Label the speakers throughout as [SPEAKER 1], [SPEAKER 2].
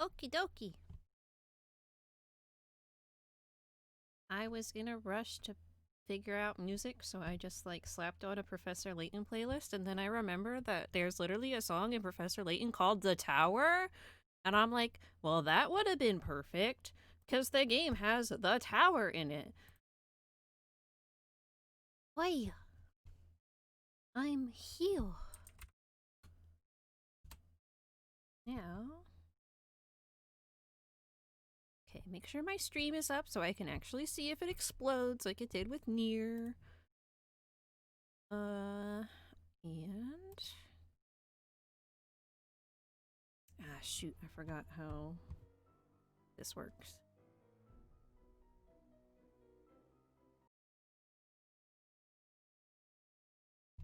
[SPEAKER 1] Okie dokie. I was in a rush to figure out music, so I just slapped on a Professor Layton playlist, and then I remember that there's literally a song in Professor Layton called The Tower, and I'm like, well, that would have been perfect, because the game has The Tower in it. Why? I'm here. Now. Okay, make sure my stream is up so I can actually see if it explodes like it did with Nier. And shoot, I forgot how this works.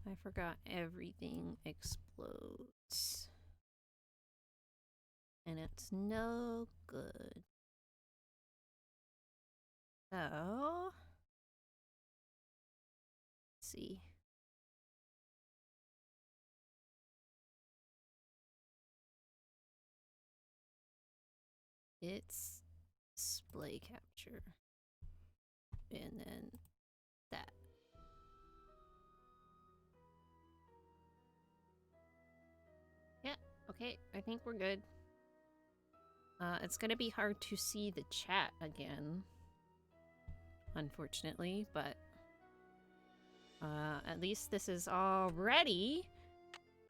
[SPEAKER 1] I forgot everything explodes. And it's no good. So, let's see. It's display capture. And then that. Yeah, okay, I think we're good. It's gonna be hard to see the chat again, unfortunately, but at least this is all ready.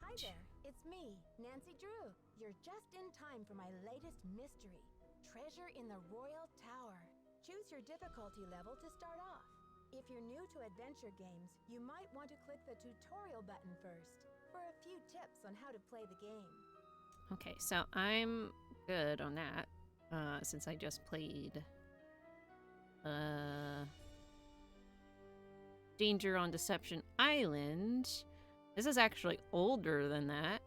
[SPEAKER 2] Hi there, it's me, Nancy Drew. You're just in time for my latest mystery, Treasure in the Royal Tower. Choose your difficulty level to start off. If you're new to adventure games, you might want to click the tutorial button first for a few tips on how to play the game.
[SPEAKER 1] Okay, so I'm good on that, since I just played Danger on Deception Island. This is actually older than that.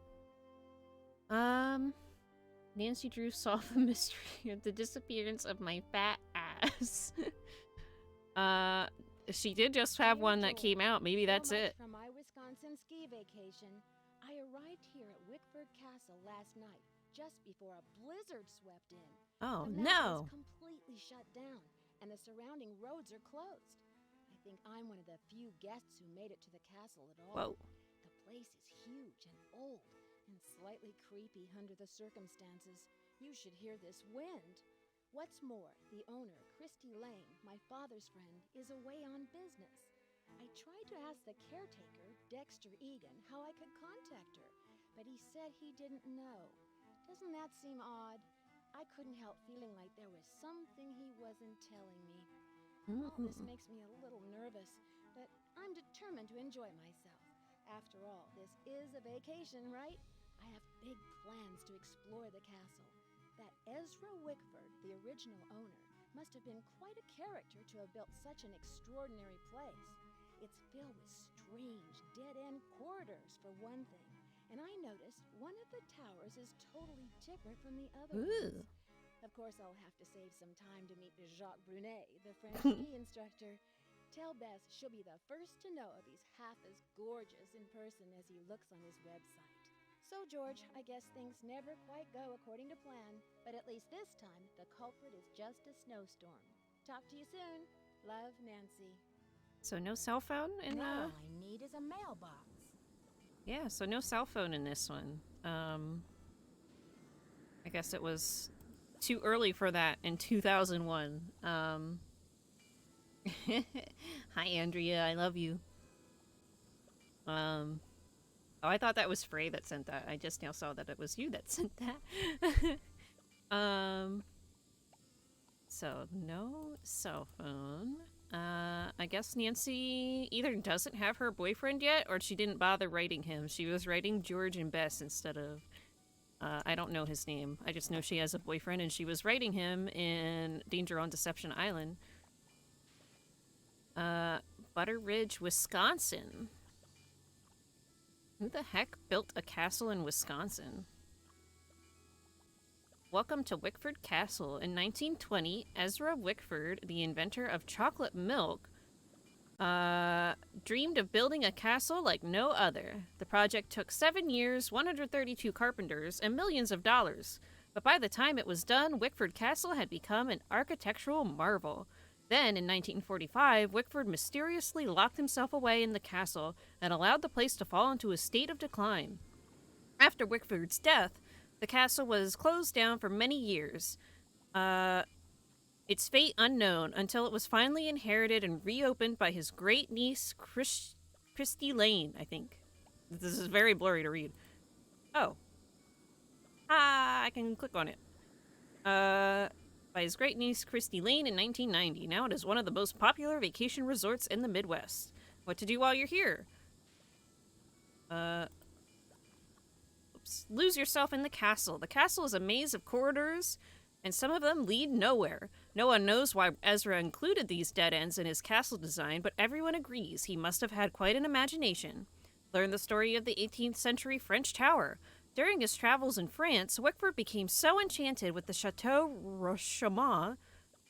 [SPEAKER 1] Nancy Drew solved the mystery of the disappearance of my fat ass. She did just have one that came out. Maybe that's it.
[SPEAKER 2] From my Wisconsin ski vacation, I arrived here at Wickford Castle last night, just before a blizzard swept in.
[SPEAKER 1] Oh,
[SPEAKER 2] the
[SPEAKER 1] no.
[SPEAKER 2] The completely shut down, and the surrounding roads are closed. I think I'm one of the few guests who made it to the castle at all.
[SPEAKER 1] Whoa.
[SPEAKER 2] The place is huge and old, and slightly creepy under the circumstances. You should hear this wind. What's more, the owner, Christy Lane, my father's friend, is away on business. I tried to ask the caretaker, Dexter Egan, how I could contact her, but he said he didn't know. Doesn't that seem odd? I couldn't help feeling like there was something he wasn't telling me. All this makes me a little nervous, but I'm determined to enjoy myself. After all, this is a vacation, right? I have big plans to explore the castle. That Ezra Wickford, the original owner, must have been quite a character to have built such an extraordinary place. It's filled with strange, dead-end corridors, for one thing. And I noticed one of the towers is totally different from the other ones. Of course, I'll have to save some time to meet Jacques Brunet, the French ski instructor. Tell Bess she'll be the first to know if he's half as gorgeous in person as he looks on his website. So, George, I guess things never quite go according to plan, but at least this time, the culprit is just a snowstorm. Talk to you soon. Love, Nancy.
[SPEAKER 1] So no cell phone in
[SPEAKER 2] Now all I need is a mailbox.
[SPEAKER 1] Yeah, so no cell phone in this one. I guess it was too early for that in 2001. Hi, Andrea. I love you. Oh, I thought that was Frey that sent that. I just now saw that it was you that sent that. So no cell phone. I guess Nancy either doesn't have her boyfriend yet, or she didn't bother writing him. She was writing George and Bess instead of... I don't know his name. I just know she has a boyfriend, and she was writing him in Danger on Deception Island. Butter Ridge, Wisconsin. Who the heck built a castle in Wisconsin? Welcome to Wickford Castle. In 1920, Ezra Wickford, the inventor of chocolate milk, dreamed of building a castle like no other. The project took 7 years, 132 carpenters, and millions of dollars. But by the time it was done, Wickford Castle had become an architectural marvel. Then, in 1945, Wickford mysteriously locked himself away in the castle and allowed the place to fall into a state of decline. After Wickford's death, the castle was closed down for many years. Its fate unknown until it was finally inherited and reopened by his great niece, Christy Lane, I think. This is very blurry to read. Oh. I can click on it. By his great niece, Christy Lane, in 1990. Now it is one of the most popular vacation resorts in the Midwest. What to do while you're here? Lose yourself in the castle. The castle is a maze of corridors, and some of them lead nowhere. No one knows why Ezra included these dead ends in his castle design, but everyone agrees he must have had quite an imagination. Learn the story of the 18th century French tower. During his travels in France, Wickford became so enchanted with the Chateau Rochemont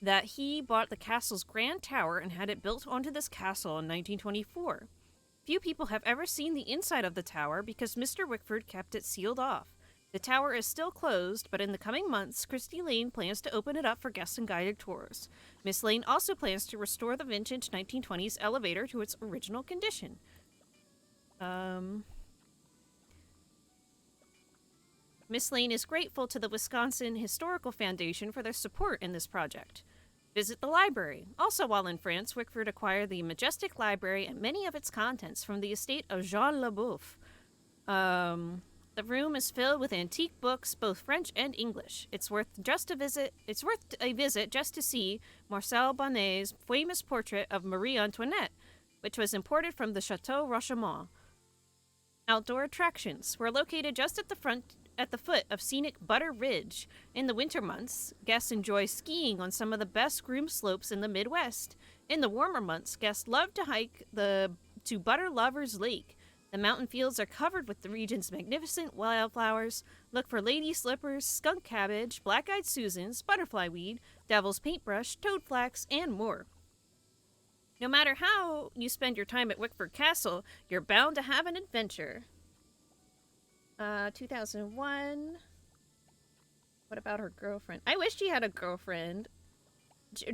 [SPEAKER 1] that he bought the castle's grand tower and had it built onto this castle in 1924. Few people have ever seen the inside of the tower because Mr. Wickford kept it sealed off. The tower is still closed, but in the coming months, Christy Lane plans to open it up for guests and guided tours. Miss Lane also plans to restore the vintage 1920s elevator to its original condition. Miss Lane is grateful to the Wisconsin Historical Foundation for their support in this project. Visit the library. Also, while in France, Wickford acquired the majestic library and many of its contents from the estate of Jean Leboeuf. The room is filled with antique books, both French and English. It's worth a visit just to see Marcel Bonnet's famous portrait of Marie Antoinette, which was imported from the Chateau Rochemont. Outdoor attractions were located just at the foot of scenic Butter Ridge. In the winter months, guests enjoy skiing on some of the best groomed slopes in the Midwest. In the warmer months, guests love to hike to Butter Lovers Lake. The mountain fields are covered with the region's magnificent wildflowers. Look for lady slippers, skunk cabbage, black-eyed Susans, butterfly weed, devil's paintbrush, toadflax, and more. No matter how you spend your time at Wickford Castle, you're bound to have an adventure. 2001. What about her girlfriend? I wish she had a girlfriend.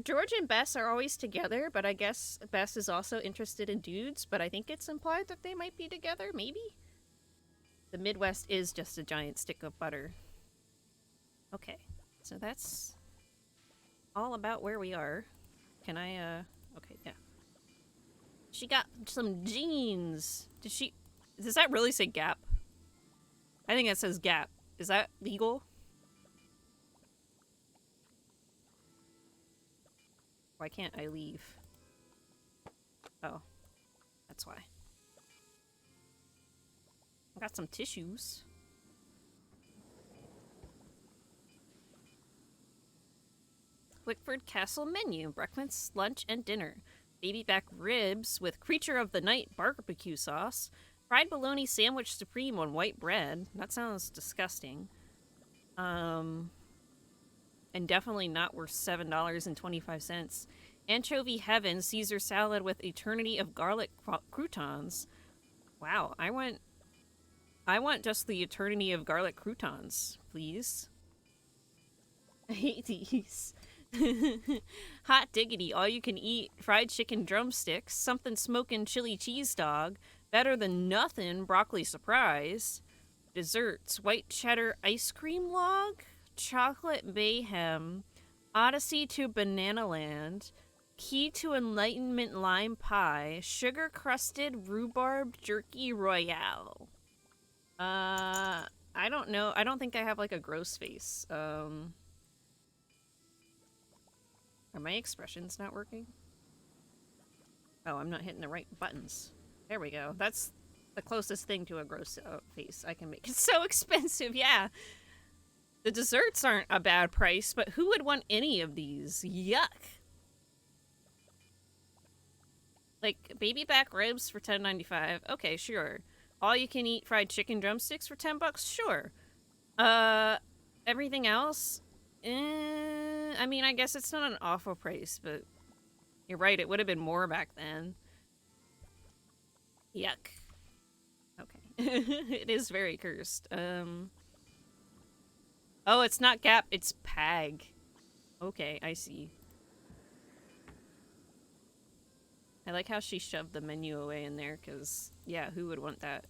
[SPEAKER 1] George and Bess are always together, but I guess Bess is also interested in dudes, but I think it's implied that they might be together, maybe? The Midwest is just a giant stick of butter. Okay, so that's all about where we are. Can I, okay, yeah. She got some jeans. Does that really say Gap? I think that says Gap. Is that legal? Why can't I leave? Oh, that's why. I got some tissues. Wickford Castle menu: breakfast, lunch, and dinner. Baby back ribs with creature of the night barbecue sauce. Fried bologna sandwich supreme on white bread. That sounds disgusting. And definitely not worth $7.25. Anchovy Heaven Caesar salad with eternity of garlic croutons. Wow, I want just the eternity of garlic croutons, please. I hate these. Hot diggity, all you can eat fried chicken drumsticks, something smoking chili cheese dog, better than nothing broccoli surprise. Desserts: white cheddar ice cream log, chocolate mayhem, Odyssey to Banana Land, Key to Enlightenment lime pie, sugar crusted rhubarb jerky royale. I don't know. I don't think I have like a gross face. Are my expressions not working? Oh, I'm not hitting the right buttons. There we go. That's the closest thing to a gross face I can make. It's so expensive, yeah. The desserts aren't a bad price, but who would want any of these? Yuck. Like, baby back ribs for $10.95. Okay, sure. All you can eat fried chicken drumsticks for $10? Sure. Everything else? I mean, I guess it's not an awful price, but you're right, it would have been more back then. Yuck. Okay. It is very cursed. Oh, it's not Gap, it's Pag. Okay, I see. I like how she shoved the menu away in there, because, yeah, who would want that?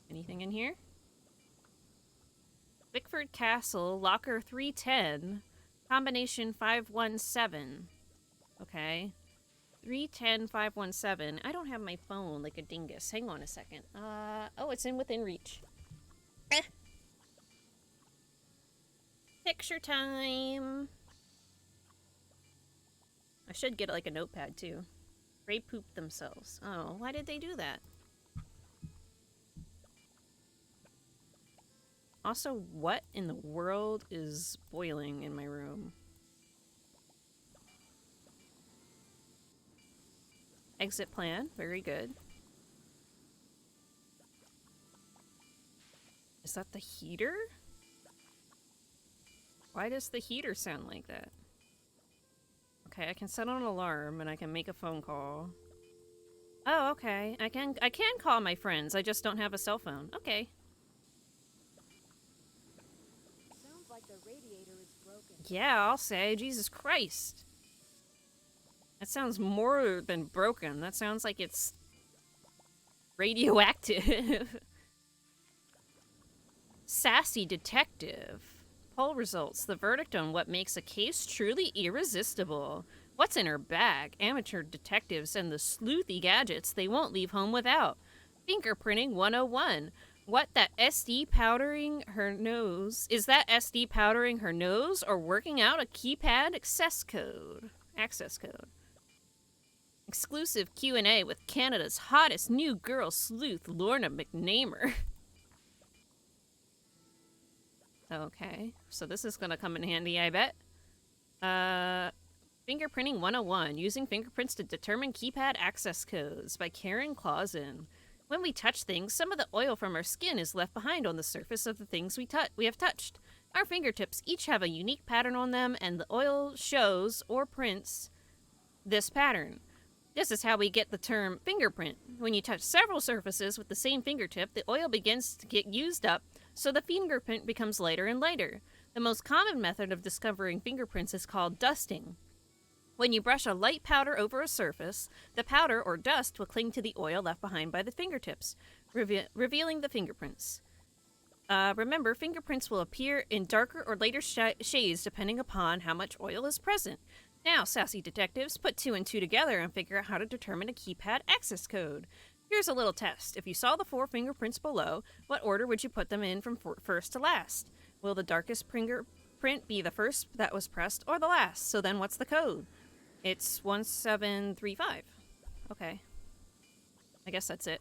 [SPEAKER 1] Anything in here? Bickford Castle, locker 310, combination 517. Okay. 310517. I don't have my phone like a dingus. Hang on a second. Oh, it's in within reach. Eh. Picture time. I should get like a notepad too. Ray pooped themselves. Oh, why did they do that? Also, what in the world is boiling in my room? Exit plan. Very good. Is that the heater? Why does the heater sound like that? Okay, I can set an alarm and I can make a phone call. Oh, okay. I can call my friends. I just don't have a cell phone. Okay.
[SPEAKER 2] Sounds like the radiator is broken.
[SPEAKER 1] Yeah, I'll say. Jesus Christ. That sounds more than broken. That sounds like it's radioactive. Sassy detective. Poll results. The verdict on what makes a case truly irresistible. What's in her bag? Amateur detectives and the sleuthy gadgets they won't leave home without. Fingerprinting 101. What that SD powdering her nose? Is that SD powdering her nose or working out a keypad access code? Access code. Exclusive Q&A with Canada's hottest new girl sleuth, Lorna McNamer. Okay, so this is gonna come in handy, I bet. Fingerprinting 101, using fingerprints to determine keypad access codes by Karen Clausen. When we touch things, some of the oil from our skin is left behind on the surface of the things we have touched. Our fingertips each have a unique pattern on them, and the oil shows or prints this pattern. This is how we get the term fingerprint. When you touch several surfaces with the same fingertip, the oil begins to get used up, so the fingerprint becomes lighter and lighter. The most common method of discovering fingerprints is called dusting. When you brush a light powder over a surface, the powder or dust will cling to the oil left behind by the fingertips, revealing the fingerprints. Remember, fingerprints will appear in darker or lighter shades depending upon how much oil is present. Now, sassy detectives, put 2 and 2 together and figure out how to determine a keypad access code. Here's a little test. If you saw the 4 fingerprints below, what order would you put them in from first to last? Will the darkest fingerprint be the first that was pressed or the last? So then what's the code? It's 1735. Okay. I guess that's it.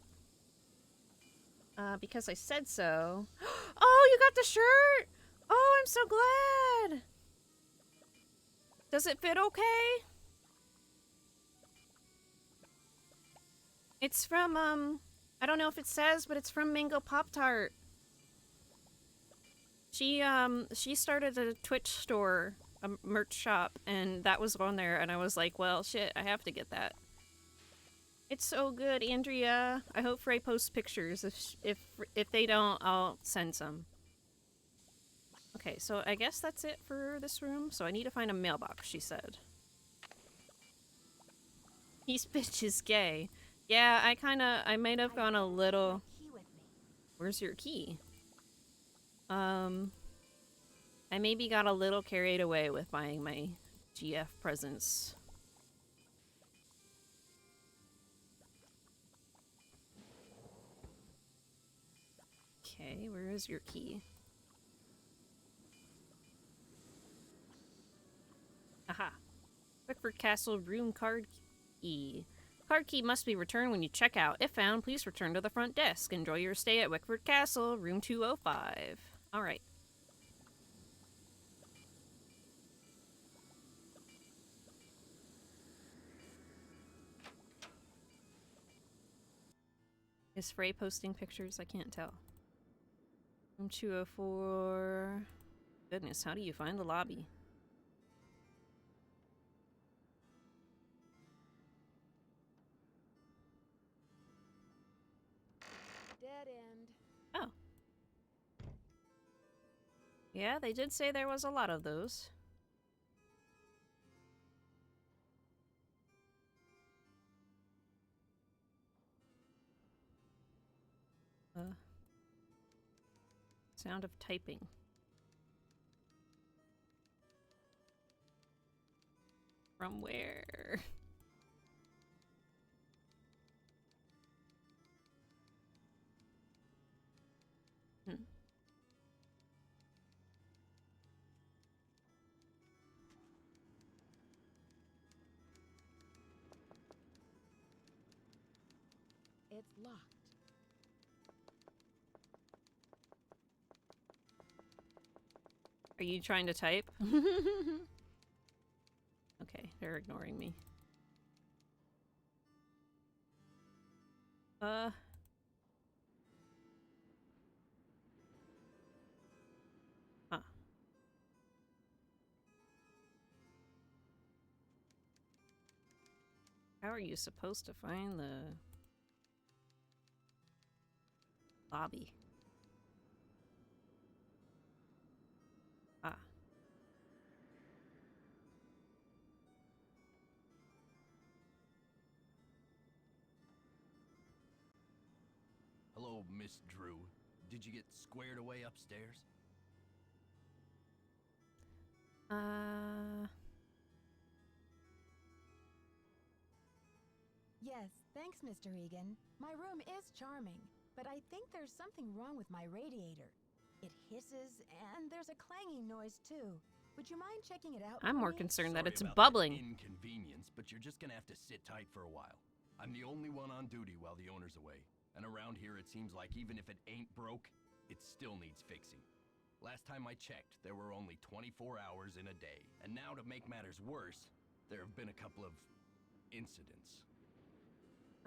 [SPEAKER 1] Because I said so. Oh, you got the shirt! Oh, I'm so glad! Does it fit okay? It's from, I don't know if it says, but it's from Mango Pop-Tart. She started a Twitch store, a merch shop, and that was on there, and I was like, well, shit, I have to get that. It's so good, Andrea. I hope Frey posts pictures. If they don't, I'll send some. Okay, so I guess that's it for this room. So I need to find a mailbox, she said. He's bitch is gay. Yeah, I might have gone a little... Where's your key? I maybe got a little carried away with buying my GF presents. Okay, where is your key? Aha. Bickford Castle room card key. Card key must be returned when you check out. If found, please return to the front desk. Enjoy your stay at Wickford Castle, room 205. Alright. Is Frey posting pictures? I can't tell. Room 204. Goodness, how do you find the lobby?
[SPEAKER 2] Dead end.
[SPEAKER 1] Oh. Yeah, they did say there was a lot of those. Sound of typing. From where? Hmm.
[SPEAKER 2] It's locked.
[SPEAKER 1] Are you trying to type? Okay, they're ignoring me. Huh. How are you supposed to find the lobby? Ah.
[SPEAKER 3] Hello, Miss Drew. Did you get squared away upstairs?
[SPEAKER 2] Yes, thanks, Mr. Egan. My room is charming, but I think there's something wrong with my radiator. It hisses, and there's a clanging noise, too. Would you mind checking it out
[SPEAKER 1] I'm
[SPEAKER 2] for
[SPEAKER 1] more
[SPEAKER 2] me?
[SPEAKER 1] concerned that
[SPEAKER 3] Sorry
[SPEAKER 1] it's
[SPEAKER 3] about
[SPEAKER 1] bubbling.
[SPEAKER 3] That inconvenience, but you're just gonna have to sit tight for a while. I'm the only one on duty while the owner's away, and around here it seems like even if it ain't broke, it still needs fixing. Last time I checked, there were only 24 hours in a day, and now to make matters worse, there have been a couple of incidents.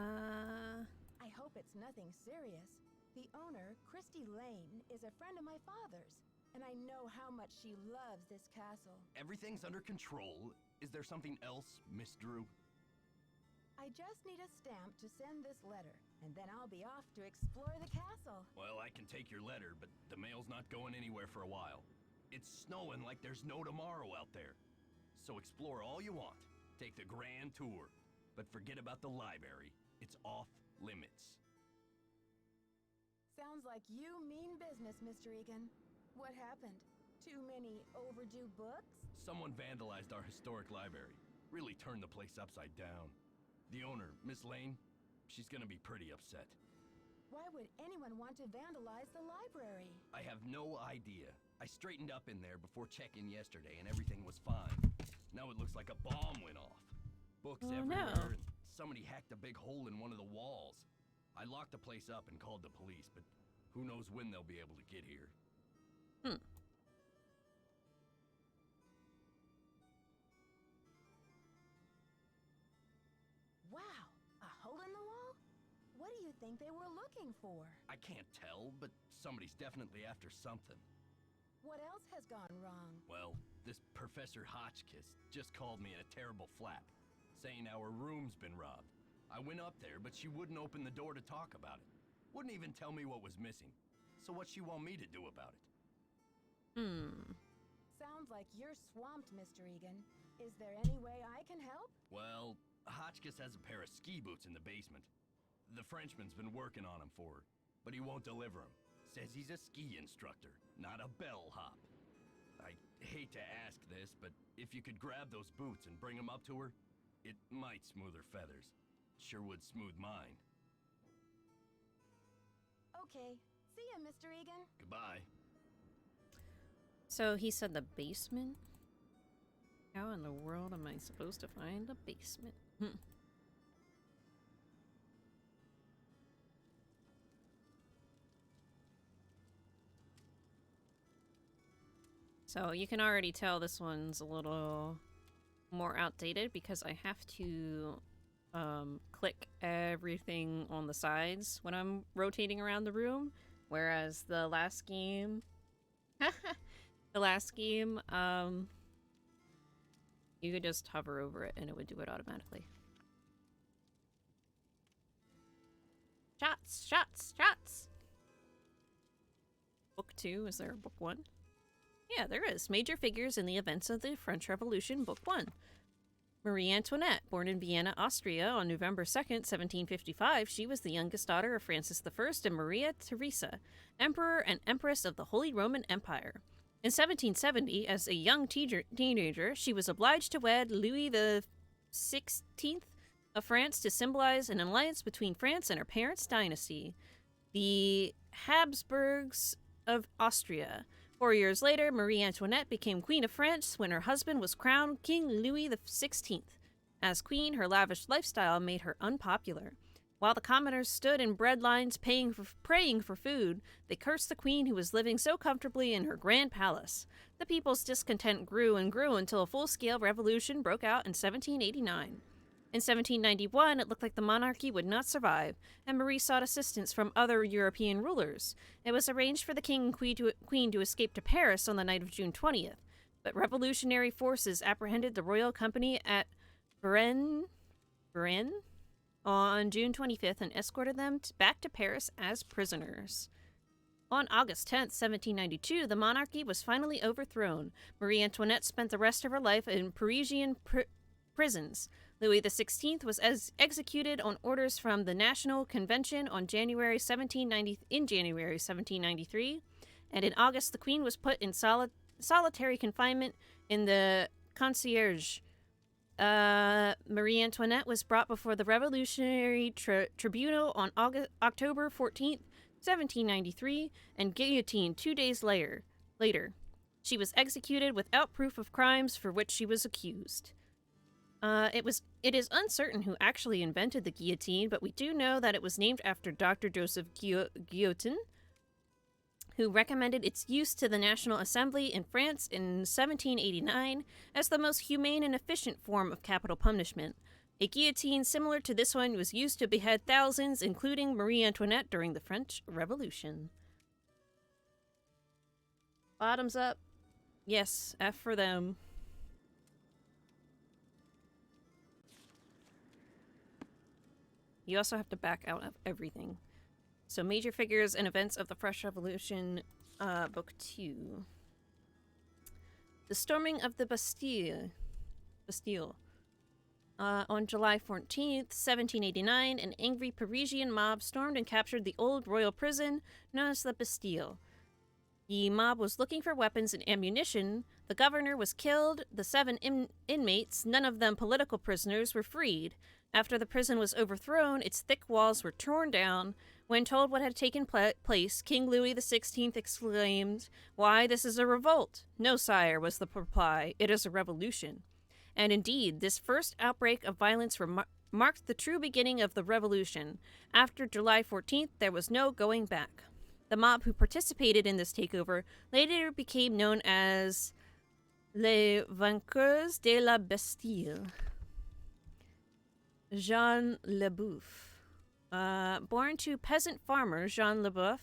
[SPEAKER 2] I hope it's nothing serious. The owner, Christy Lane, is a friend of my father's, and I know how much she loves this castle.
[SPEAKER 3] Everything's under control. Is there something else, Miss Drew?
[SPEAKER 2] I just need a stamp to send this letter, and then I'll be off to explore the castle.
[SPEAKER 3] Well, I can take your letter, but the mail's not going anywhere for a while. It's snowing like there's no tomorrow out there. So explore all you want. Take the grand tour. But forget about the library. It's off limits.
[SPEAKER 2] Sounds like you mean business, Mr. Egan. What happened? Too many overdue books?
[SPEAKER 3] Someone vandalized our historic library. Really turned the place upside down. The owner, Miss Lane, she's gonna be pretty upset.
[SPEAKER 2] Why would anyone want to vandalize the library?
[SPEAKER 3] I have no idea. I straightened up in there before check-in yesterday and everything was fine. Now it looks like a bomb went off. Books
[SPEAKER 1] Oh,
[SPEAKER 3] everywhere,
[SPEAKER 1] no.
[SPEAKER 3] and somebody hacked a big hole in one of the walls. I locked the place up and called the police, but who knows when they'll be able to get here.
[SPEAKER 2] Wow, a hole in the wall? What do you think they were looking for?
[SPEAKER 3] I can't tell, but somebody's definitely after something.
[SPEAKER 2] What else has gone wrong?
[SPEAKER 3] Well, this Professor Hotchkiss just called me in a terrible flap, saying our room's been robbed. I went up there, but she wouldn't open the door to talk about it. Wouldn't even tell me what was missing. So what's she want me to do about it?
[SPEAKER 2] Sounds like you're swamped, Mr. Egan. Is there any way I can help?
[SPEAKER 3] Well, Hotchkiss has a pair of ski boots in the basement. The Frenchman's been working on them for her, but he won't deliver them. Says he's a ski instructor, not a bellhop. I hate to ask this, but if you could grab those boots and bring them up to her, it might smooth her feathers. Sure would smooth mine.
[SPEAKER 2] Okay. See ya, Mr. Egan.
[SPEAKER 3] Goodbye.
[SPEAKER 1] So he said the basement? How in the world am I supposed to find the basement? So you can already tell this one's a little more outdated because I have to click everything on the sides when I'm rotating around the room, whereas the last game you could just hover over it and it would do it automatically. Shots, shots, shots. Book 2, is there a book 1? Yeah, there is. Major figures in the events of the French Revolution, Book 1. Marie Antoinette, born in Vienna, Austria on November 2nd, 1755, she was the youngest daughter of Francis I and Maria Theresa, Emperor and Empress of the Holy Roman Empire. In 1770, as a young teenager, she was obliged to wed Louis XVI of France to symbolize an alliance between France and her parents' dynasty, the Habsburgs of Austria. 4 years later, Marie Antoinette became Queen of France when her husband was crowned King Louis XVI. As queen, her lavish lifestyle made her unpopular. While the commoners stood in bread lines praying for food, they cursed the queen who was living so comfortably in her grand palace. The people's discontent grew and grew until a full-scale revolution broke out in 1789. In 1791, it looked like the monarchy would not survive, and Marie sought assistance from other European rulers. It was arranged for the king and queen to escape to Paris on the night of June 20th, but revolutionary forces apprehended the royal company at Varennes on June 25th and escorted them back to Paris as prisoners. On August 10th, 1792, the monarchy was finally overthrown. Marie Antoinette spent the rest of her life in Parisian prisons. Louis XVI was executed on orders from the National Convention in January 1793, and in August the Queen was put in solitary confinement in the Concierge. Marie Antoinette was brought before the Revolutionary Tribunal on October 14th, 1793, and guillotined 2 days later. She was executed without proof of crimes for which she was accused. It is uncertain who actually invented the guillotine, but we do know that it was named after Dr. Joseph Guillotin, who recommended its use to the National Assembly in France in 1789 as the most humane and efficient form of capital punishment. A guillotine similar to this one was used to behead thousands, including Marie Antoinette, during the French Revolution. Bottoms up. Yes, F for them. You also have to back out of everything. So, major figures and events of the French Revolution, Book 2. The storming of the Bastille. On July 14th, 1789, an angry Parisian mob stormed and captured the old royal prison known as the Bastille. The mob was looking for weapons and ammunition. The governor was killed. The 7 inmates, none of them political prisoners, were freed. After the prison was overthrown, its thick walls were torn down. When told what had taken place, King Louis XVI exclaimed, "Why, this is a revolt." "No, sire," was the reply. "It is a revolution." And indeed, this first outbreak of violence marked the true beginning of the revolution. After July 14th, there was no going back. The mob who participated in this takeover later became known as Les Vainqueurs de la Bastille. Jean Leboeuf. Born to peasant farmer Jean Leboeuf,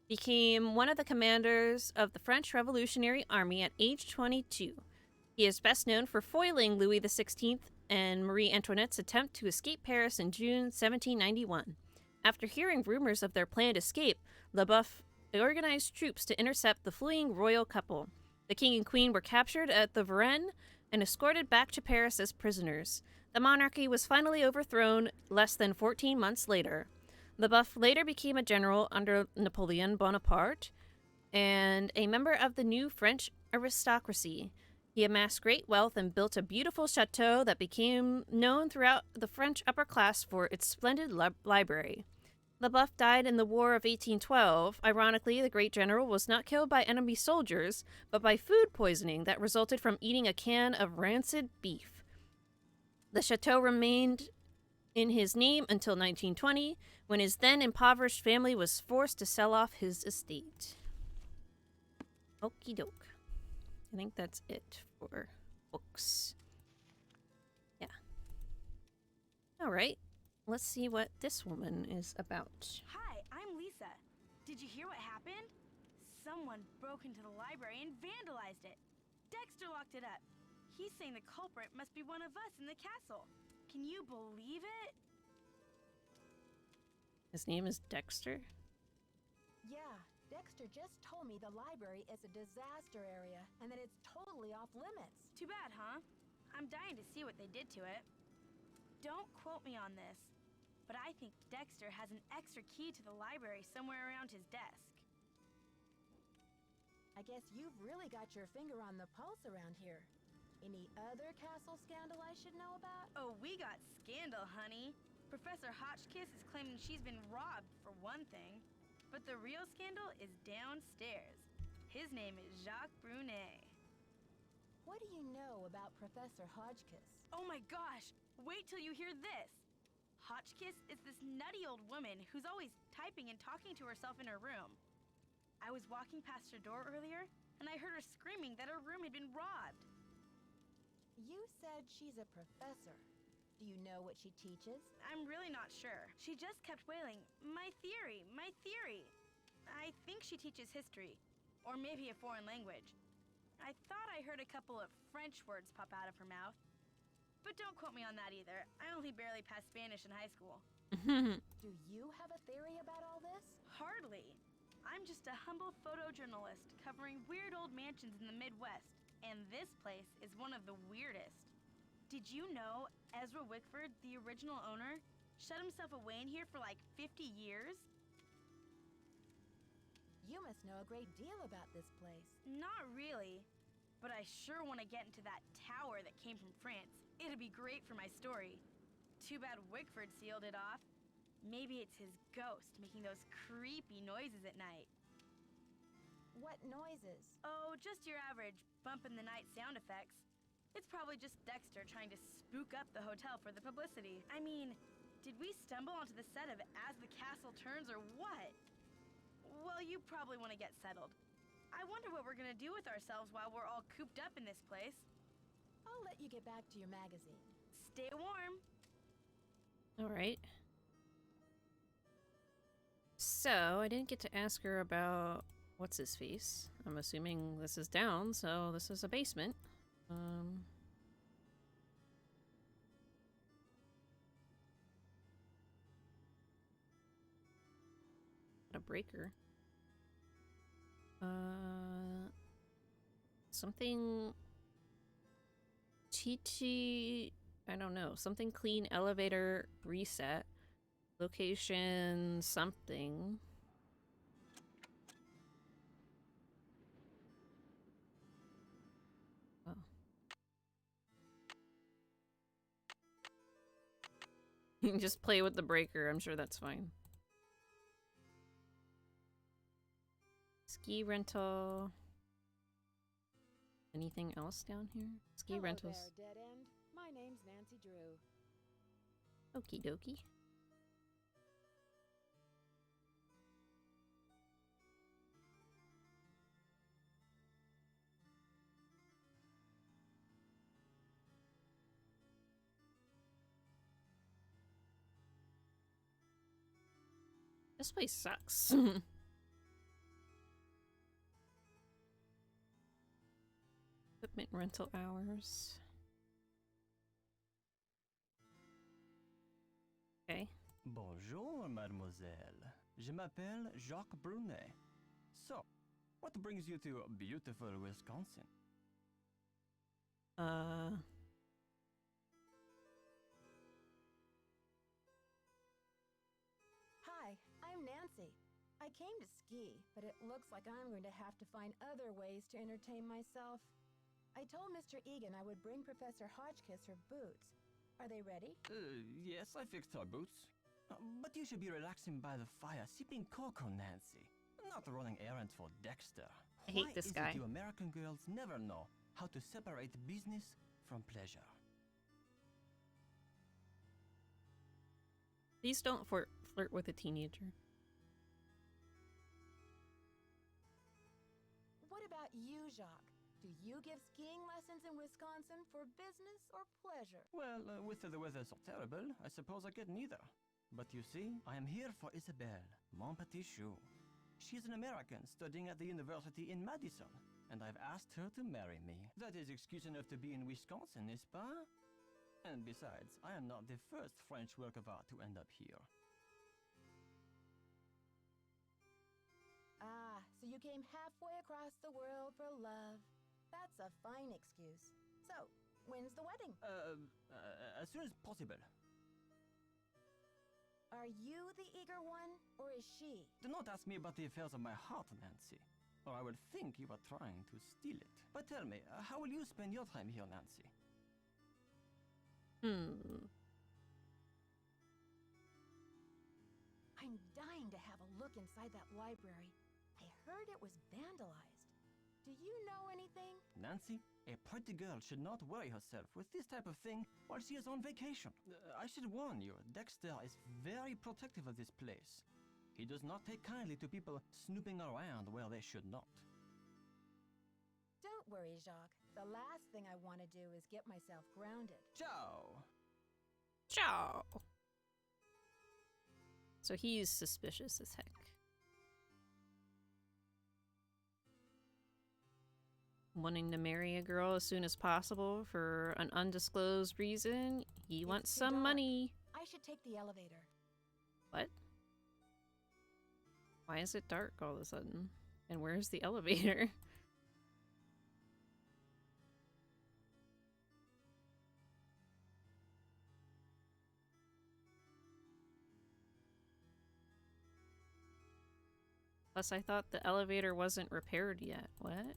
[SPEAKER 1] became one of the commanders of the French Revolutionary Army at age 22. He is best known for foiling Louis XVI and Marie Antoinette's attempt to escape Paris in June 1791. After hearing rumors of their planned escape, Leboeuf organized troops to intercept the fleeing royal couple. The king and queen were captured at the Varennes and escorted back to Paris as prisoners. The monarchy was finally overthrown less than 14 months later. Leboeuf later became a general under Napoleon Bonaparte and a member of the new French aristocracy. He amassed great wealth and built a beautiful chateau that became known throughout the French upper class for its splendid library. Leboeuf died in the War of 1812. Ironically, the great general was not killed by enemy soldiers, but by food poisoning that resulted from eating a can of rancid beef. The chateau remained in his name until 1920, when his then impoverished family was forced to sell off his estate. Okie doke. I think that's it for books. Yeah. Alright, let's see what this woman is about.
[SPEAKER 4] Hi, I'm Lisa. Did you hear what happened? Someone broke into the library and vandalized it. Dexter locked it up. He's saying the culprit must be one of us in the castle. Can you believe it?
[SPEAKER 1] His name is Dexter?
[SPEAKER 4] Yeah, Dexter
[SPEAKER 2] Dexter just told me the library is a disaster area and that it's totally off limits.
[SPEAKER 4] Too bad, huh? I'm dying to see what they did to it. Don't quote me on this, but I think Dexter has an extra key to the library somewhere around his desk.
[SPEAKER 2] I guess you've really got your finger on the pulse around here. Any other castle scandal I should know about?
[SPEAKER 4] Oh, we got scandal, honey. Professor Hotchkiss is claiming she's been robbed, for one thing. But the real scandal is downstairs. His name is Jacques Brunet.
[SPEAKER 2] What do you know about Professor Hotchkiss?
[SPEAKER 4] Oh my gosh! Wait till you hear this! Hotchkiss is this nutty old woman who's always typing and talking to herself in her room. I was walking past her door earlier, and I heard her screaming that her room had been robbed.
[SPEAKER 2] You said she's a professor. Do you know what she teaches?
[SPEAKER 4] I'm really not sure. She just kept wailing, "My theory, my theory." I think she teaches history, or maybe a foreign language. I thought I heard a couple of French words pop out of her mouth. But don't quote me on that either. I only barely passed Spanish in high school.
[SPEAKER 2] Do you have a theory about all this?
[SPEAKER 4] Hardly. I'm just a humble photojournalist covering weird old mansions in the Midwest, and this place is one of the weirdest. Did you know Ezra Wickford, the original owner, shut himself away in here for like 50 years?
[SPEAKER 2] You must know a great deal about this place.
[SPEAKER 4] Not really, but I sure want to get into that tower that came from France. It'd be great for my story. Too bad Wickford sealed it off. Maybe it's his ghost making those creepy noises at night.
[SPEAKER 2] What noises?
[SPEAKER 4] Oh, just your average bump in the night sound effects. It's probably just Dexter trying to spook up the hotel for the publicity. I mean, did we stumble onto the set of As the Castle Turns or what? Well, you probably want to get settled. I wonder what we're gonna do with ourselves while we're all cooped up in this place.
[SPEAKER 2] I'll let you get back to your magazine.
[SPEAKER 4] Stay warm.
[SPEAKER 1] All right. So, I didn't get to ask her about what's his face. I'm assuming this is down, so this is a basement. A breaker. Something Chichi, I don't know. Something clean elevator reset. Location something. Oh. You can just play with the breaker. I'm sure that's fine. Ski rental. Anything else down here? Ski rentals.
[SPEAKER 2] Hello there, Dead End. My name's Nancy Drew.
[SPEAKER 1] Okie dokie. This place sucks. Equipment rental hours. Okay.
[SPEAKER 3] Bonjour, mademoiselle. Je m'appelle Jacques Brunet. So, what brings you to beautiful Wisconsin?
[SPEAKER 2] Hi, I'm Nancy. I came to ski, but it looks like I'm going to have to find other ways to entertain myself. I told Mr. Egan I would bring Professor Hotchkiss her boots. Are they ready?
[SPEAKER 3] Yes, I fixed her boots. But you should be relaxing by the fire, sipping cocoa, Nancy. Not running errands for Dexter.
[SPEAKER 1] I hate this guy.
[SPEAKER 3] Why is it you American girls never know how to separate business from pleasure?
[SPEAKER 1] Please don't flirt with a teenager.
[SPEAKER 2] What about you, Jacques? Do you give skiing lessons in Wisconsin for business or pleasure?
[SPEAKER 3] Well, with the weather so terrible, I suppose I get neither. But you see, I am here for Isabelle, mon petit chou. She's an American studying at the university in Madison, and I've asked her to marry me. That is excuse enough to be in Wisconsin, n'est-ce pas? And besides, I am not the first French work of art to end up here.
[SPEAKER 2] Ah, so you came halfway across the world for love. That's a fine excuse. So, when's the wedding?
[SPEAKER 5] As soon as possible.
[SPEAKER 2] Are you the eager one, or is she?
[SPEAKER 5] Do not ask me about the affairs of my heart, Nancy, or I will think you are trying to steal it. But tell me, how will you spend your time here, Nancy?
[SPEAKER 2] I'm dying to have a look inside that library. I heard it was vandalized. Do you know anything?
[SPEAKER 5] Nancy, a pretty girl should not worry herself with this type of thing while she is on vacation. I should warn you, Dexter is very protective of this place. He does not take kindly to people snooping around where they should not.
[SPEAKER 2] Don't worry, Jacques. The last thing I want to do is get myself grounded.
[SPEAKER 5] Ciao!
[SPEAKER 1] Ciao. So he's suspicious as heck. Wanting to marry a girl as soon as possible for an undisclosed reason. He
[SPEAKER 2] It's
[SPEAKER 1] wants
[SPEAKER 2] too
[SPEAKER 1] some
[SPEAKER 2] dark.
[SPEAKER 1] money.
[SPEAKER 2] I should take the elevator.
[SPEAKER 1] What? Why is it dark all of a sudden? And where's the elevator? Plus, I thought the elevator wasn't repaired yet. What?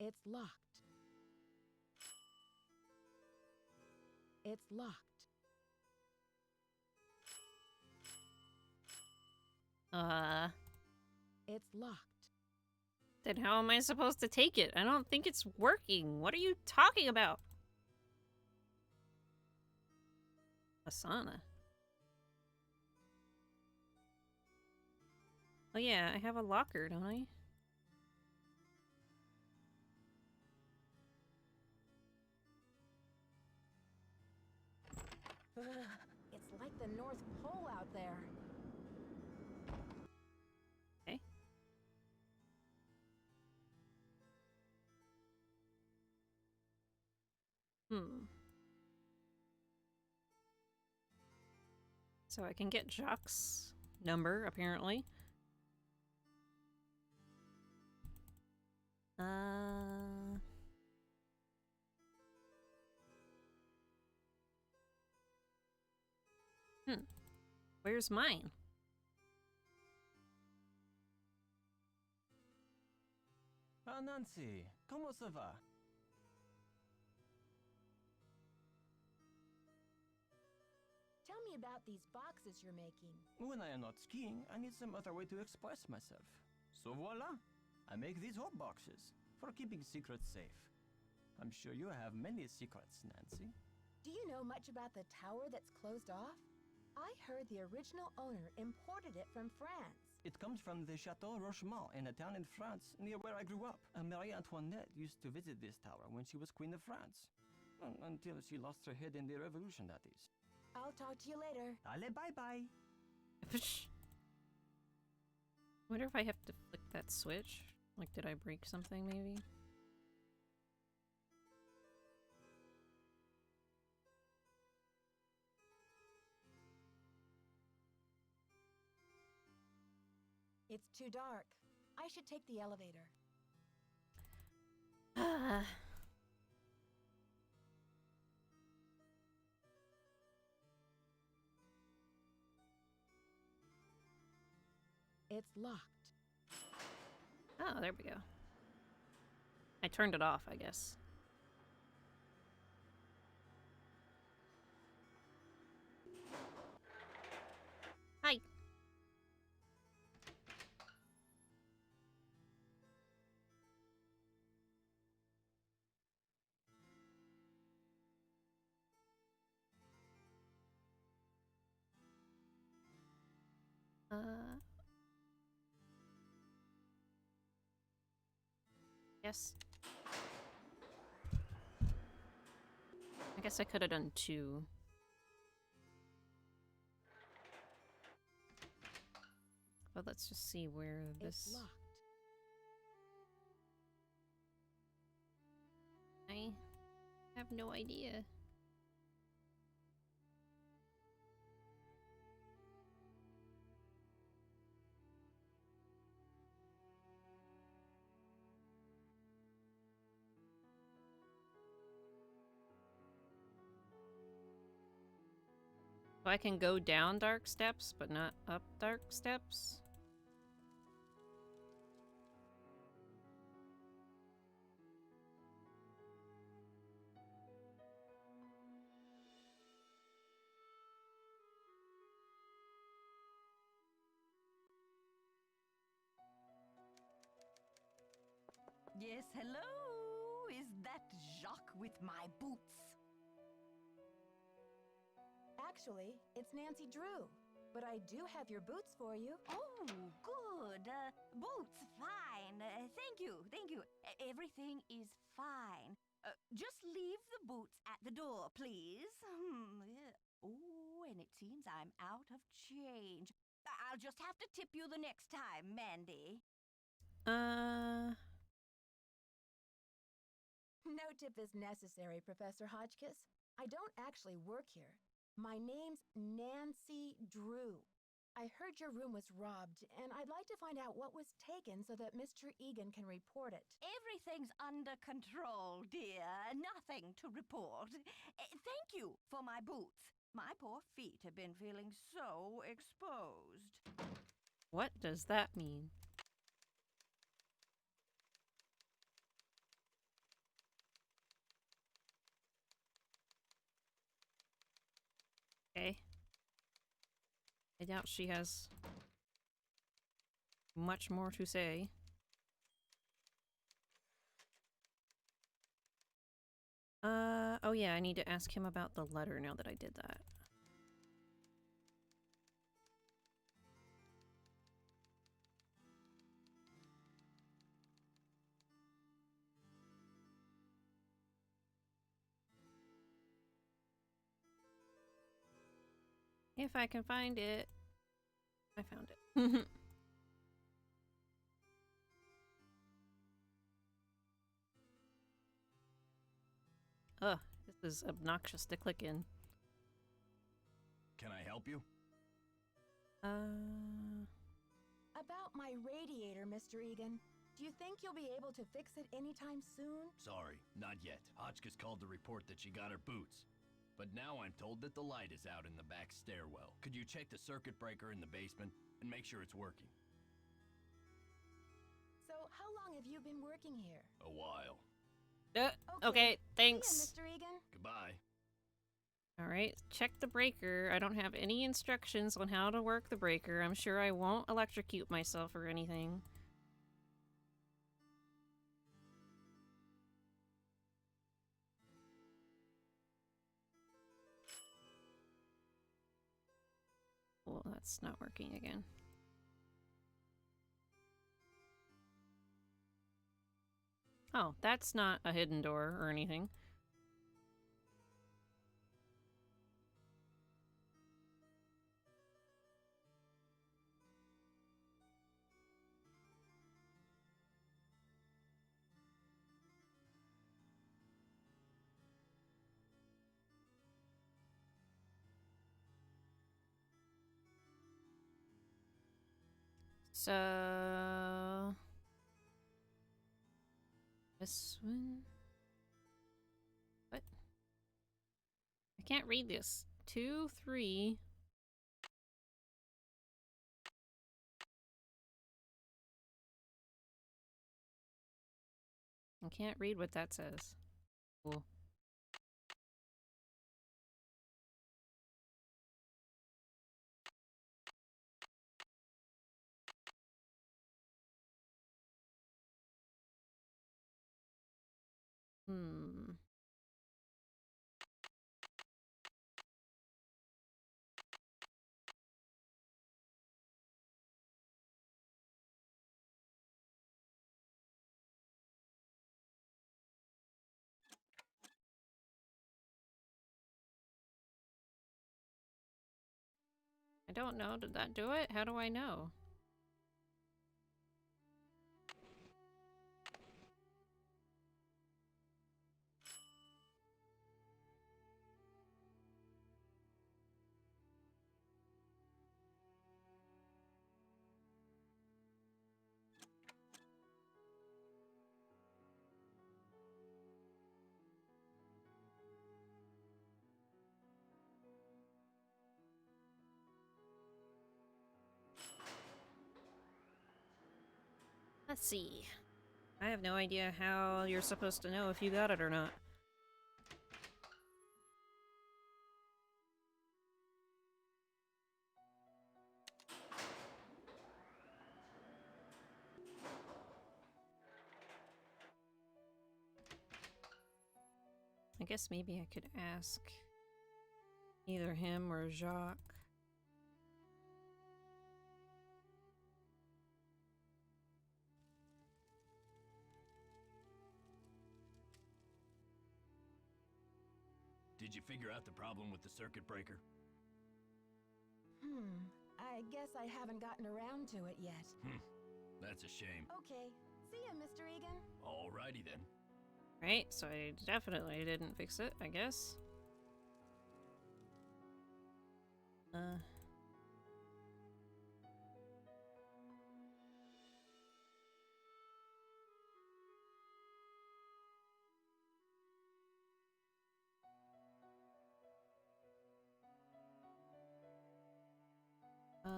[SPEAKER 2] It's locked. It's locked. It's locked.
[SPEAKER 1] Then how am I supposed to take it? I don't think it's working. What are you talking about? Asana. Oh yeah, I have a locker, don't I?
[SPEAKER 2] It's like the North Pole out there.
[SPEAKER 1] Okay. So I can get Jacques' number, apparently. Where's mine?
[SPEAKER 5] Ah, Nancy, comment ça va?
[SPEAKER 2] Tell me about these boxes you're making.
[SPEAKER 5] When I am not skiing, I need some other way to express myself. So voila! I make these hot boxes for keeping secrets safe. I'm sure you have many secrets, Nancy.
[SPEAKER 2] Do you know much about the tower that's closed off? I heard the original owner imported it from France.
[SPEAKER 5] It comes from the Chateau Rochemont in a town in France near where I grew up. And Marie Antoinette used to visit this tower when she was Queen of France. Until she lost her head in the Revolution, that is.
[SPEAKER 2] I'll talk to you later.
[SPEAKER 5] Allez, bye-bye!
[SPEAKER 1] Wonder if I have to flick that switch? Like, did I break something, maybe?
[SPEAKER 2] It's too dark. I should take the elevator. It's locked.
[SPEAKER 1] Oh, there we go. I turned it off, I guess. Hi. Yes. I guess I could have done two. But let's just see where
[SPEAKER 2] It's
[SPEAKER 1] this...
[SPEAKER 2] locked.
[SPEAKER 1] I have no idea. So I can go down dark steps, but not up dark steps?
[SPEAKER 6] Yes, hello? Is that Jacques with my boots?
[SPEAKER 7] Actually, it's Nancy Drew. But I do have your boots for you.
[SPEAKER 6] Oh, good. Boots, fine. Thank you, thank you. Everything is fine. Just leave the boots at the door, please. Yeah. Oh, and it seems I'm out of change. I'll just have to tip you the next time, Mandy.
[SPEAKER 7] No tip is necessary, Professor Hotchkiss. I don't actually work here. My name's Nancy Drew. I heard your room was robbed, and I'd like to find out what was taken so that Mr. Egan can report it.
[SPEAKER 6] Everything's under control, dear. Nothing to report. Thank you for my boots. My poor feet have been feeling so exposed.
[SPEAKER 1] What does that mean? Okay. I doubt she has much more to say. Oh yeah, I need to ask him about the letter now that I did that. If I can find it. I found it. Ugh, this is obnoxious to click in.
[SPEAKER 3] Can I help you?
[SPEAKER 7] About my radiator, Mr. Egan. Do you think you'll be able to fix it anytime soon?
[SPEAKER 3] Sorry, not yet. Hotchkiss called to report that she got her boots. But now I'm told that the light is out in the back stairwell. Could you check the circuit breaker in the basement and make sure it's working?
[SPEAKER 7] So, how long have you been working here?
[SPEAKER 3] A while.
[SPEAKER 1] Okay, thanks.
[SPEAKER 7] See ya, Mr. Egan.
[SPEAKER 3] Goodbye.
[SPEAKER 1] Alright, check the breaker. I don't have any instructions on how to work the breaker. I'm sure I won't electrocute myself or anything. Well, that's not working again. Oh, that's not a hidden door or anything. So... this one? What? I can't read this. 2, 3... I can't read what that says. Cool. Hmm. I don't know. Did that do it? How do I know? Let's see. I have no idea how you're supposed to know if you got it or not. I guess maybe I could ask either him or Jacques.
[SPEAKER 3] Did you figure out the problem with the circuit breaker?
[SPEAKER 7] I guess I haven't gotten around to it yet.
[SPEAKER 3] That's a shame.
[SPEAKER 7] Okay, see ya, Mr. Egan.
[SPEAKER 3] Alrighty then.
[SPEAKER 1] Right, so I definitely didn't fix it, I guess.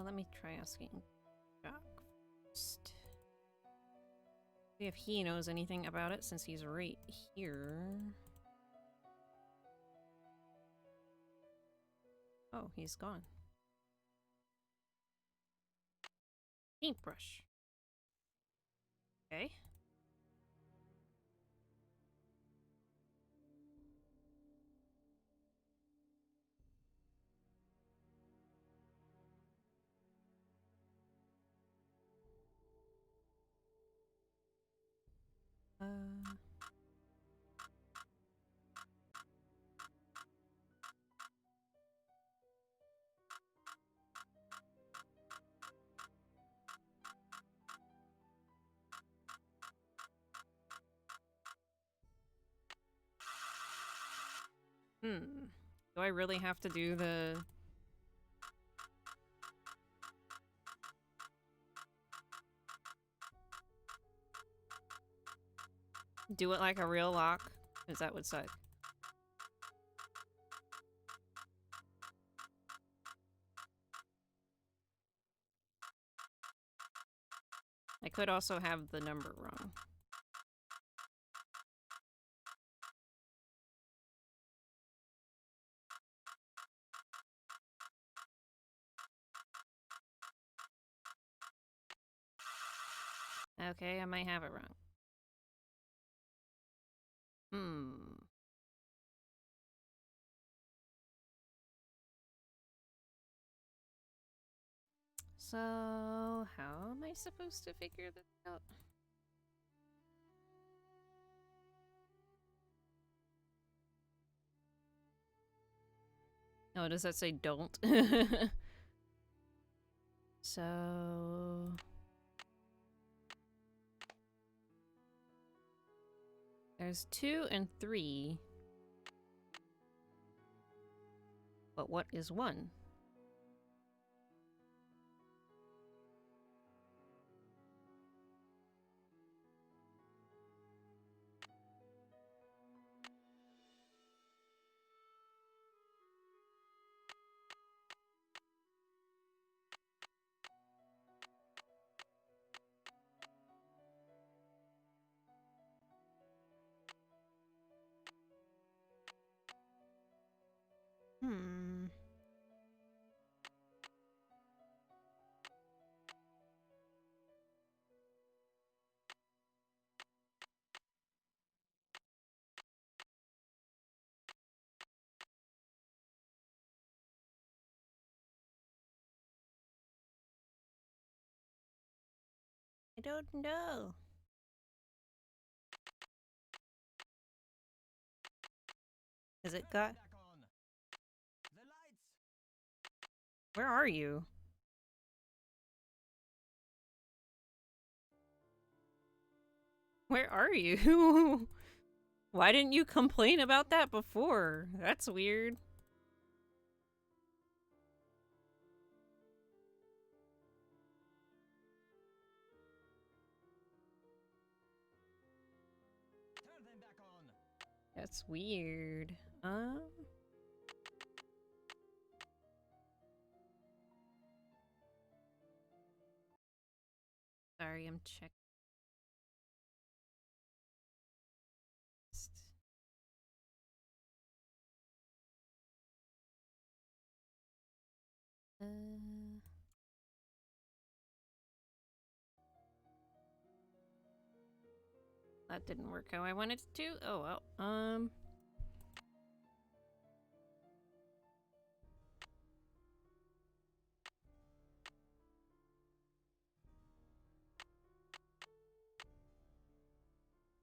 [SPEAKER 1] Let me try asking Jacques first. See if he knows anything about it since he's right here. Oh, he's gone. Paintbrush. Okay. Do I really have to do the... Do it like a real lock? Because that would suck. I could also have the number wrong. Okay, I might have it wrong. So, how am I supposed to figure this out? Oh, does that say don't? So... There's 2 and 3. But what is 1? I don't know. Has it got...
[SPEAKER 5] The lights!
[SPEAKER 1] Where are you? Where are you? Why didn't you complain about that before? That's weird.
[SPEAKER 5] Turn them back on!
[SPEAKER 1] That's weird. Sorry, I'm checking. that didn't work how I wanted it to. Oh well.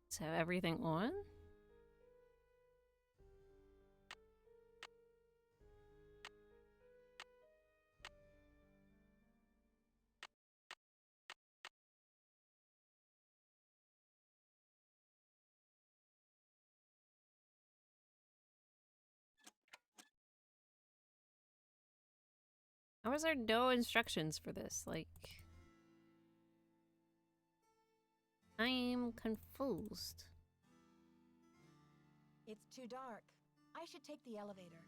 [SPEAKER 1] Let's have everything on. How is there no instructions for this? Like, I'm confused.
[SPEAKER 7] It's too dark. I should take the elevator.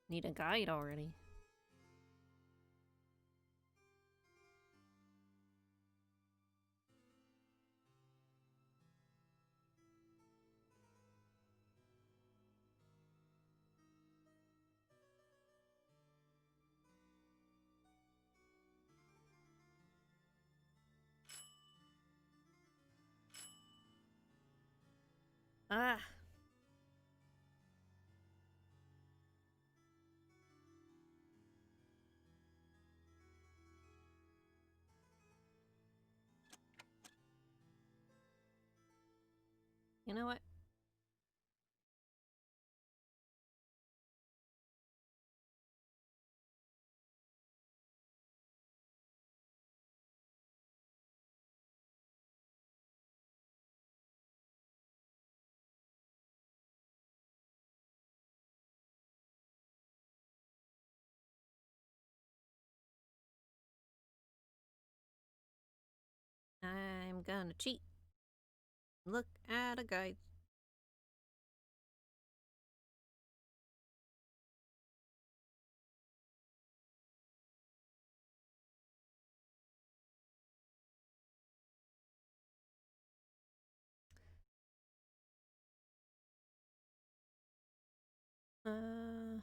[SPEAKER 1] Need a guide already. Ah. You know what? I'm gonna cheat. Look at a guide. Uh...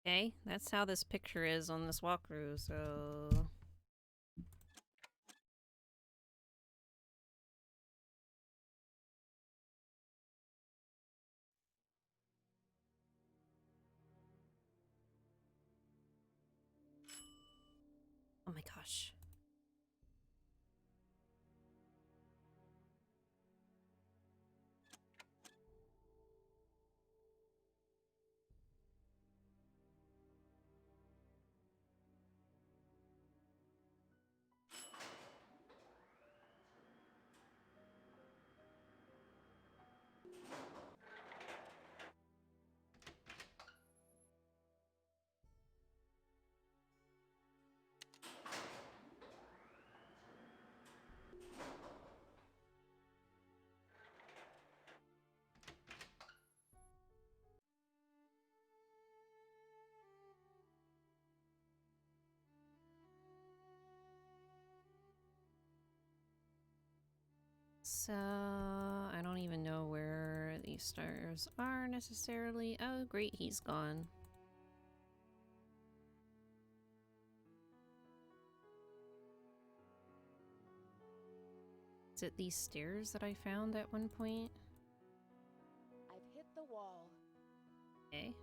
[SPEAKER 1] Okay, that's how this picture is on this walkthrough, so... Oh my gosh. So, I don't even know where these stars are necessarily. Oh, great, he's gone. Is it these stairs that I found at one point?
[SPEAKER 2] I've hit the wall.
[SPEAKER 1] Okay.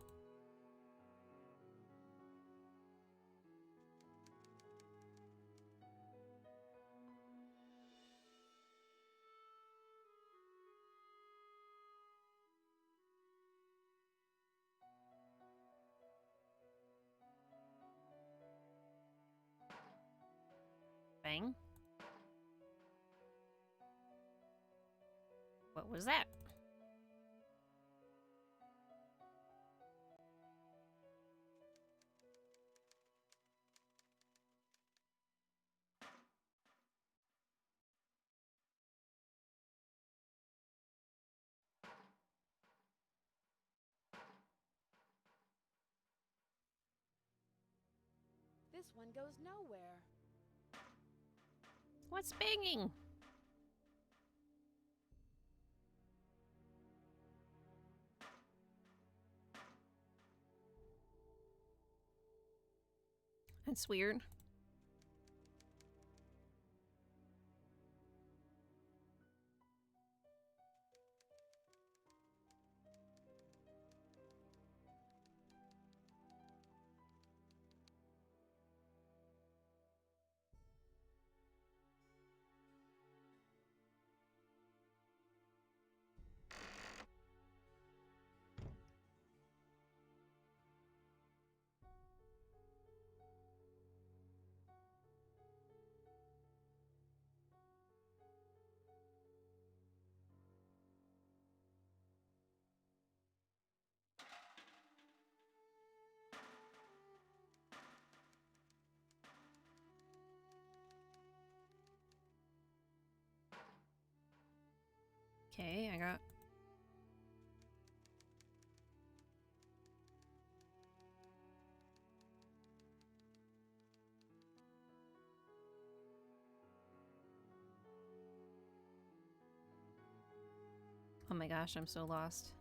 [SPEAKER 1] thing. What was that?
[SPEAKER 2] This one goes nowhere.
[SPEAKER 1] What's banging? That's weird. Okay, I got... Oh my gosh, I'm so lost.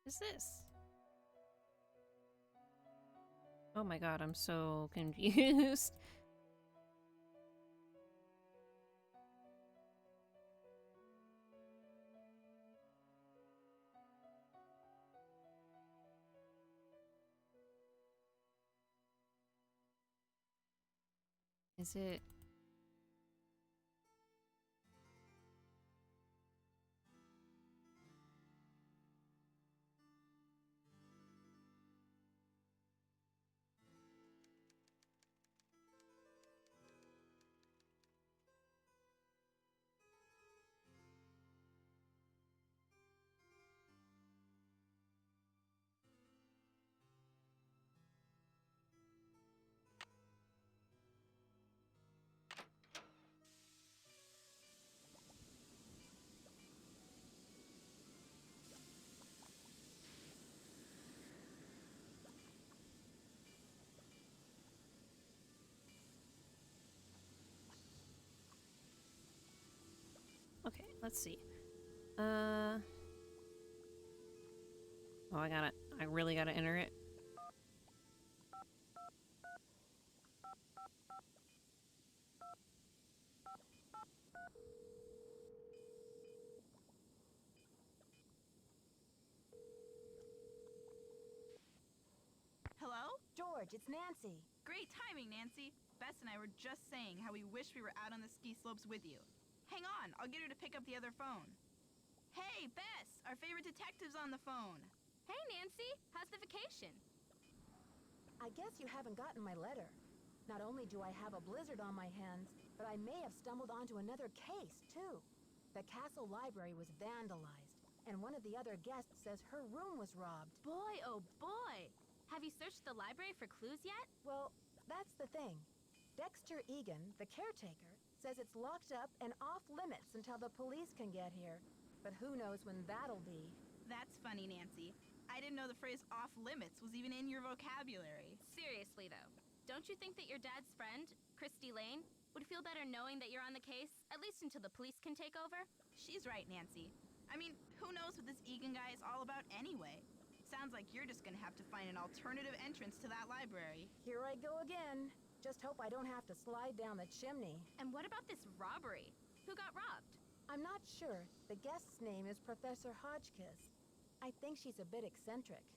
[SPEAKER 1] What is this? Oh my god, I'm so confused. Is it... Okay, let's see. Oh, I really gotta enter it.
[SPEAKER 4] Hello?
[SPEAKER 7] George, it's Nancy.
[SPEAKER 4] Great timing, Nancy. Bess and I were just saying how we wish we were out on the ski slopes with you. Hang on, I'll get her to pick up the other phone. Hey, Bess! Our favorite detective's on the phone.
[SPEAKER 8] Hey, Nancy. How's the vacation?
[SPEAKER 7] I guess you haven't gotten my letter. Not only do I have a blizzard on my hands, but I may have stumbled onto another case, too. The castle library was vandalized, and one of the other guests says her room was robbed.
[SPEAKER 8] Boy, oh boy. Have you searched the library for clues yet?
[SPEAKER 7] Well, that's the thing. Dexter Egan, the caretaker, says it's locked up and off limits until the police can get here. But who knows when that'll be.
[SPEAKER 4] That's funny, Nancy. I didn't know the phrase off limits was even in your vocabulary.
[SPEAKER 8] Seriously, though. Don't you think that your dad's friend, Christy Lane, would feel better knowing that you're on the case, at least until the police can take over?
[SPEAKER 4] She's right, Nancy. I mean, who knows what this Egan guy is all about anyway? Sounds like you're just gonna have to find an alternative entrance to that library.
[SPEAKER 7] Here I go again. Just hope I don't have to slide down the chimney.
[SPEAKER 8] And what about this robbery? Who got robbed?
[SPEAKER 7] I'm not sure. The guest's name is Professor Hotchkiss. I think she's a bit eccentric.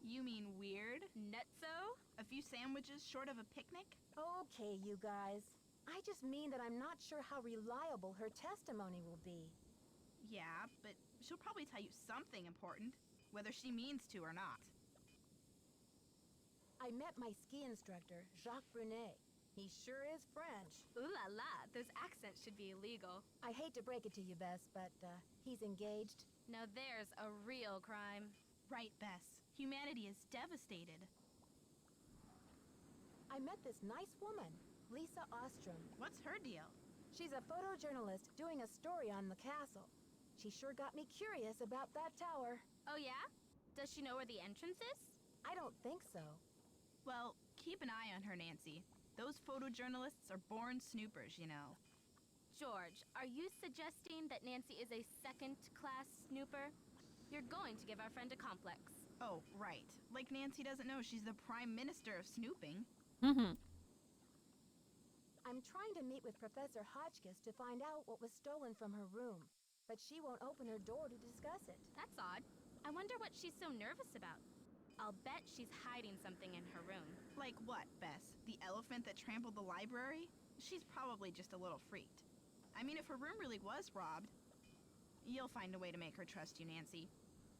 [SPEAKER 4] You mean weird?
[SPEAKER 8] Nutso?
[SPEAKER 4] A few sandwiches short of a picnic?
[SPEAKER 7] Okay, you guys. I just mean that I'm not sure how reliable her testimony will be.
[SPEAKER 4] Yeah, but she'll probably tell you something important, whether she means to or not.
[SPEAKER 7] I met my ski instructor, Jacques Brunet. He sure is French.
[SPEAKER 8] Ooh la la, those accents should be illegal.
[SPEAKER 7] I hate to break it to you, Bess, but he's engaged.
[SPEAKER 8] Now there's a real crime.
[SPEAKER 4] Right, Bess. Humanity is devastated.
[SPEAKER 7] I met this nice woman, Lisa Ostrom.
[SPEAKER 4] What's her deal?
[SPEAKER 7] She's a photojournalist doing a story on the castle. She sure got me curious about that tower.
[SPEAKER 8] Oh yeah? Does she know where the entrance is?
[SPEAKER 7] I don't think so.
[SPEAKER 4] Well, keep an eye on her, Nancy. Those photojournalists are born snoopers, you know.
[SPEAKER 8] George, are you suggesting that Nancy is a second-class snooper? You're going to give our friend a complex.
[SPEAKER 4] Oh, right. Like Nancy doesn't know she's the Prime Minister of snooping.
[SPEAKER 1] Mm-hmm.
[SPEAKER 7] I'm trying to meet with Professor Hotchkiss to find out what was stolen from her room, but she won't open her door to discuss it.
[SPEAKER 8] That's odd. I wonder what she's so nervous about. I'll bet she's hiding something in her room.
[SPEAKER 4] Like what, Bess? The elephant that trampled the library? She's probably just a little freaked. I mean, if her room really was robbed, you'll find a way to make her trust you, Nancy.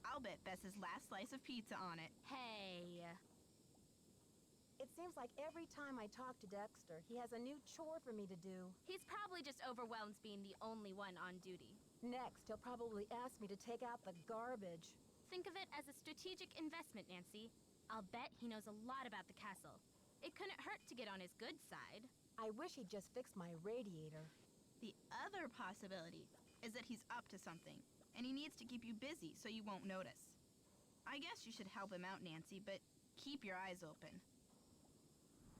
[SPEAKER 4] I'll bet Bess's last slice of pizza on it.
[SPEAKER 8] Hey.
[SPEAKER 7] It seems like every time I talk to Dexter, he has a new chore for me to do.
[SPEAKER 8] He's probably just overwhelmed being the only one on duty.
[SPEAKER 7] Next, he'll probably ask me to take out the garbage.
[SPEAKER 8] Think of it as a strategic investment, Nancy. I'll bet he knows a lot about the castle. It couldn't hurt to get on his good side.
[SPEAKER 7] I wish he'd just fix my radiator.
[SPEAKER 4] The other possibility is that he's up to something, and he needs to keep you busy so you won't notice. I guess you should help him out, Nancy, but keep your eyes open.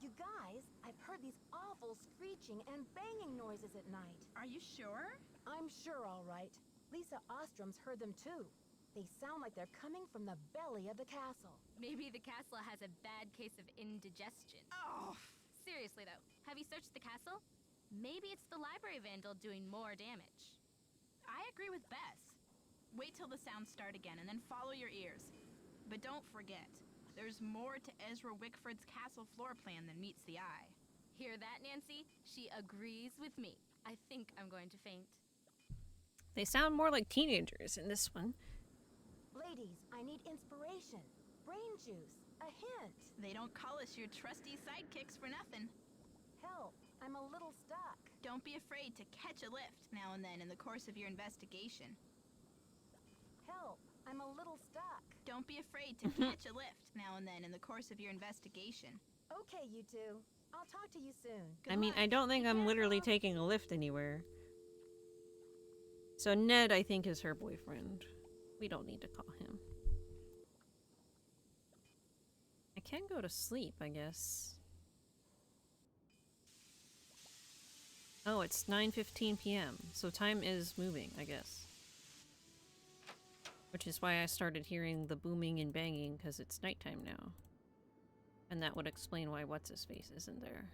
[SPEAKER 7] You guys, I've heard these awful screeching and banging noises at night.
[SPEAKER 4] Are you sure?
[SPEAKER 7] I'm sure, all right. Lisa Ostrom's heard them too. They sound like they're coming from the belly of the castle.
[SPEAKER 8] Maybe the castle has a bad case of indigestion.
[SPEAKER 4] Oh!
[SPEAKER 8] Seriously, though, have you searched the castle? Maybe it's the library vandal doing more damage.
[SPEAKER 4] I agree with Bess. Wait till the sounds start again and then follow your ears. But don't forget, there's more to Ezra Wickford's castle floor plan than meets the eye.
[SPEAKER 8] Hear that, Nancy? She agrees with me. I think I'm going to faint.
[SPEAKER 1] They sound more like teenagers in this one.
[SPEAKER 7] Ladies, I need inspiration. Brain juice. A hint.
[SPEAKER 4] They don't call us your trusty sidekicks for nothing.
[SPEAKER 7] Help. I'm a little stuck.
[SPEAKER 4] Don't be afraid to catch a lift now and then in the course of your investigation.
[SPEAKER 7] Help. I'm a little stuck.
[SPEAKER 4] Don't be afraid to catch a lift now and then in the course of your investigation.
[SPEAKER 7] Okay, you two. I'll talk to you soon.
[SPEAKER 1] I mean, I don't think I'm literally taking a lift anywhere. So Ned, I think, is her boyfriend. We don't need to call him. I can go to sleep, I guess. Oh, it's 9:15 p.m. So time is moving, I guess. Which is why I started hearing the booming and banging, because it's nighttime now. And that would explain why What's-His-Face isn't there.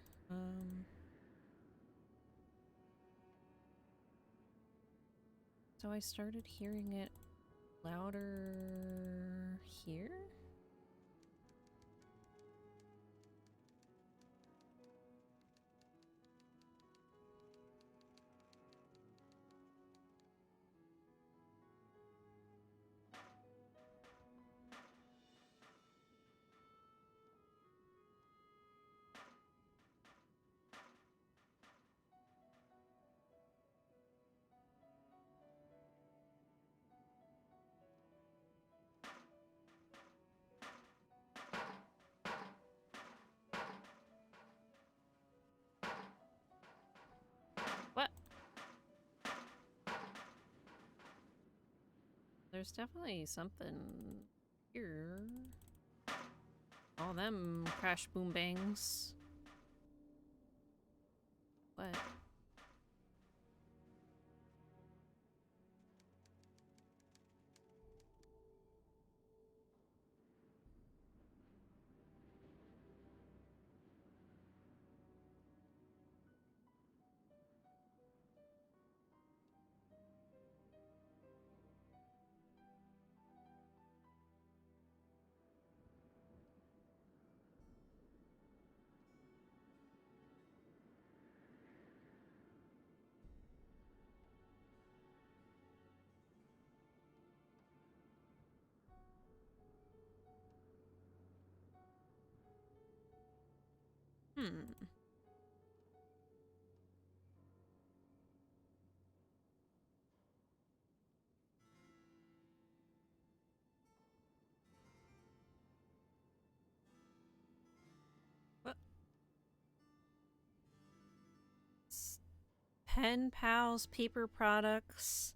[SPEAKER 1] So I started hearing it louder here? What? There's definitely something here. All them crash boom bangs. What? Hmm. What? Pen Pals Paper Products.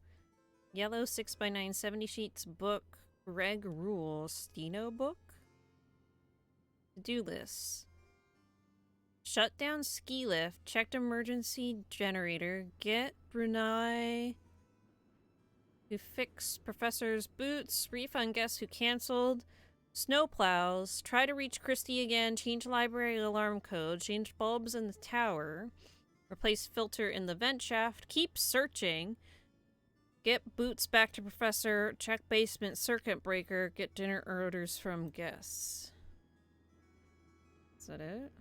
[SPEAKER 1] Yellow 6x9 70 sheets book. Reg Rules. Steno book? To-do list. Shut down ski lift. Checked emergency generator. Get Brunei to fix professor's boots. Refund guests who canceled. Snowplows. Try to reach Christy again. Change library alarm code. Change bulbs in the tower. Replace filter in the vent shaft. Keep searching. Get boots back to professor. Check basement circuit breaker. Get dinner orders from guests. Is that it?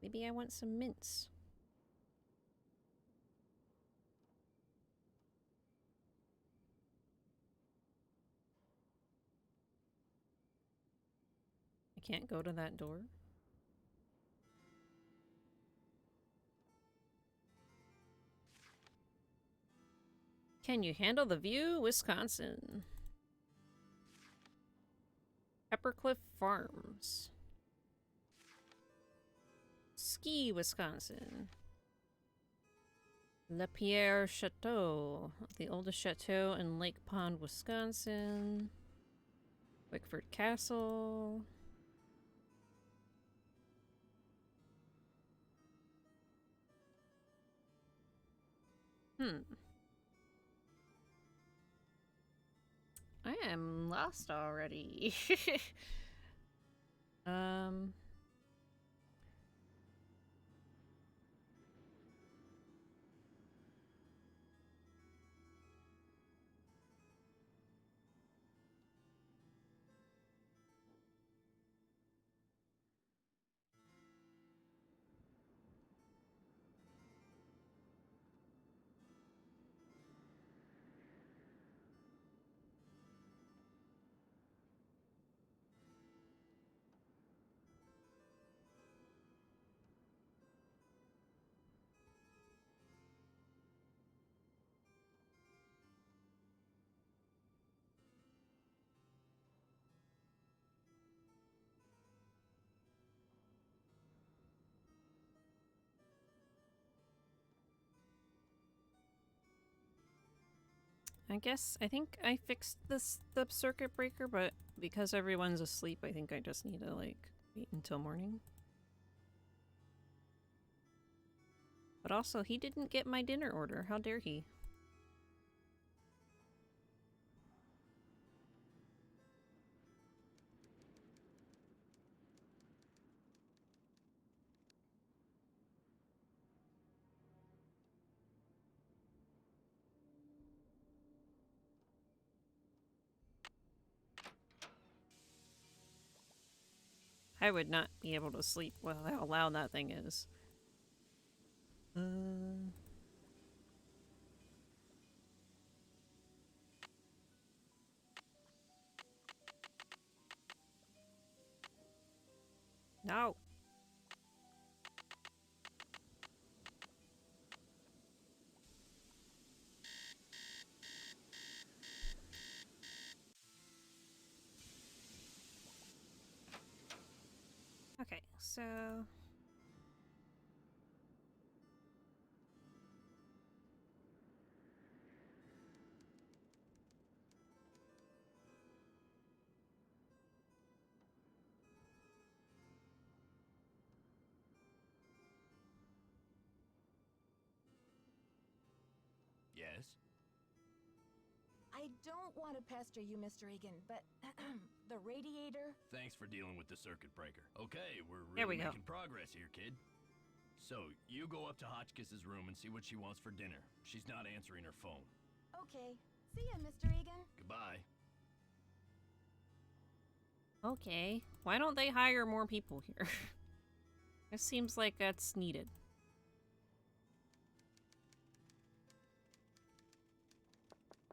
[SPEAKER 1] Maybe I want some mints. I can't go to that door. Can you handle the view? Wisconsin. Peppercliff Farms. Ski, Wisconsin. Lapierre Chateau. The oldest chateau in Lake Pond, Wisconsin. Wickford Castle. I am lost already. I think I fixed the circuit breaker, but because everyone's asleep, I think I just need to, like, wait until morning. But also, he didn't get my dinner order. How dare he? I would not be able to sleep with how loud that thing is. No. Okay, so...
[SPEAKER 3] Yes?
[SPEAKER 7] I don't want to pester you, Mr. Egan, but the radiator...
[SPEAKER 3] Thanks for dealing with the circuit breaker. Okay, we're
[SPEAKER 1] There
[SPEAKER 3] really
[SPEAKER 1] we go.
[SPEAKER 3] making progress here, kid. So, you go up to Hotchkiss's room and see what she wants for dinner. She's not answering her phone.
[SPEAKER 7] Okay. See ya, Mr. Egan.
[SPEAKER 3] Goodbye.
[SPEAKER 1] Okay. Why don't they hire more people here? It seems like that's needed.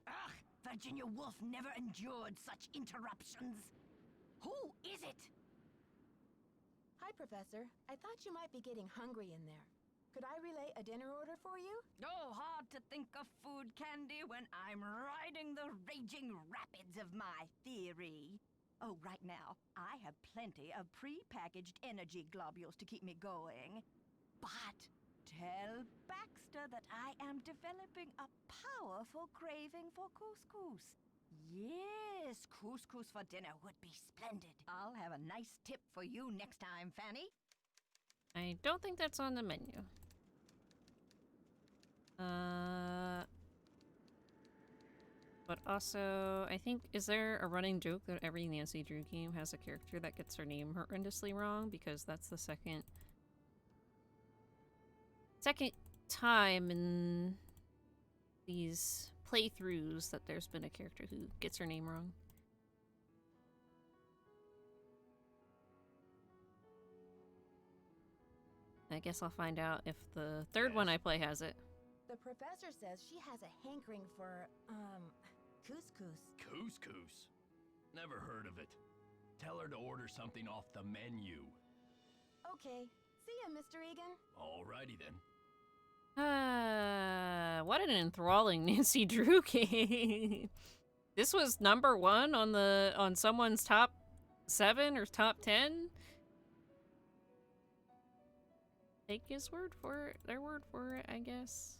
[SPEAKER 6] Ugh, Virginia Woolf never endured such interruptions. Who is it?
[SPEAKER 7] Hi, Professor. I thought you might be getting hungry in there. Could I relay a dinner order for you?
[SPEAKER 6] Oh, hard to think of food candy when I'm riding the raging rapids of my theory. Oh, right now, I have plenty of pre-packaged energy globules to keep me going. But tell Baxter that I am developing a powerful craving for couscous. Yes, couscous for dinner would be splendid. I'll have a nice tip for you next time, Fanny.
[SPEAKER 1] I don't think that's on the menu. But also, I think, is there a running joke that every Nancy Drew game has a character that gets her name horrendously wrong? Because that's the second time in these playthroughs that there's been a character who gets her name wrong. I guess I'll find out if the third one I play has it.
[SPEAKER 7] The professor says she has a hankering for, couscous.
[SPEAKER 3] Couscous? Never heard of it. Tell her to order something off the menu.
[SPEAKER 7] Okay. See ya, Mr. Egan.
[SPEAKER 3] Alrighty then.
[SPEAKER 1] What an enthralling Nancy Drew game. This was #1 on someone's top 7 or top 10. Take his word for it, their word for it, I guess.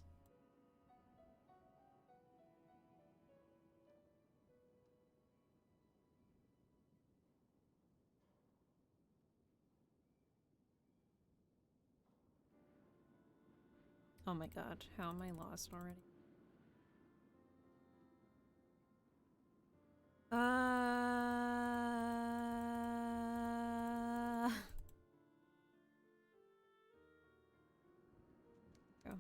[SPEAKER 1] Oh my god, how am I lost already? Go.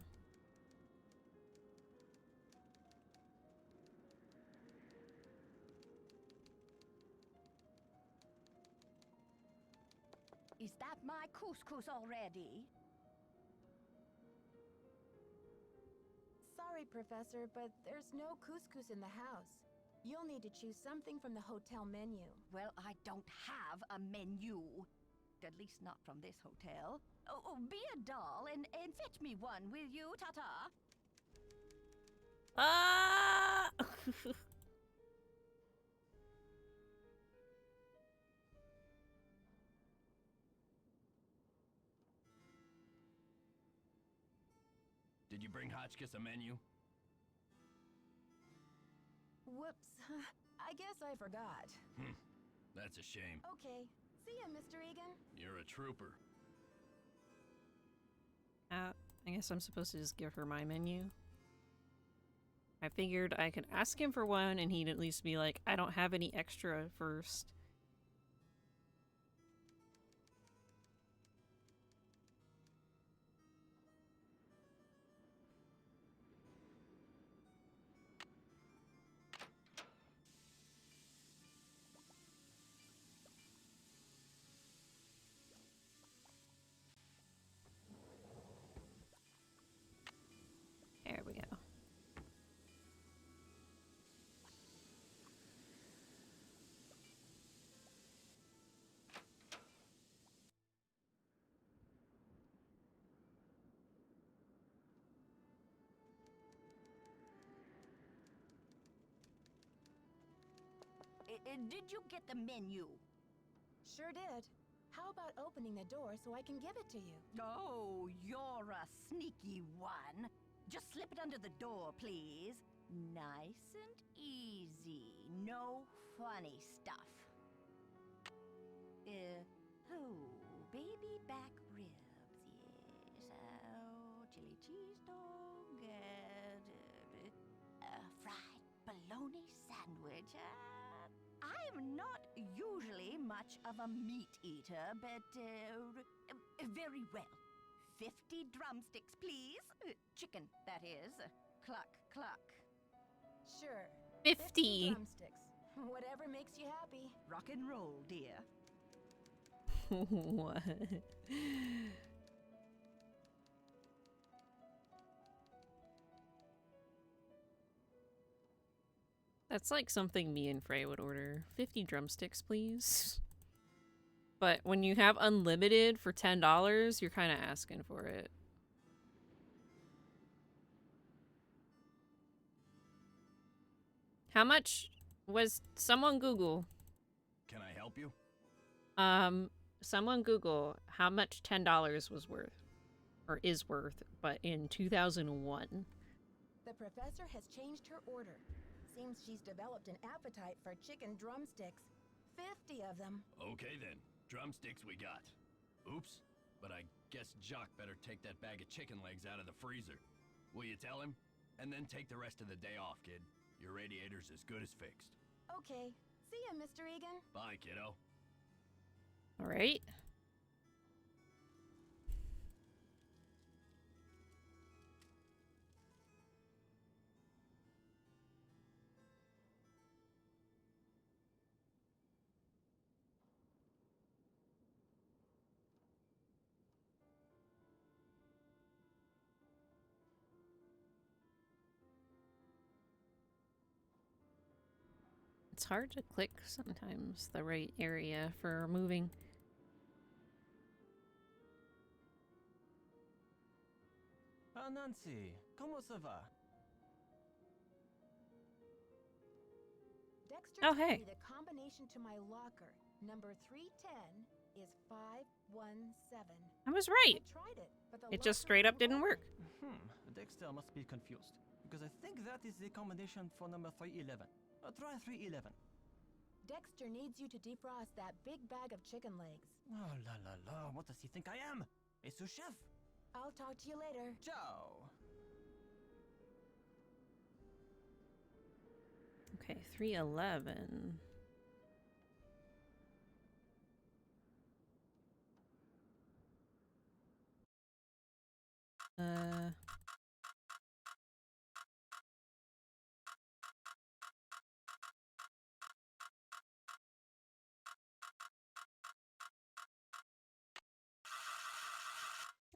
[SPEAKER 6] Is that my couscous already?
[SPEAKER 7] Sorry, Professor, but there's no couscous in the house. You'll need to choose something from the hotel menu.
[SPEAKER 6] Well, I don't have a menu. At least not from this hotel. Oh, be a doll and fetch me one, will you, Tata?
[SPEAKER 1] Ah!
[SPEAKER 3] Did you bring Hotchkiss a menu?
[SPEAKER 7] Whoops. I guess I forgot.
[SPEAKER 3] That's a shame.
[SPEAKER 7] Okay. See ya, Mr. Egan.
[SPEAKER 3] You're a trooper.
[SPEAKER 1] I guess I'm supposed to just give her my menu. I figured I could ask him for one and he'd at least be like, I don't have any extra first. There we go.
[SPEAKER 6] Did you get the menu?
[SPEAKER 7] Sure did. How about opening the door so I can give it to you?
[SPEAKER 6] Oh, you're a sneaky one. Just slip it under the door, please. Nice and easy. No funny stuff. Baby back ribs, yes. Oh, chili cheese dog, fried bologna sandwich. I'm not usually much of a meat eater, but very well. 50 drumsticks, please. Chicken, that is. Cluck, cluck.
[SPEAKER 7] Sure.
[SPEAKER 1] 50.
[SPEAKER 7] drumsticks. Whatever makes you happy.
[SPEAKER 6] Rock and roll, dear.
[SPEAKER 1] What? That's like something me and Frey would order. 50 drumsticks, please. But when you have unlimited for $10, you're kind of asking for it. How much was someone Google?
[SPEAKER 3] Can I help you?
[SPEAKER 1] Someone Google how much $10 was worth or is worth, but in 2001.
[SPEAKER 7] The professor has changed her order. Seems she's developed an appetite for chicken drumsticks. 50 of them.
[SPEAKER 3] Okay then, drumsticks we got. Oops, but I guess Jock better take that bag of chicken legs out of the freezer. Will you tell him? And then take the rest of the day off, kid. Your radiator's as good as fixed.
[SPEAKER 7] Okay. See ya, Mr. Egan.
[SPEAKER 3] Bye, kiddo.
[SPEAKER 1] All right. It's hard to click sometimes the right area for moving.
[SPEAKER 5] Ah, Nancy, comment ça va?
[SPEAKER 7] Dexter
[SPEAKER 1] Oh,
[SPEAKER 7] told
[SPEAKER 1] hey.
[SPEAKER 7] me the combination to my locker, number 310, is 517.
[SPEAKER 1] I was right.
[SPEAKER 7] I tried it, but the
[SPEAKER 1] It just
[SPEAKER 7] locker
[SPEAKER 1] straight up
[SPEAKER 7] won't
[SPEAKER 1] didn't
[SPEAKER 7] open.
[SPEAKER 1] work.
[SPEAKER 5] Dexter must be confused. Because I think that is the combination for number 311. Try 311.
[SPEAKER 7] Dexter needs you to defrost that big bag of chicken legs.
[SPEAKER 5] Oh la la la, what does he think I am? A sous chef?
[SPEAKER 7] I'll talk to you later.
[SPEAKER 5] Ciao!
[SPEAKER 1] Okay, 311.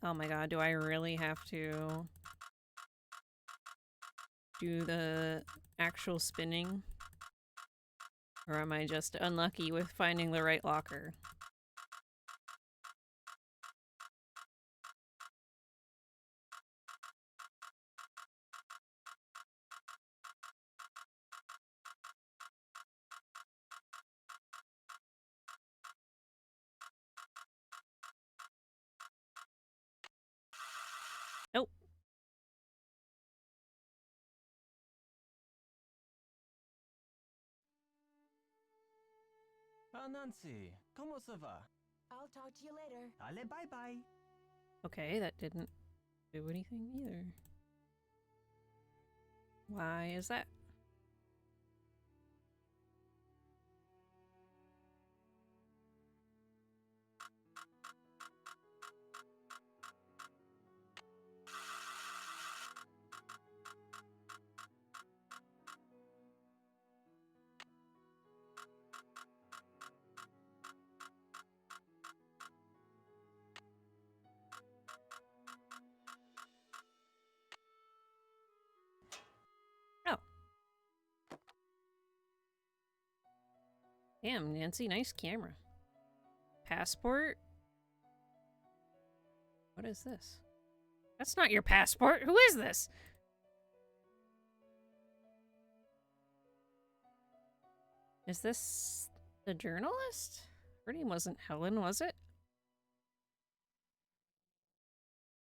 [SPEAKER 1] Oh my god, do I really have to do the actual spinning? Or am I just unlucky with finding the right locker? Nope.
[SPEAKER 5] Ah, Nancy, comment ça va?
[SPEAKER 7] I'll talk to you later.
[SPEAKER 5] Allez, bye bye!
[SPEAKER 1] Okay, that didn't do anything either. Why is that? Oh. Damn, Nancy, nice camera. Passport? What is this? That's not your passport. Who is this? Is this the journalist? Her name wasn't Helen, was it?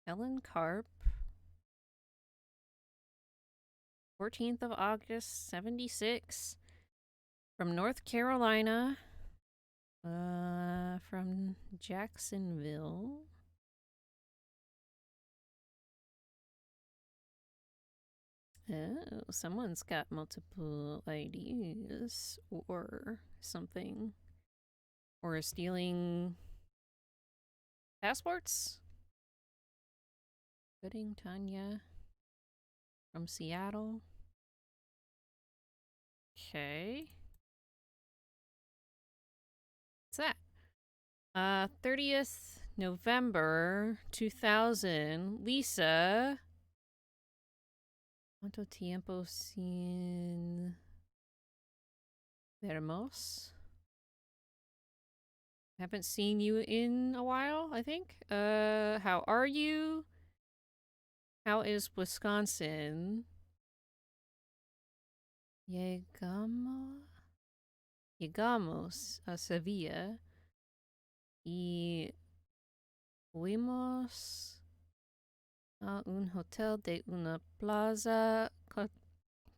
[SPEAKER 1] Helen Karp. 14th of August, 76. From North Carolina. From Jacksonville. Oh, someone's got multiple IDs or something. Or is stealing passports? Gooding, Tanya. From Seattle. Okay. What's that? 30th November 2000. Lisa. ¿Cuánto tiempo sin vermos? Haven't seen you in a while, I think. How are you? How is Wisconsin? Llegamos a Sevilla y fuimos a un hotel de una plaza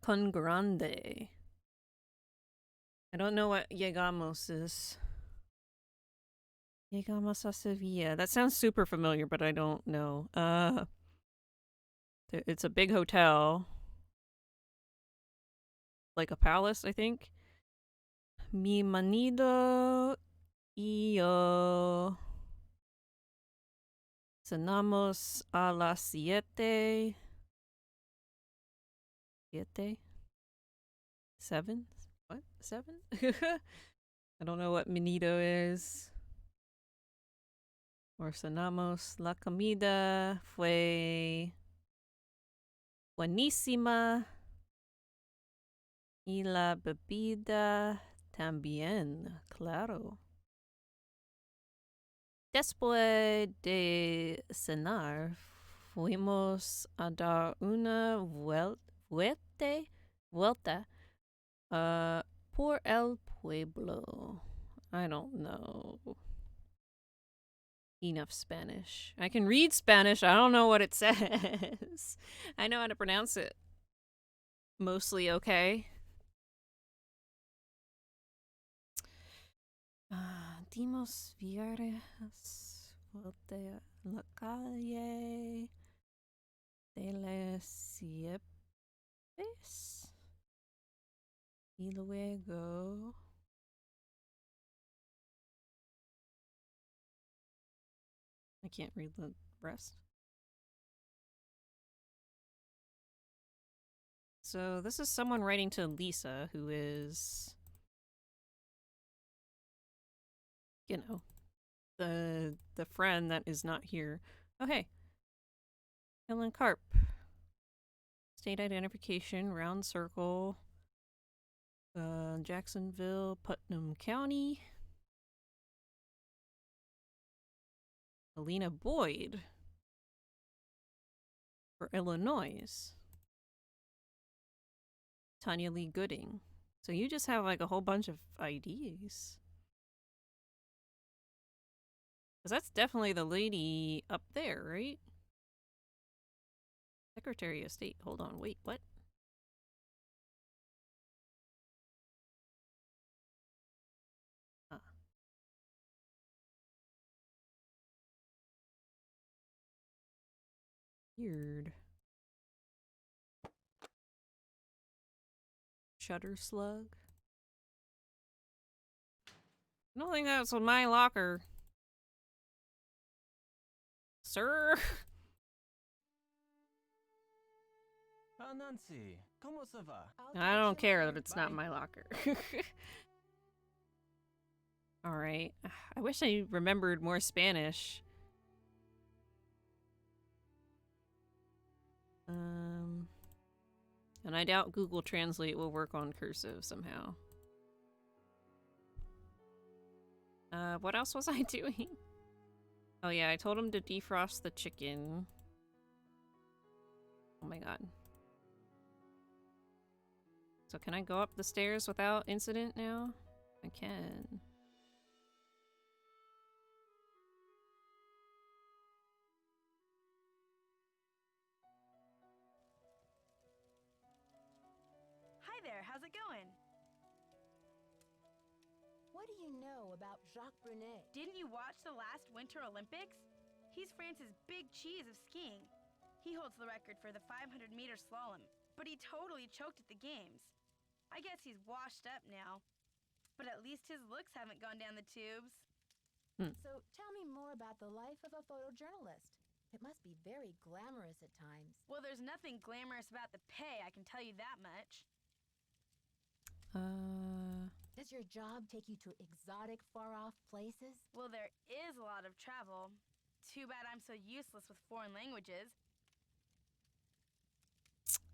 [SPEAKER 1] con grande. I don't know what llegamos is. Llegamos a Sevilla. That sounds super familiar, but I don't know. It's a big hotel. Like a palace, I think. Mi marido y yo cenamos a las 7. 7? 7? What? 7? I don't know what manido is. Or cenamos. La comida fue buenísima. Y la bebida también, claro. Después de cenar, fuimos a dar una vuelta por el pueblo. I don't know enough Spanish. I can read Spanish. I don't know what it says. I know how to pronounce it. Mostly okay. Dimos viajes por la calle de las Siepes y luego I can't read the rest. So this is someone writing to Lisa, who is, you know, the friend that is not here. Oh, hey. Helen Carp. State identification, round circle. Jacksonville, Putnam County. Alina Boyd. For Illinois. Tanya Lee Gooding. So you just have like a whole bunch of IDs. Because that's definitely the lady up there, right? Secretary of State. Hold on, wait, what? Weird. Shutter slug. I don't think that's my locker. Sir?
[SPEAKER 5] Nancy, ¿cómo se va?
[SPEAKER 1] I don't care that it's not my locker. Alright. I wish I remembered more Spanish. And I doubt Google Translate will work on cursive somehow. What else was I doing? Oh yeah, I told him to defrost the chicken. Oh my god. So can I go up the stairs without incident now? I can.
[SPEAKER 4] Hi there, how's it going?
[SPEAKER 2] What do you know about Jacques Brunet?
[SPEAKER 4] Didn't you watch the last Winter Olympics? He's France's big cheese of skiing. He holds the record for the 500-meter slalom, but he totally choked at the games. I guess he's washed up now, but at least his looks haven't gone down the tubes.
[SPEAKER 2] So tell me more about the life of a photojournalist.
[SPEAKER 7] It must be very glamorous at times.
[SPEAKER 4] Well, there's nothing glamorous about the pay, I can tell you that much.
[SPEAKER 7] Does your job take you to exotic, far-off places?
[SPEAKER 4] Well, there is a lot of travel. Too bad I'm so useless with foreign languages.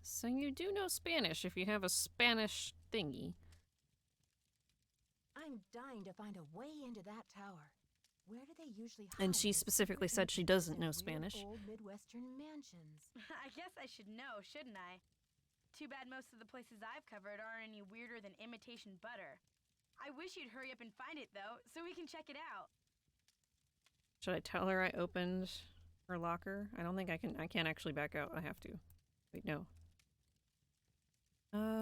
[SPEAKER 1] So you do know Spanish if you have a Spanish thingy.
[SPEAKER 7] I'm dying to find a way into that tower. Where do they usually hide?
[SPEAKER 1] And she
[SPEAKER 7] the
[SPEAKER 1] specifically
[SPEAKER 7] secret
[SPEAKER 1] said she
[SPEAKER 7] entrances
[SPEAKER 1] doesn't
[SPEAKER 7] in
[SPEAKER 1] know
[SPEAKER 7] weird
[SPEAKER 1] Spanish.
[SPEAKER 7] Old Midwestern mansions.
[SPEAKER 4] I guess I should know, shouldn't I? Too bad most of the places I've covered aren't any weirder than imitation butter. I wish you'd hurry up and find it, though, so we can check it out.
[SPEAKER 1] Should I tell her I opened her locker? I don't think I can. I can't actually back out. I have to. Wait, no.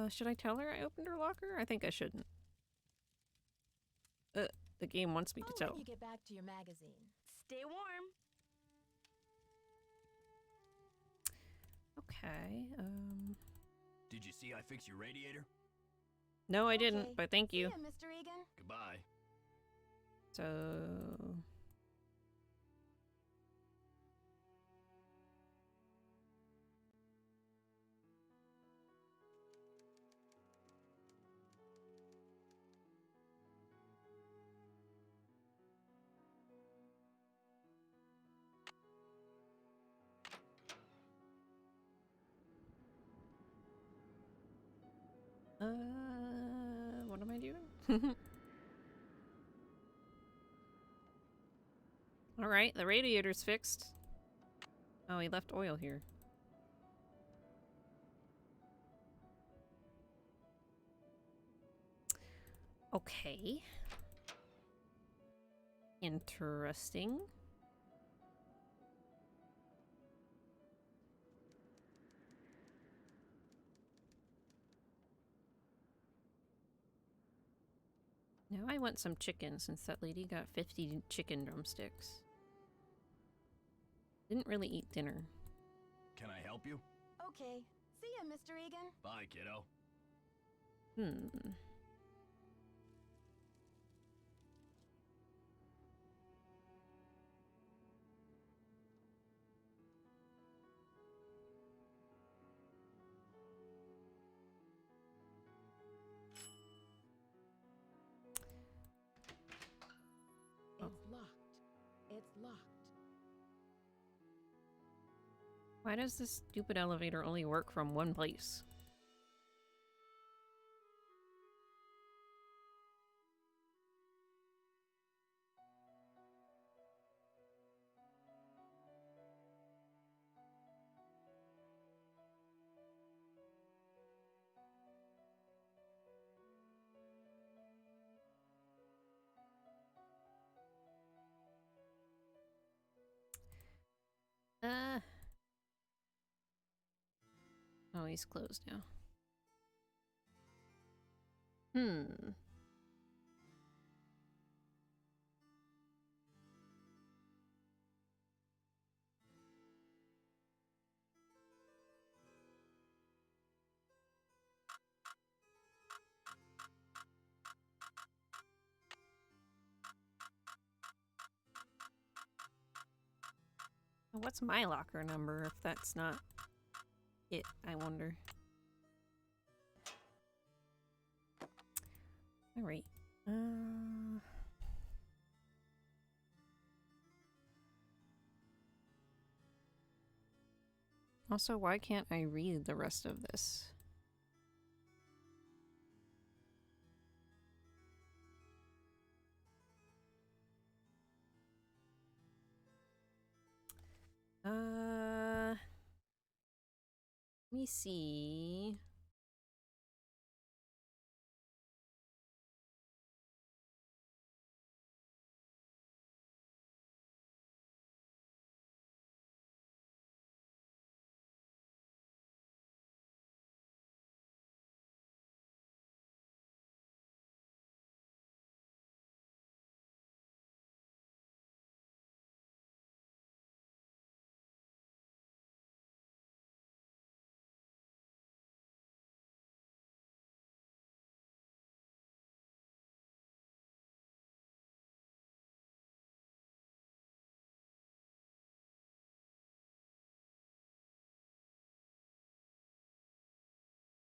[SPEAKER 1] Should I tell her I opened her locker? I think I shouldn't. The game wants me to
[SPEAKER 7] Oh,
[SPEAKER 1] tell.
[SPEAKER 7] when you get back to your magazine.
[SPEAKER 4] Stay warm.
[SPEAKER 1] Okay,
[SPEAKER 3] Did you see I fixed your radiator?
[SPEAKER 1] No, I
[SPEAKER 7] Okay.
[SPEAKER 1] didn't, but thank you.
[SPEAKER 7] See ya, Mr. Egan.
[SPEAKER 3] Goodbye.
[SPEAKER 1] So... what am I doing? Alright, the radiator's fixed. Oh, he left oil here. Okay. Interesting. Now I want some chicken since that lady got 50 chicken drumsticks. Didn't really eat dinner.
[SPEAKER 3] Can I help you?
[SPEAKER 7] Okay. See ya, Mr. Egan.
[SPEAKER 3] Bye, kiddo.
[SPEAKER 1] Hmm.
[SPEAKER 7] It's locked. It's locked.
[SPEAKER 1] Why does this stupid elevator only work from one place? Oh, he's closed now. Hmm. What's my locker number if that's not it, I wonder. Alright. Also, why can't I read the rest of this? Let me see.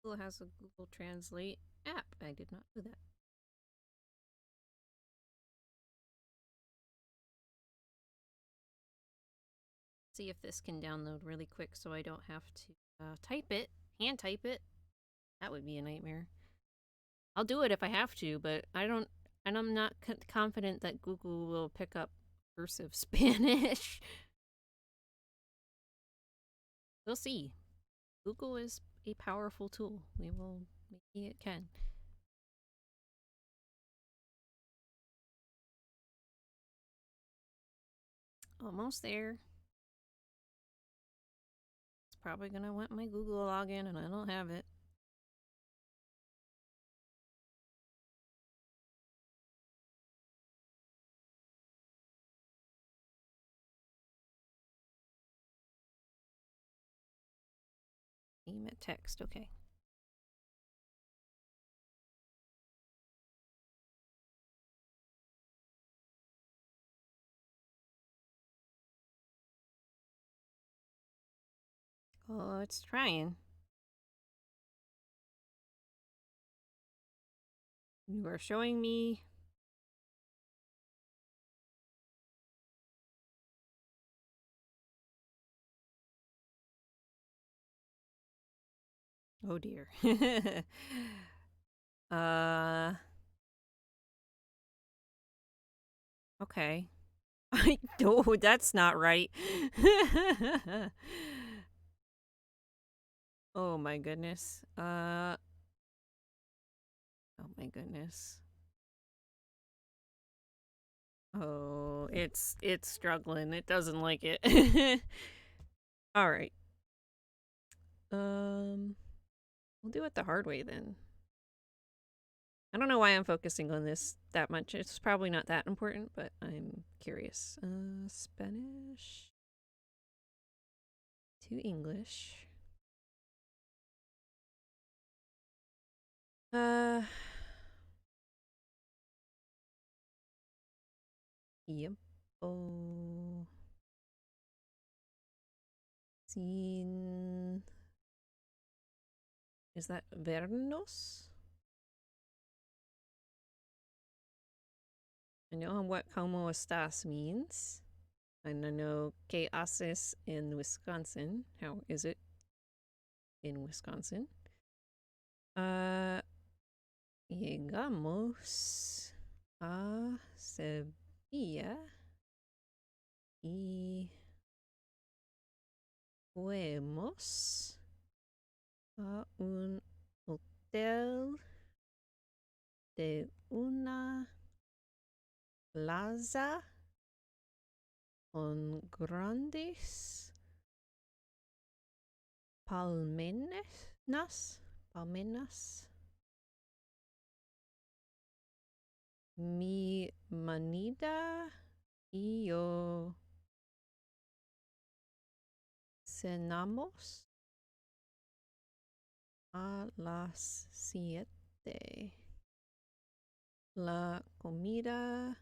[SPEAKER 1] Google has a Google Translate app. I did not know that. See if this can download really quick so I don't have to type it, hand type it. That would be a nightmare. I'll do it if I have to, but I'm not confident that Google will pick up cursive Spanish. We'll see. Google is a powerful tool. Maybe it can. Almost there. It's probably gonna want my Google login and I don't have it. Name it text, okay. Oh, it's trying. You are showing me. Oh dear. Okay. No, that's not right. Oh my goodness. Oh my goodness. Oh, it's struggling. It doesn't like it. All right. We'll do it the hard way then. I don't know why I'm focusing on this that much. It's probably not that important, but I'm curious. Spanish to English. Tiempo sin. Is that vernos? I know what como estás means. And I know que haces in Wisconsin. How is it in Wisconsin? Llegamos a Sevilla y fuimos a un hotel de una plaza con grandes palmenas. Mi manida y yo cenamos a las 7. La comida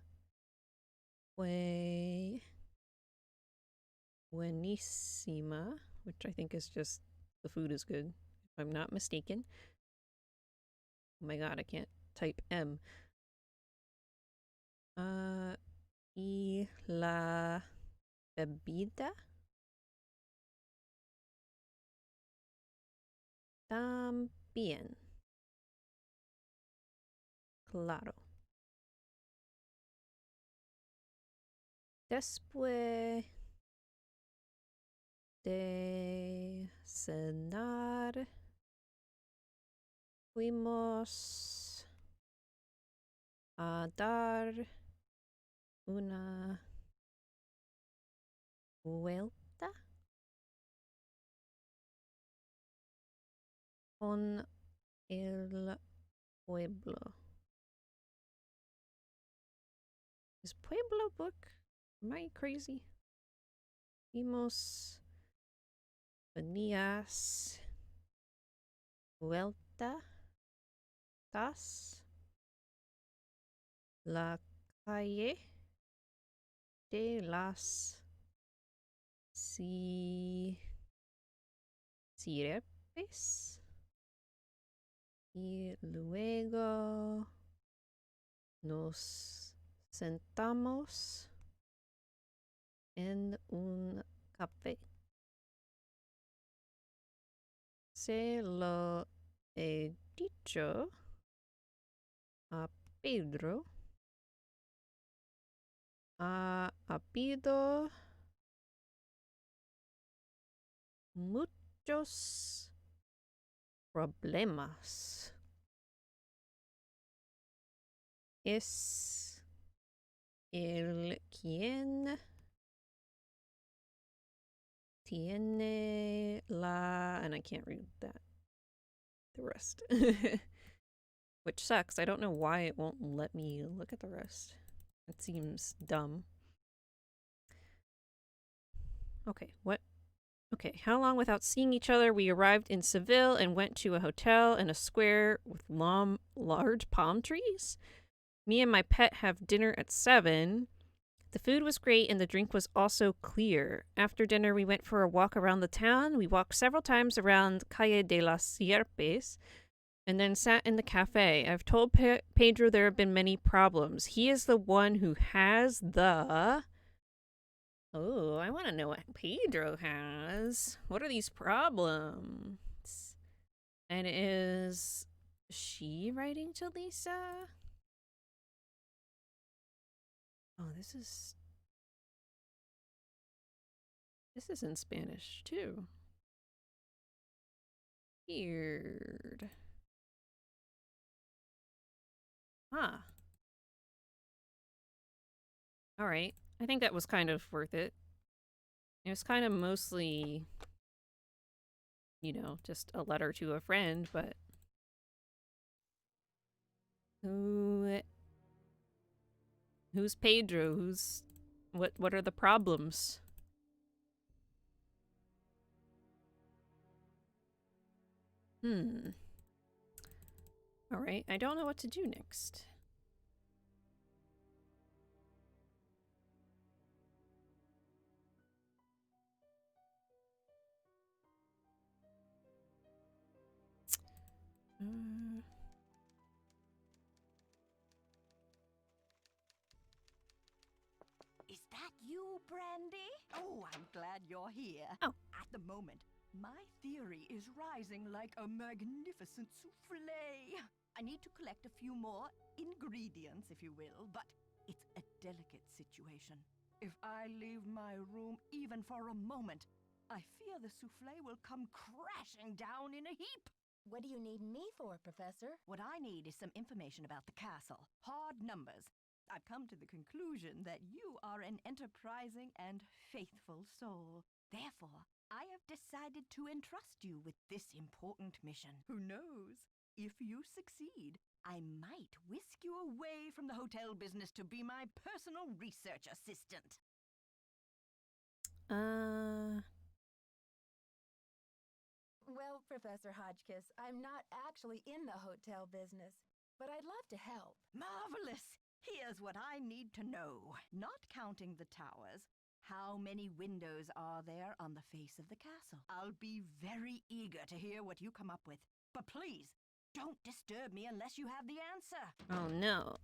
[SPEAKER 1] fue buenísima, which I think is just the food is good, if I'm not mistaken. Oh my god, I can't type M. Y la bebida también. Claro. Después de cenar, fuimos a dar una vuelta con el pueblo. Is Pueblo book? Am I crazy? Vimos venías vueltas la calle de las sirepes. Y luego nos sentamos en un café. Se lo he dicho a Pedro. Ha habido muchos problemas. Es el quien tiene la... And I can't read that. The rest. Which sucks. I don't know why it won't let me look at the rest. It seems dumb. Okay, what? Okay, how long without seeing each other? We arrived in Seville and went to a hotel in a square with large palm trees. Me and my pet have dinner at 7. The food was great and the drink was also clear. After dinner, we went for a walk around the town. We walked several times around Calle de las Sierpes and then sat in the cafe. I've told Pedro there have been many problems. He is the one who has the... Oh, I want to know what Pedro has. What are these problems? And is she writing to Lisa? Oh, this is in Spanish too. Weird. Huh. All right. I think that was kind of worth it. It was kind of mostly, you know, just a letter to a friend, but who's Pedro? What are the problems? All right, I don't know what to do next.
[SPEAKER 6] Is that you, Brandy? Oh, I'm glad you're here.
[SPEAKER 1] Oh.
[SPEAKER 6] At the moment, my theory is rising like a magnificent souffle. I need to collect a few more ingredients, if you will, but it's a delicate situation. If I leave my room even for a moment, I fear the souffle will come crashing down in a heap.
[SPEAKER 7] What do you need me for, Professor?
[SPEAKER 6] What I need is some information about the castle. Hard numbers. I've come to the conclusion that you are an enterprising and faithful soul. Therefore, I have decided to entrust you with this important mission. Who knows? If you succeed, I might whisk you away from the hotel business to be my personal research assistant.
[SPEAKER 7] Well, Professor Hotchkiss, I'm not actually in the hotel business, but I'd love to help.
[SPEAKER 6] Marvelous! Here's what I need to know. Not counting the towers, how many windows are there on the face of the castle? I'll be very eager to hear what you come up with. But please, don't disturb me unless you have the answer.
[SPEAKER 1] Oh no.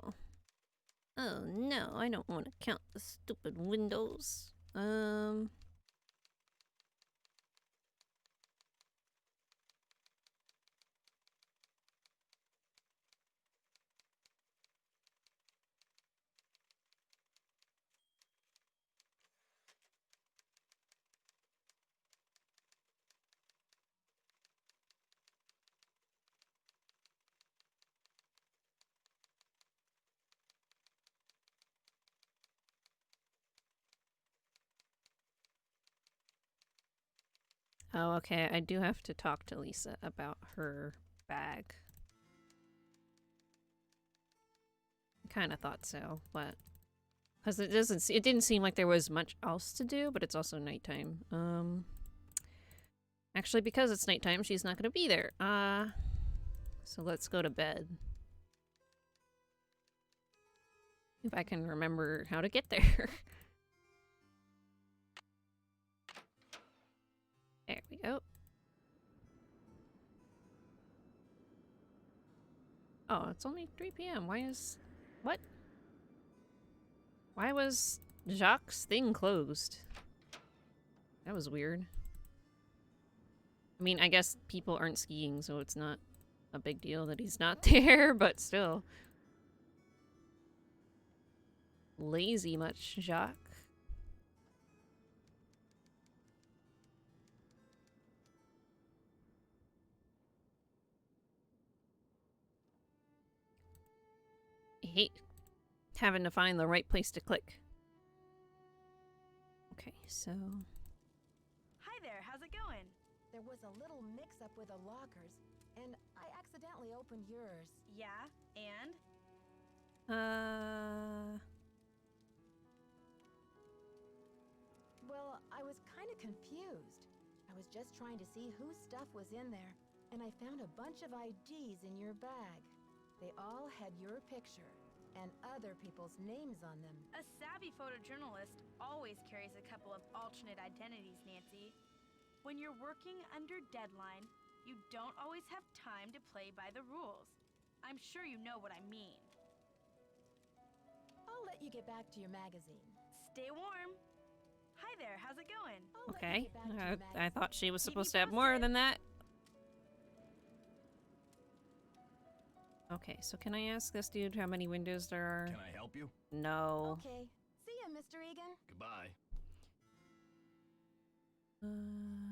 [SPEAKER 1] Oh no, I don't want to count the stupid windows. Oh, okay. I do have to talk to Lisa about her bag. Kind of thought so, but because it didn't seem like there was much else to do, but it's also nighttime. Actually, because it's nighttime, she's not gonna be there. So let's go to bed. If I can remember how to get there. There we go. Oh, it's only 3 p.m. Why is... What? Why was Jacques' thing closed? That was weird. I mean, I guess people aren't skiing, so it's not a big deal that he's not there, but still. Lazy much, Jacques? I hate having to find the right place to click. Okay, so...
[SPEAKER 4] Hi there, how's it going?
[SPEAKER 7] There was a little mix-up with the lockers, and I accidentally opened yours.
[SPEAKER 4] Yeah, and?
[SPEAKER 7] Well, I was kind of confused. I was just trying to see whose stuff was in there, and I found a bunch of IDs in your bag. They all had your picture and other people's names on them.
[SPEAKER 4] A savvy photojournalist always carries a couple of alternate identities, Nancy. When you're working under deadline, you don't always have time to play by the rules. I'm sure you know what I mean.
[SPEAKER 7] I'll let you get back to your magazine.
[SPEAKER 4] Stay warm. Hi there, how's it going?
[SPEAKER 7] I'll let you
[SPEAKER 1] Okay.
[SPEAKER 7] get back to your
[SPEAKER 1] I thought she was
[SPEAKER 4] Keep me
[SPEAKER 1] supposed to have more
[SPEAKER 4] posted.
[SPEAKER 1] than that. Okay, so can I ask this dude how many windows there are?
[SPEAKER 3] Can I help you?
[SPEAKER 1] No.
[SPEAKER 7] Okay. See ya, Mr. Egan.
[SPEAKER 3] Goodbye.
[SPEAKER 1] Uh...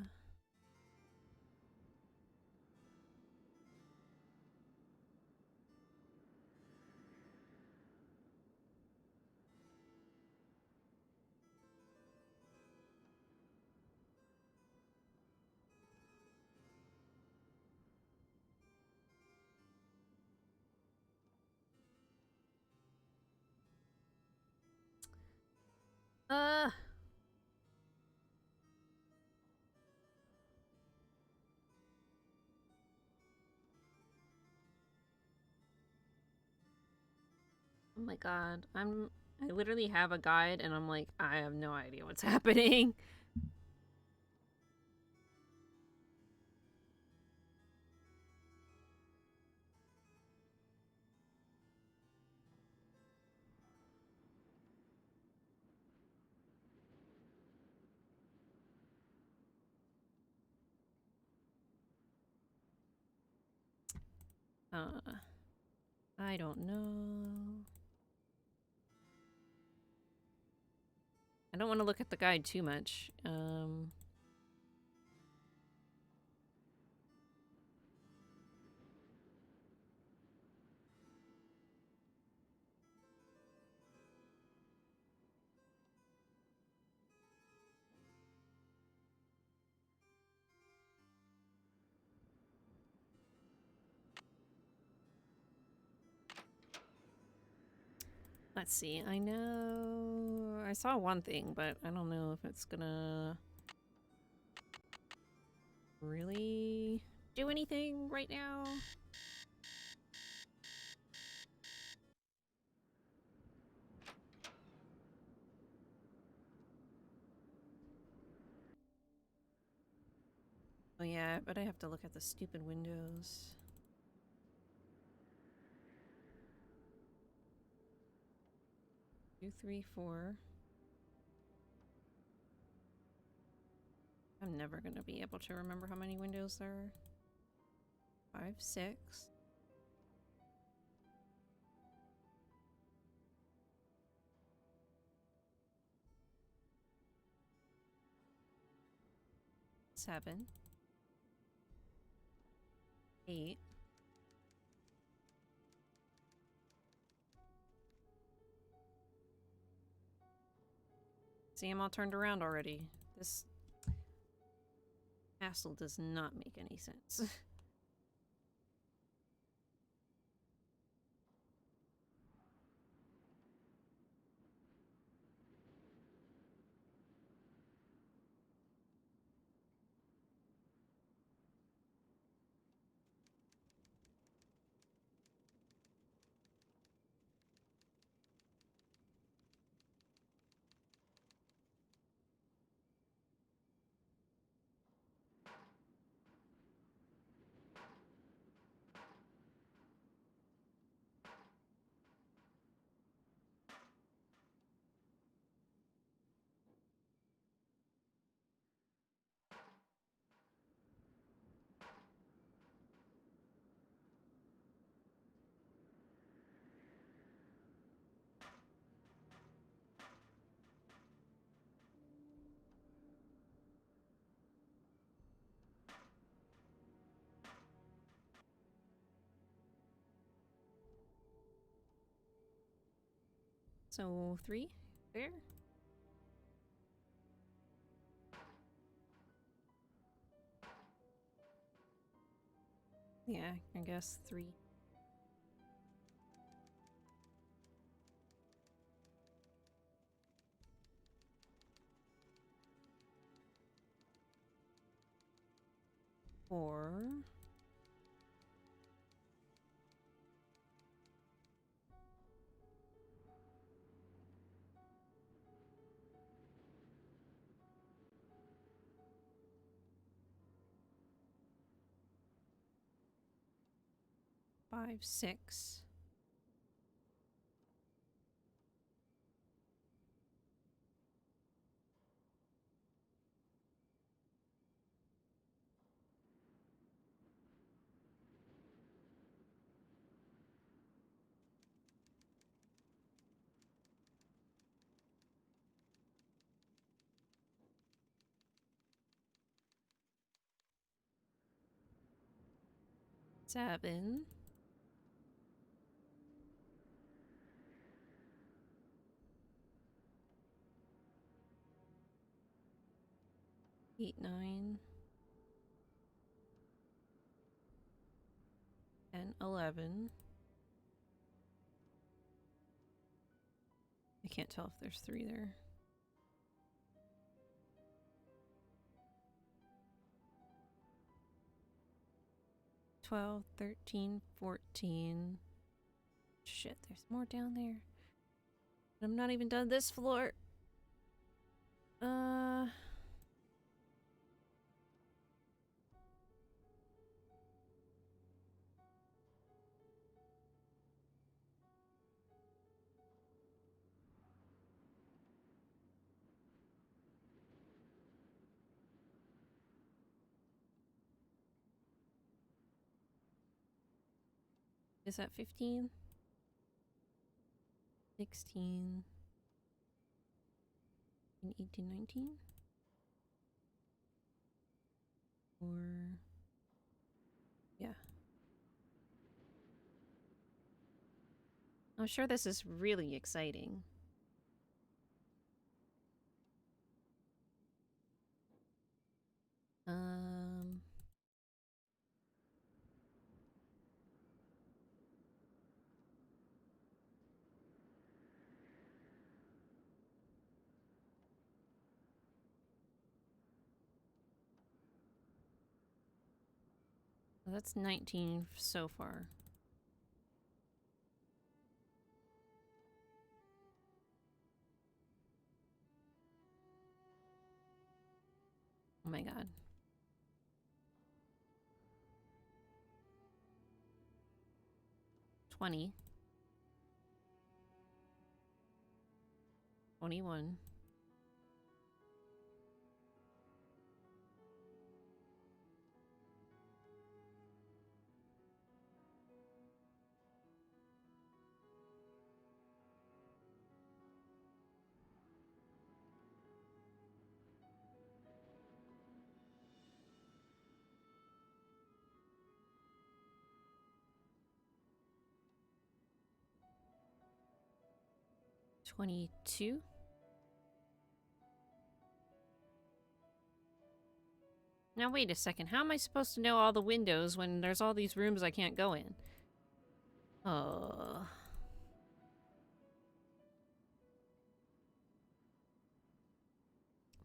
[SPEAKER 1] Oh my god, I literally have a guide and I'm like, I have no idea what's happening. I don't know. I don't want to look at the guide too much. 'Let's see, I know... I saw one thing, but I don't know if it's gonna... really do anything right now. Oh yeah, but I have to look at the stupid windows. Two, three, four. I'm never gonna be able to remember how many windows there are. 5, 6. Seven. 8. See, I'm all turned around already. This castle does not make any sense. So 3 there. Yeah, I guess 3. Four. Five, 6. Seven. Eight, 9. And 11. I can't tell if there's 3 there. Twelve, 13, 14. Shit, there's more down there. I'm not even done this floor. Is that 15? 16. 18, 19? Or... yeah. I'm sure this is really exciting. That's 19 so far. Oh my god. $20. 21. 22. Now wait a second, how am I supposed to know all the windows when there's all these rooms I can't go in? Oh.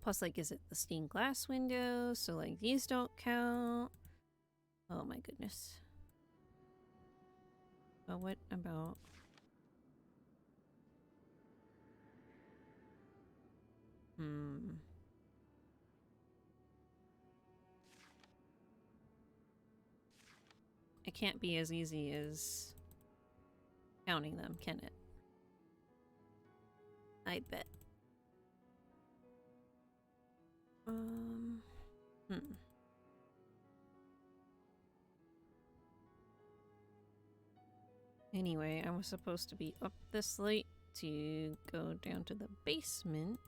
[SPEAKER 1] Plus, like, is it the stained glass window? So, like, these don't count. Oh my goodness. But what about... It can't be as easy as counting them, can it? I bet. Anyway, I was supposed to be up this late to go down to the basement.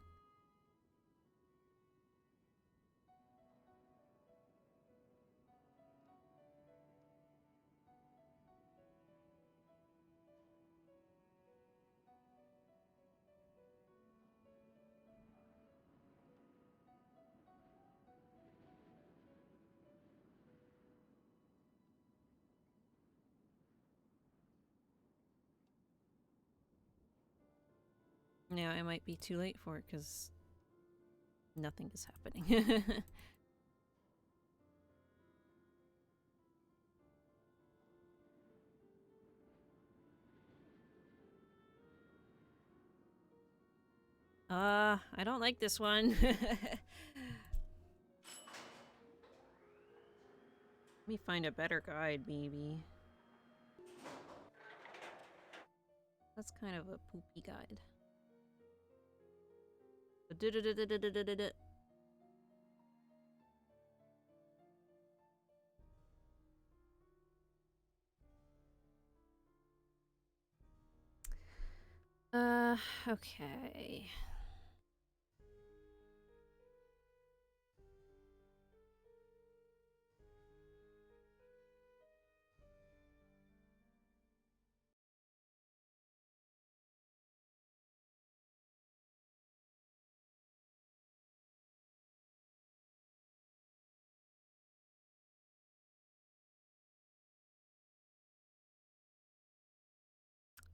[SPEAKER 1] Yeah, I might be too late for it because nothing is happening. I don't like this one. Let me find a better guide, maybe. That's kind of a poopy guide. Okay.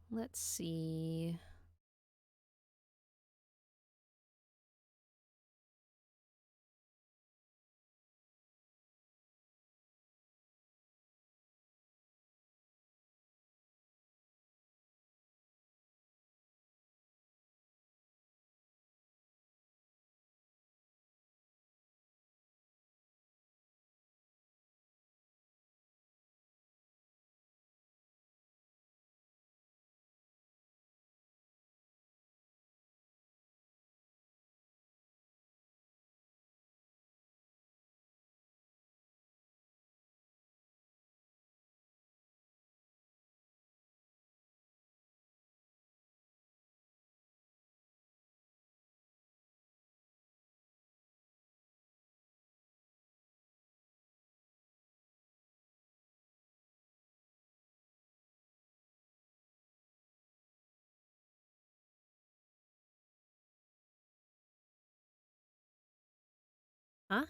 [SPEAKER 1] Let's see. Huh?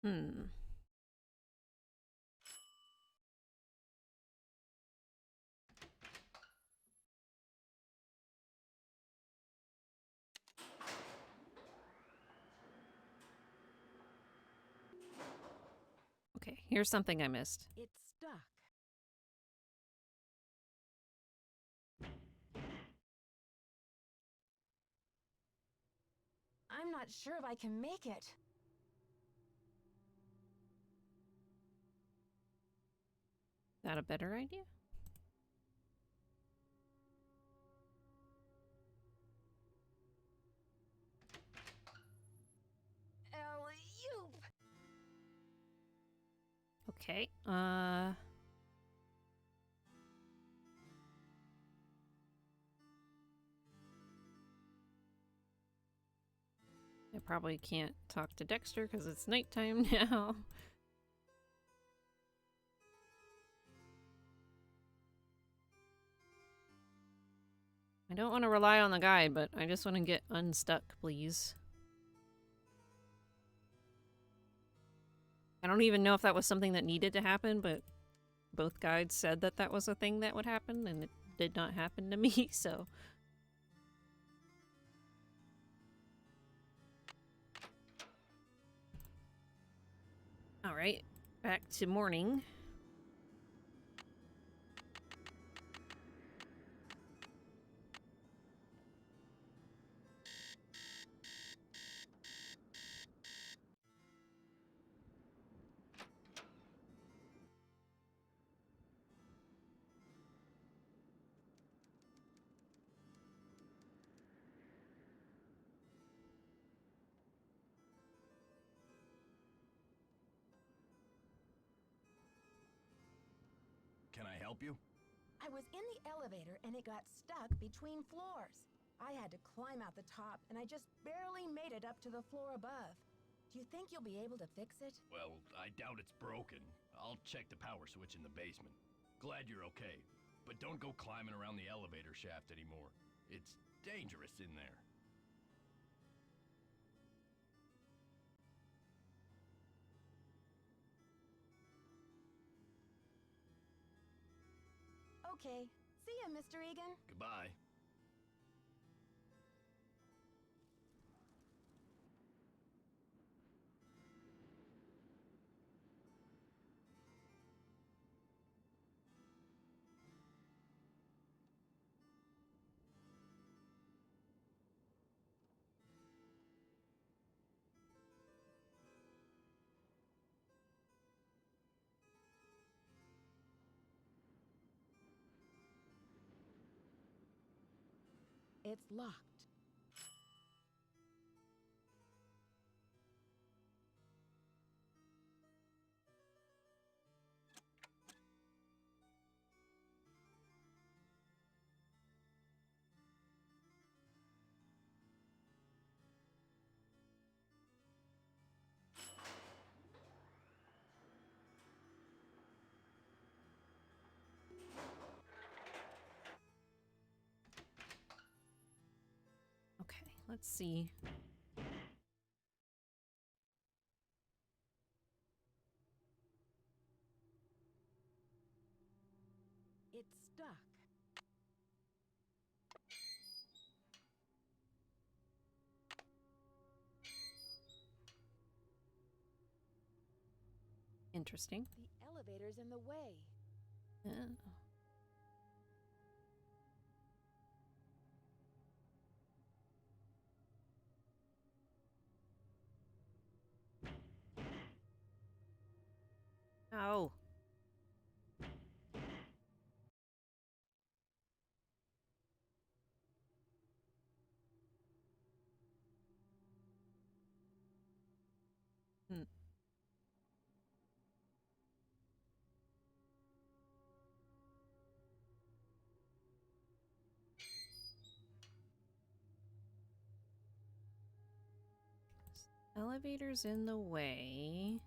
[SPEAKER 1] Hmm. Okay, here's something I missed.
[SPEAKER 7] It's stuck. I'm not sure if I can make it.
[SPEAKER 1] That a better idea?
[SPEAKER 7] Alley-oop!
[SPEAKER 1] Okay. I probably can't talk to Dexter because it's nighttime now. I don't want to rely on the guide, but I just want to get unstuck, please. I don't even know if that was something that needed to happen, but both guides said that that was a thing that would happen, and it did not happen to me, so... Alright, back to morning.
[SPEAKER 3] help you?
[SPEAKER 7] I was in the elevator and it got stuck between floors. I had to climb out the top and I just barely made it up to the floor above. Do you think you'll be able to fix it?
[SPEAKER 3] Well, I doubt it's broken. I'll check the power switch in the basement. Glad you're okay, but don't go climbing around the elevator shaft anymore. It's dangerous in there.
[SPEAKER 7] Okay. See ya, Mr. Egan.
[SPEAKER 3] Goodbye.
[SPEAKER 7] It's locked.
[SPEAKER 1] Okay, let's see.
[SPEAKER 7] It's stuck.
[SPEAKER 1] Interesting.
[SPEAKER 2] The elevator's in the way.
[SPEAKER 1] Oh. Oh. Hmm. Elevator's in the way.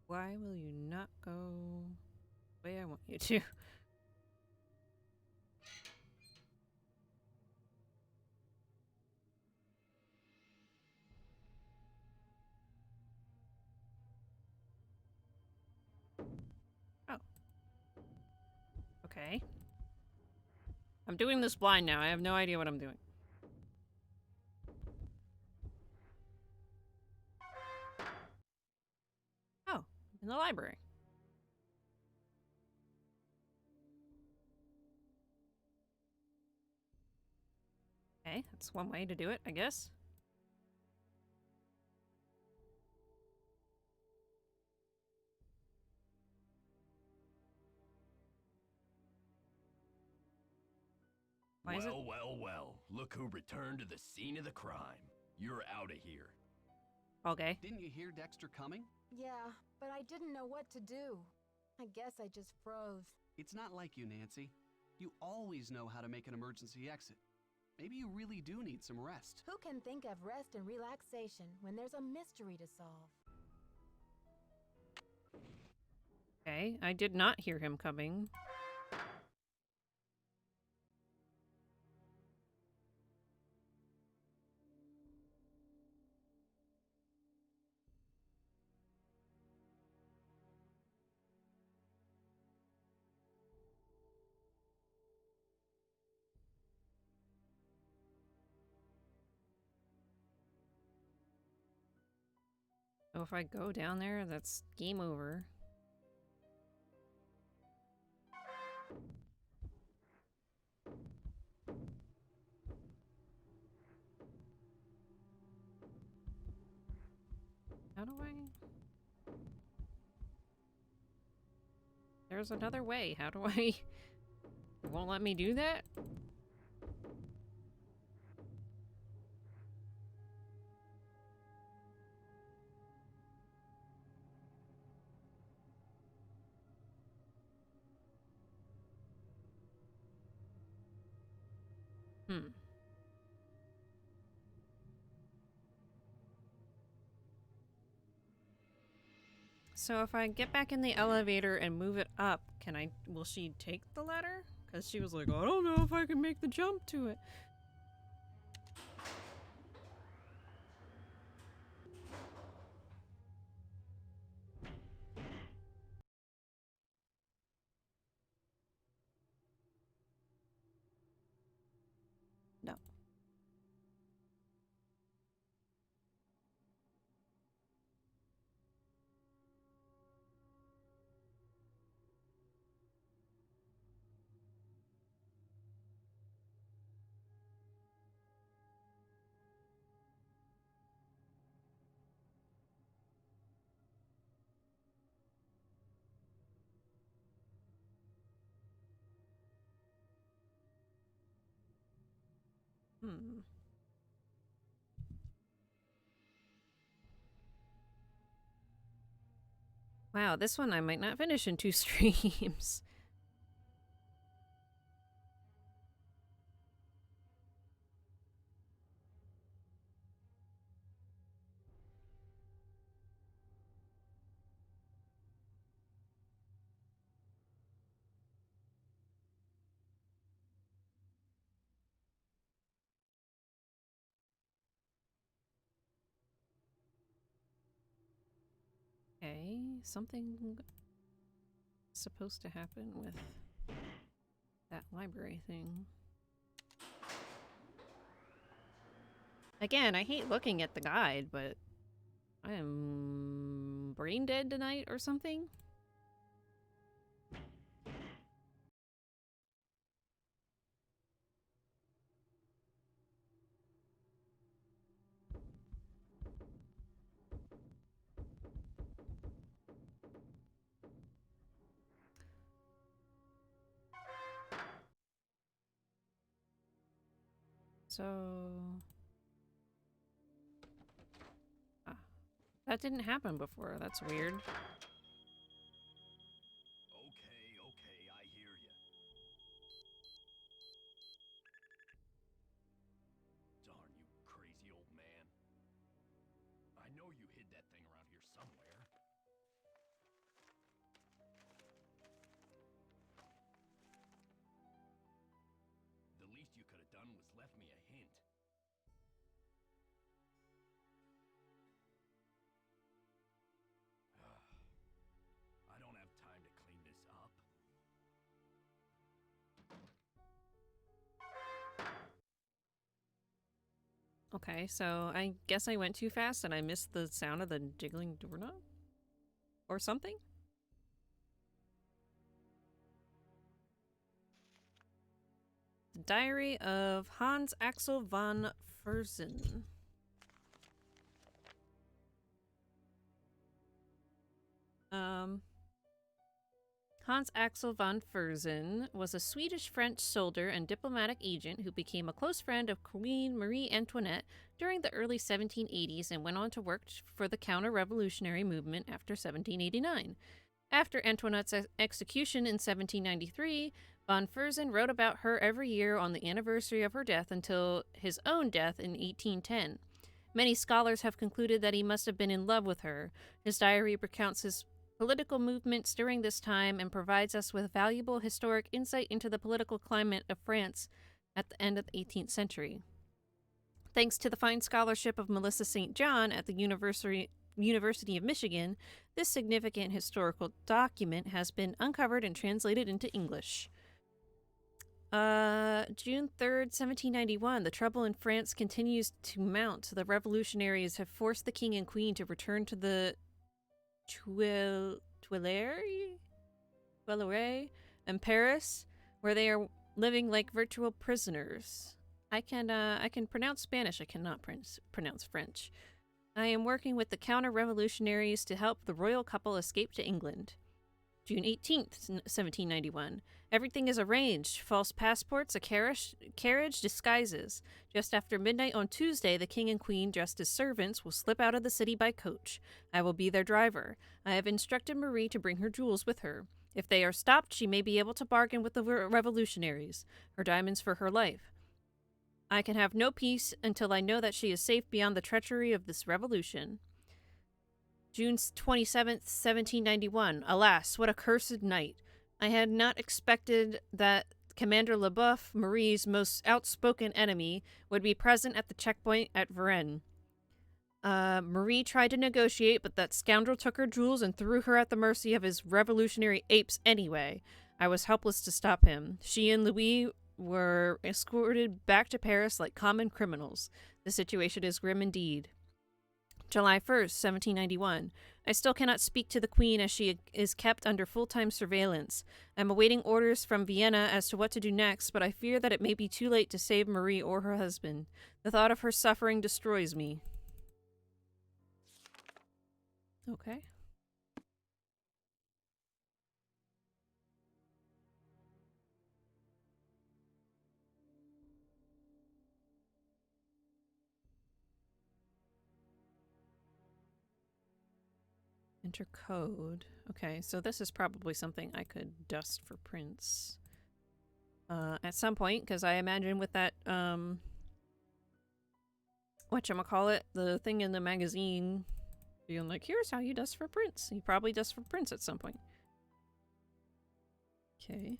[SPEAKER 1] Why will you not go the way I want you to? Oh. Okay. I'm doing this blind now. I have no idea what I'm doing. Oh, in the library. Okay, that's one way to do it, I guess. Why is it?
[SPEAKER 3] Well. Look who returned to the scene of the crime. You're out of here.
[SPEAKER 1] Okay.
[SPEAKER 9] Didn't you hear Dexter coming?
[SPEAKER 7] Yeah, but I didn't know what to do. I guess I just froze.
[SPEAKER 9] It's not like you, Nancy. You always know how to make an emergency exit. Maybe you really do need some rest.
[SPEAKER 7] Who can think of rest and relaxation when there's a mystery to solve?
[SPEAKER 1] Okay, I did not hear him coming. So if I go down there, that's game over. How do I... There's another way. How do I... It won't let me do that? Hmm. So if I get back in the elevator and move it up, will she take the ladder? Because she was like, I don't know if I can make the jump to it. No. Hmm. Wow, this one I might not finish in 2 streams. Okay, something supposed to happen with that library thing. Again, I hate looking at the guide, but I am brain dead tonight or something. So... Ah, that didn't happen before. That's weird.
[SPEAKER 3] Okay, I hear ya. Darn you, crazy old man. I know you hid that thing around here somewhere. The least you could have done was left me a hint. I don't have time to clean this up.
[SPEAKER 1] Okay, so I guess I went too fast and I missed the sound of the jiggling doorknob? Or something? The Diary of Hans Axel von Fersen. Hans Axel von Fersen was a Swedish-French soldier and diplomatic agent who became a close friend of Queen Marie Antoinette during the early 1780s and went on to work for the counter-revolutionary movement after 1789. After Antoinette's execution in 1793, von Fersen wrote about her every year on the anniversary of her death until his own death in 1810. Many scholars have concluded that he must have been in love with her. His diary recounts his political movements during this time and provides us with valuable historic insight into the political climate of France at the end of the 18th century. Thanks to the fine scholarship of Melissa St. John at the University of Michigan, this significant historical document has been uncovered and translated into English. June 3rd, 1791. The trouble in France continues to mount. The revolutionaries have forced the king and queen to return to the Tuileries in Paris, where they are living like virtual prisoners. I can pronounce Spanish. I cannot pronounce French. I am working with the counter-revolutionaries to help the royal couple escape to England. June 18th, 1791. Everything is arranged. False passports, a carriage, disguises. Just after midnight on Tuesday, the king and queen, dressed as servants, will slip out of the city by coach. I will be their driver. I have instructed Marie to bring her jewels with her. If they are stopped, she may be able to bargain with the revolutionaries. Her diamonds for her life. I can have no peace until I know that she is safe beyond the treachery of this revolution. June 27th, 1791. Alas, what a cursed night. I had not expected that Commander LeBoeuf, Marie's most outspoken enemy, would be present at the checkpoint at Varennes. Marie tried to negotiate, but that scoundrel took her jewels and threw her at the mercy of his revolutionary apes anyway. I was helpless to stop him. She and Louis were escorted back to Paris like common criminals. The situation is grim indeed. July 1st, 1791. I still cannot speak to the Queen as she is kept under full-time surveillance. I'm awaiting orders from Vienna as to what to do next, but I fear that it may be too late to save Marie or her husband. The thought of her suffering destroys me. Okay. Enter code. Okay, so this is probably something I could dust for prints. At some point, because I imagine with that, whatchamacallit, the thing in the magazine being like, here's how you dust for prints. He probably dust for prints at some point. Okay.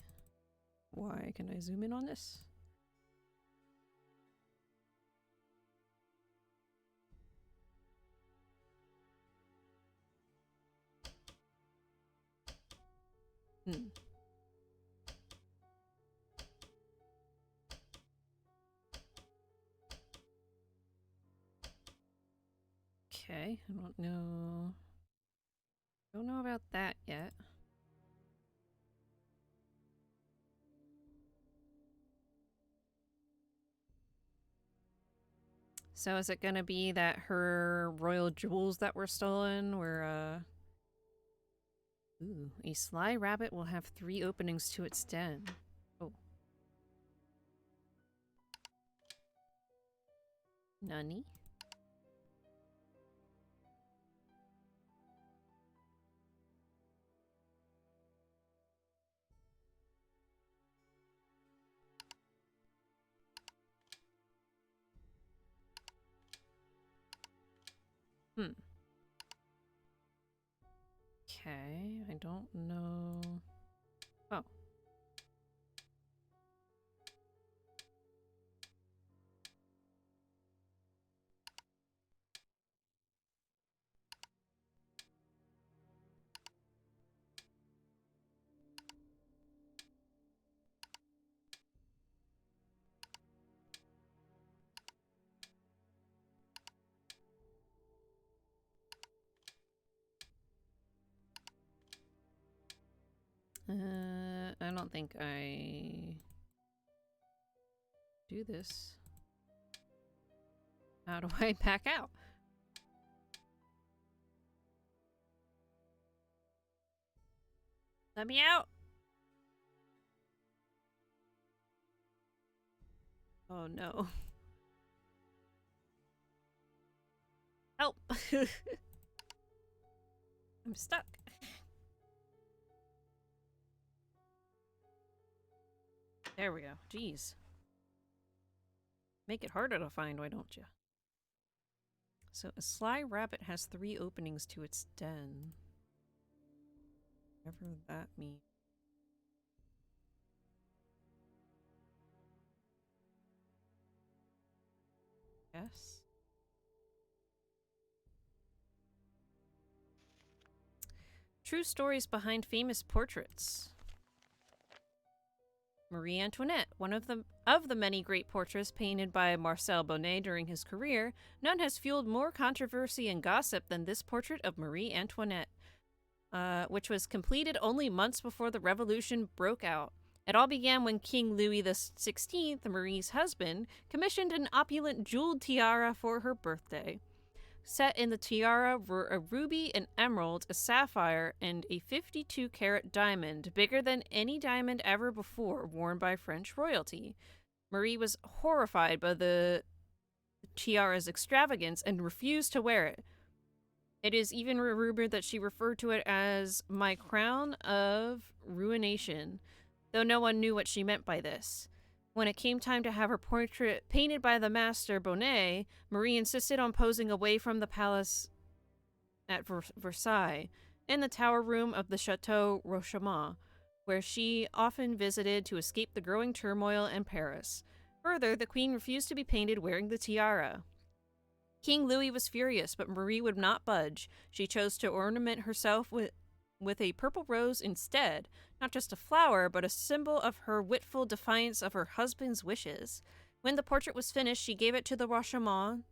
[SPEAKER 1] Why can I zoom in on this? Okay, I don't know. Don't know about that yet. So is it gonna be that her royal jewels that were stolen were, Ooh, a sly rabbit will have 3 openings to its den. Oh. Nani? Okay, I don't know. Oh. I don't think I do this. How do I back out? Let me out! Oh no. Help! I'm stuck. There we go. Jeez. Make it harder to find, why don't you? So a sly rabbit has 3 openings to its den. Whatever that means. Yes. True stories behind famous portraits. Marie Antoinette, one of the many great portraits painted by Marcel Bonnet during his career, none has fueled more controversy and gossip than this portrait of Marie Antoinette, which was completed only months before the revolution broke out. It all began when King Louis XVI, Marie's husband, commissioned an opulent jeweled tiara for her birthday. Set in the tiara were a ruby, an emerald, a sapphire, and a 52-carat diamond, bigger than any diamond ever before worn by French royalty. Marie was horrified by the tiara's extravagance and refused to wear it. It is even rumored that she referred to it as my crown of ruination, though no one knew what she meant by this. When it came time to have her portrait painted by the master Bonnet, Marie insisted on posing away from the palace at Versailles, in the tower room of the Chateau Rochemont, where she often visited to escape the growing turmoil in Paris. Further, the queen refused to be painted wearing the tiara. King Louis was furious, but Marie would not budge. She chose to ornament herself with a purple rose instead, not just a flower, but a symbol of her witful defiance of her husband's wishes. When the portrait was finished, she gave it to the Rochemont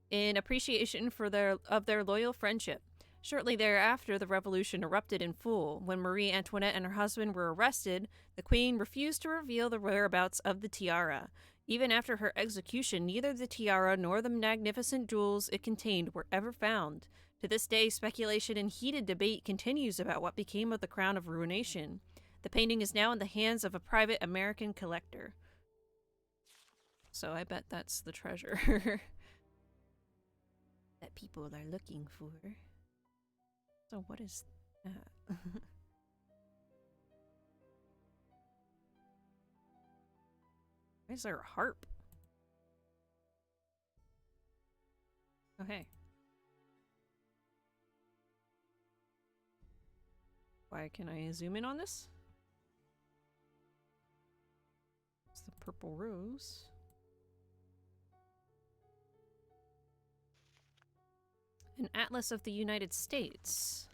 [SPEAKER 1] in appreciation for their loyal friendship. Shortly thereafter, the revolution erupted in full. When Marie Antoinette and her husband were arrested, the queen refused to reveal the whereabouts of the tiara. Even after her execution, neither the tiara nor the magnificent jewels it contained were ever found. To this day, speculation and heated debate continues about what became of the Crown of Ruination. The painting is now in the hands of a private American collector. So I bet that's the treasure that people are looking for. So what is that? Why is there a harp? Oh, hey. Why can I zoom in on this? It's the purple rose. An atlas of the United States.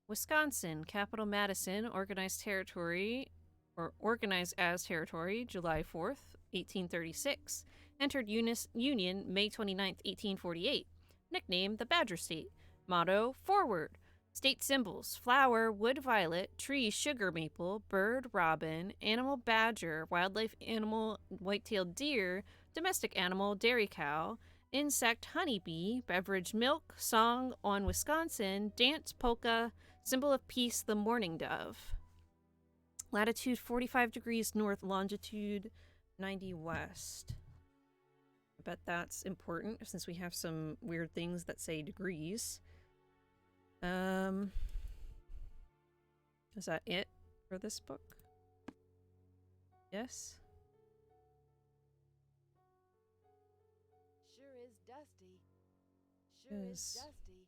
[SPEAKER 1] Wisconsin, capital Madison, organized as territory, July 4th, 1836. Entered Union, May 29th, 1848. Nickname, the Badger State. Motto, Forward. State symbols, flower, wood violet, tree, sugar maple, bird, robin, animal, badger, wildlife animal, white-tailed deer, domestic animal, dairy cow, insect, honeybee, beverage, milk, song on Wisconsin, dance, polka, symbol of peace, the mourning dove. Latitude 45 degrees north, longitude 90 west. I bet that's important since we have some weird things that say degrees. Is that it for this book? Yes?
[SPEAKER 2] Sure is dusty. Sure is dusty.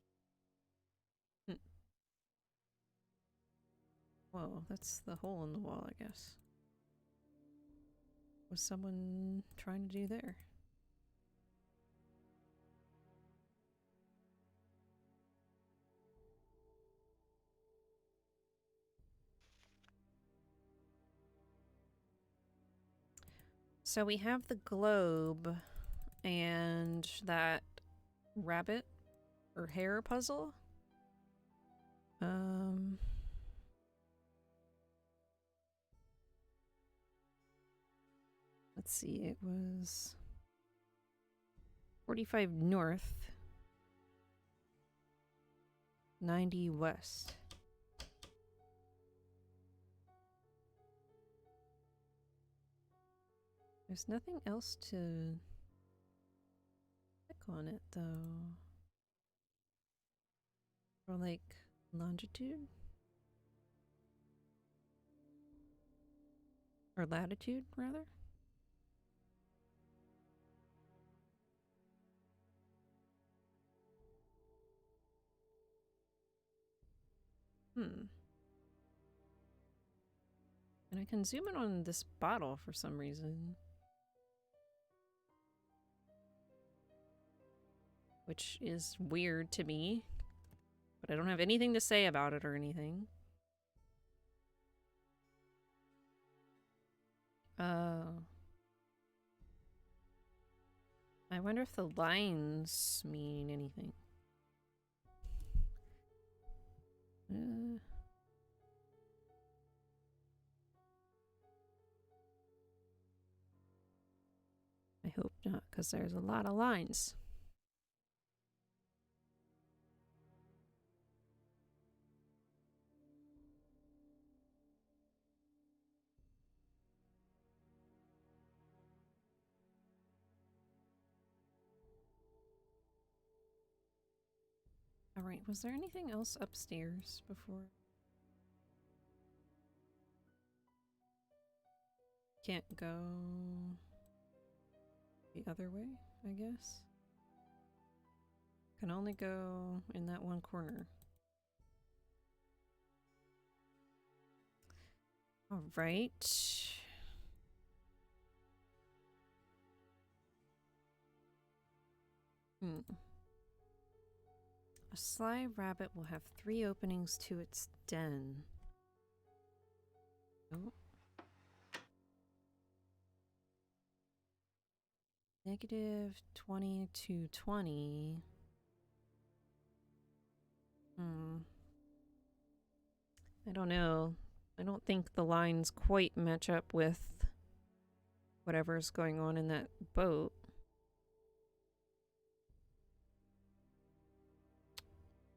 [SPEAKER 1] Whoa, that's the hole in the wall, I guess. Was someone trying to do there? So we have the globe and that rabbit or hare puzzle. Let's see, it was 45 north, 90 west. There's nothing else to click on it, though. Or like longitude? Or latitude, rather? And I can zoom in on this bottle for some reason. Which is weird to me. But I don't have anything to say about it or anything. I wonder if the lines mean anything. I hope not, because there's a lot of lines. Alright, was there anything else upstairs before? Can't go the other way, I guess. Can only go in that one corner. All right. A sly rabbit will have 3 openings to its den. Oh. -20 to 20. I don't know. I don't think the lines quite match up with whatever's going on in that boat.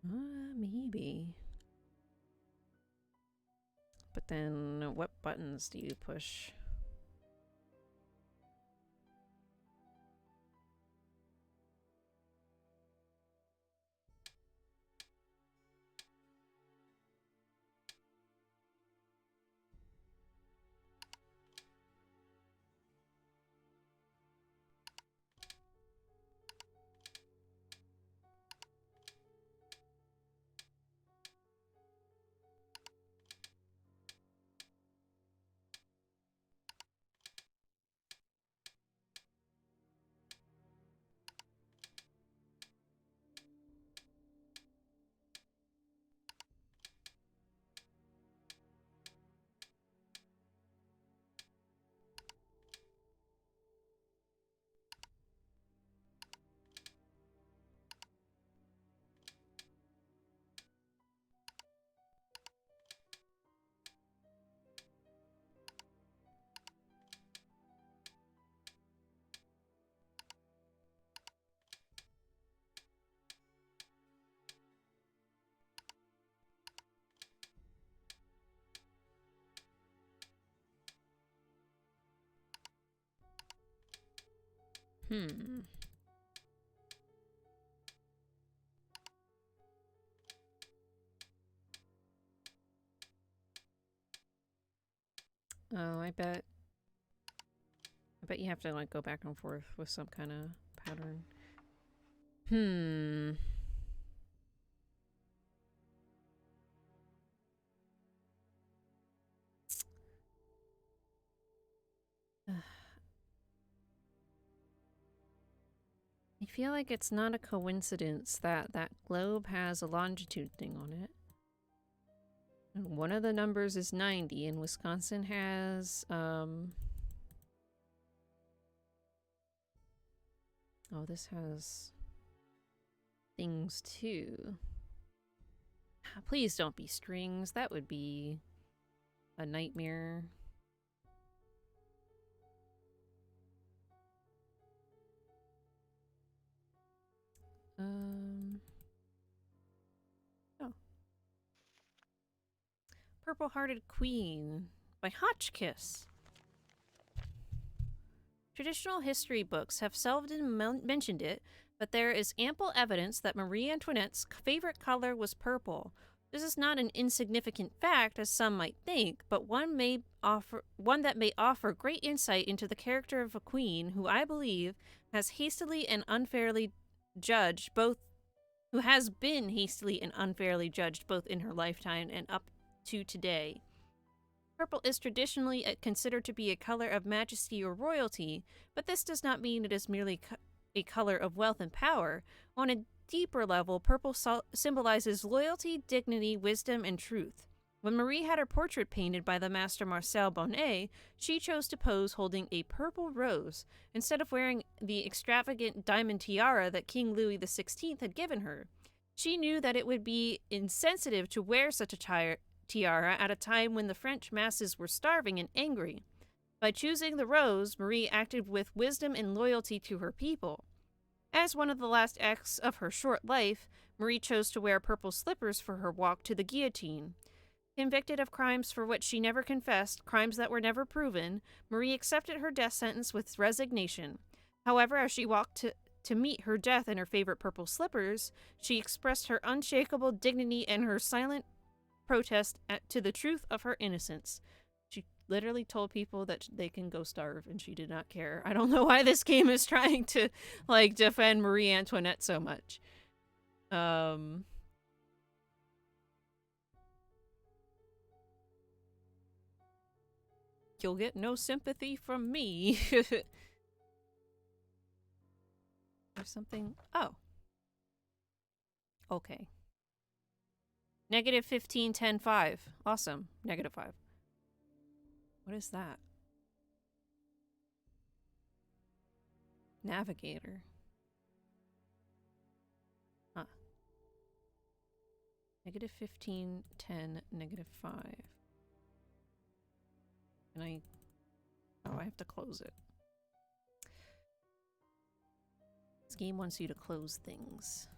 [SPEAKER 1] Maybe. But then what buttons do you push? Oh, I bet you have to like go back and forth with some kind of pattern. I feel like it's not a coincidence that that globe has a longitude thing on it. And one of the numbers is 90, and Wisconsin has, oh, this has things too. Please don't be strings. That would be a nightmare. Oh. Purple-Hearted Queen by Hotchkiss. Traditional history books have seldom mentioned it, but there is ample evidence that Marie Antoinette's favorite color was purple. This is not an insignificant fact, as some might think, but one that may offer great insight into the character of a queen who I believe has hastily and unfairly judged both, who has been hastily and unfairly judged both in her lifetime and up to today. Purple is traditionally considered to be a color of majesty or royalty, but this does not mean it is merely a color of wealth and power. On a deeper level, purple symbolizes loyalty, dignity, wisdom, and truth. When Marie had her portrait painted by the master Marcel Bonnet, she chose to pose holding a purple rose, instead of wearing the extravagant diamond tiara that King Louis XVI had given her. She knew that it would be insensitive to wear such a tiara at a time when the French masses were starving and angry. By choosing the rose, Marie acted with wisdom and loyalty to her people. As one of the last acts of her short life, Marie chose to wear purple slippers for her walk to the guillotine. Convicted of crimes for which she never confessed, crimes that were never proven, Marie accepted her death sentence with resignation. However, as she walked to meet her death in her favorite purple slippers, she expressed her unshakable dignity and her silent protest to the truth of her innocence. She literally told people that they can go starve, and she did not care. I don't know why this game is trying to, like, defend Marie Antoinette so much. You'll get no sympathy from me. There's something... Oh. Okay. -15, 10, 5. Awesome. -5. What is that? Navigator. Huh. -15, 10, -5. Can I... Oh, I have to close it. This game wants you to close things.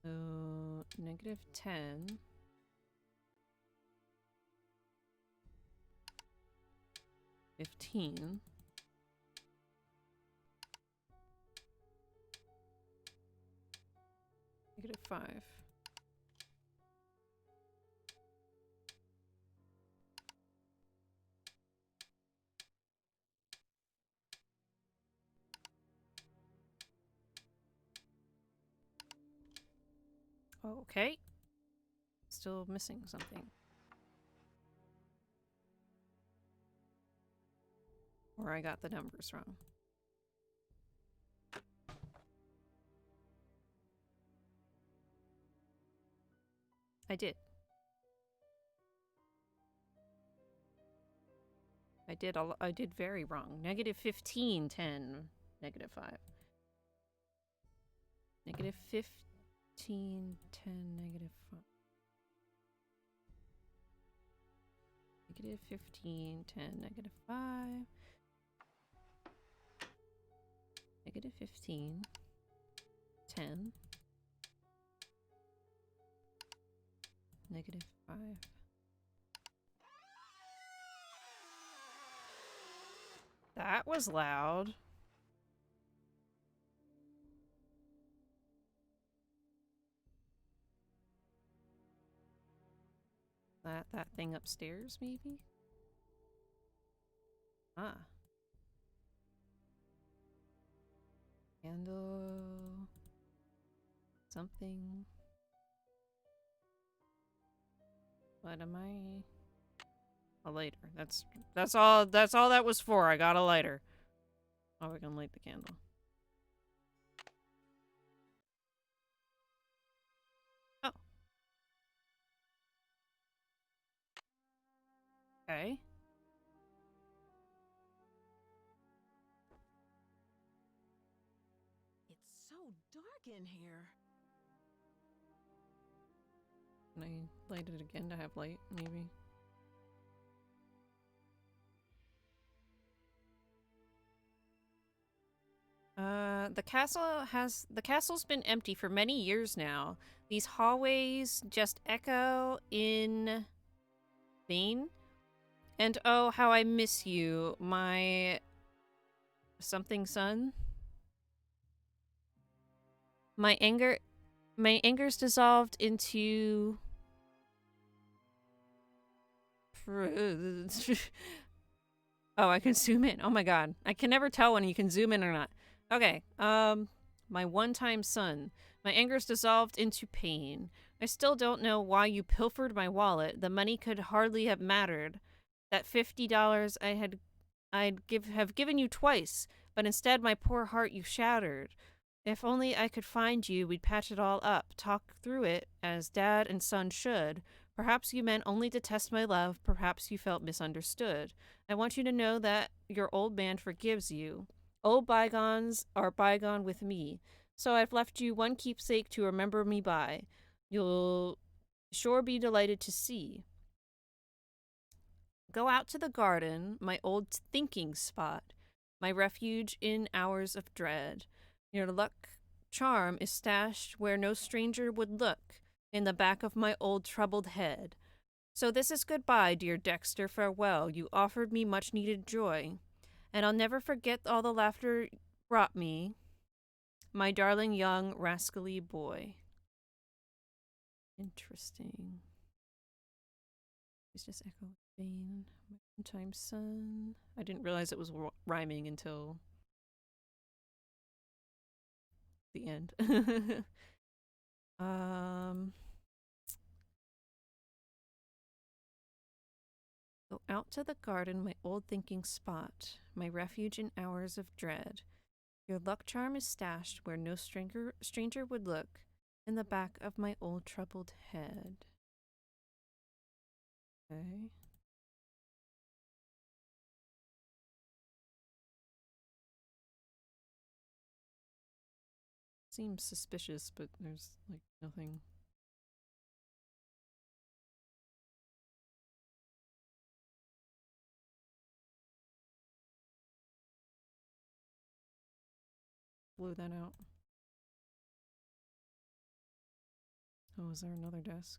[SPEAKER 1] So, -10. -15. -5. Okay. Still missing something. Or I got the numbers wrong. I did. I did very wrong. -15, 10, -5. -15, 10, -5. -15, 10, -5. -15, 10, -5. That was loud. That thing upstairs, maybe? Ah. Candle. Something. What am I? A lighter. That's all that was for. I got a lighter. Oh, we can light the candle. Oh. Okay.
[SPEAKER 7] It's so dark in here.
[SPEAKER 1] Can I light it again to have light, maybe? The castle's been empty for many years now. These hallways just echo in vain. And oh, how I miss you, my something son. My anger's dissolved into Oh, I can zoom in. Oh my god. I can never tell when you can zoom in or not. Okay, my one-time son. My anger's dissolved into pain. I still don't know why you pilfered my wallet. The money could hardly have mattered. That $50 I'd have given you twice, but instead my poor heart you shattered. If only I could find you, we'd patch it all up, talk through it, as dad and son should. Perhaps you meant only to test my love, perhaps you felt misunderstood. I want you to know that your old man forgives you. Old bygones are bygone with me, so I've left you one keepsake to remember me by. You'll sure be delighted to see. Go out to the garden, my old thinking spot, my refuge in hours of dread. Your luck charm is stashed where no stranger would look, in the back of my old troubled head. So this is goodbye, dear Dexter, farewell. You offered me much needed joy, and I'll never forget all the laughter brought me, my darling young rascally boy. Interesting. It's just Echo Bane. Time Sun. I didn't realize it was rhyming until the end. Go out to the garden, my old thinking spot, my refuge in hours of dread. Your luck charm is stashed where no stranger would look, in the back of my old troubled head. Okay. Seems suspicious, but there's like nothing. Blow that out. Oh, is there another desk?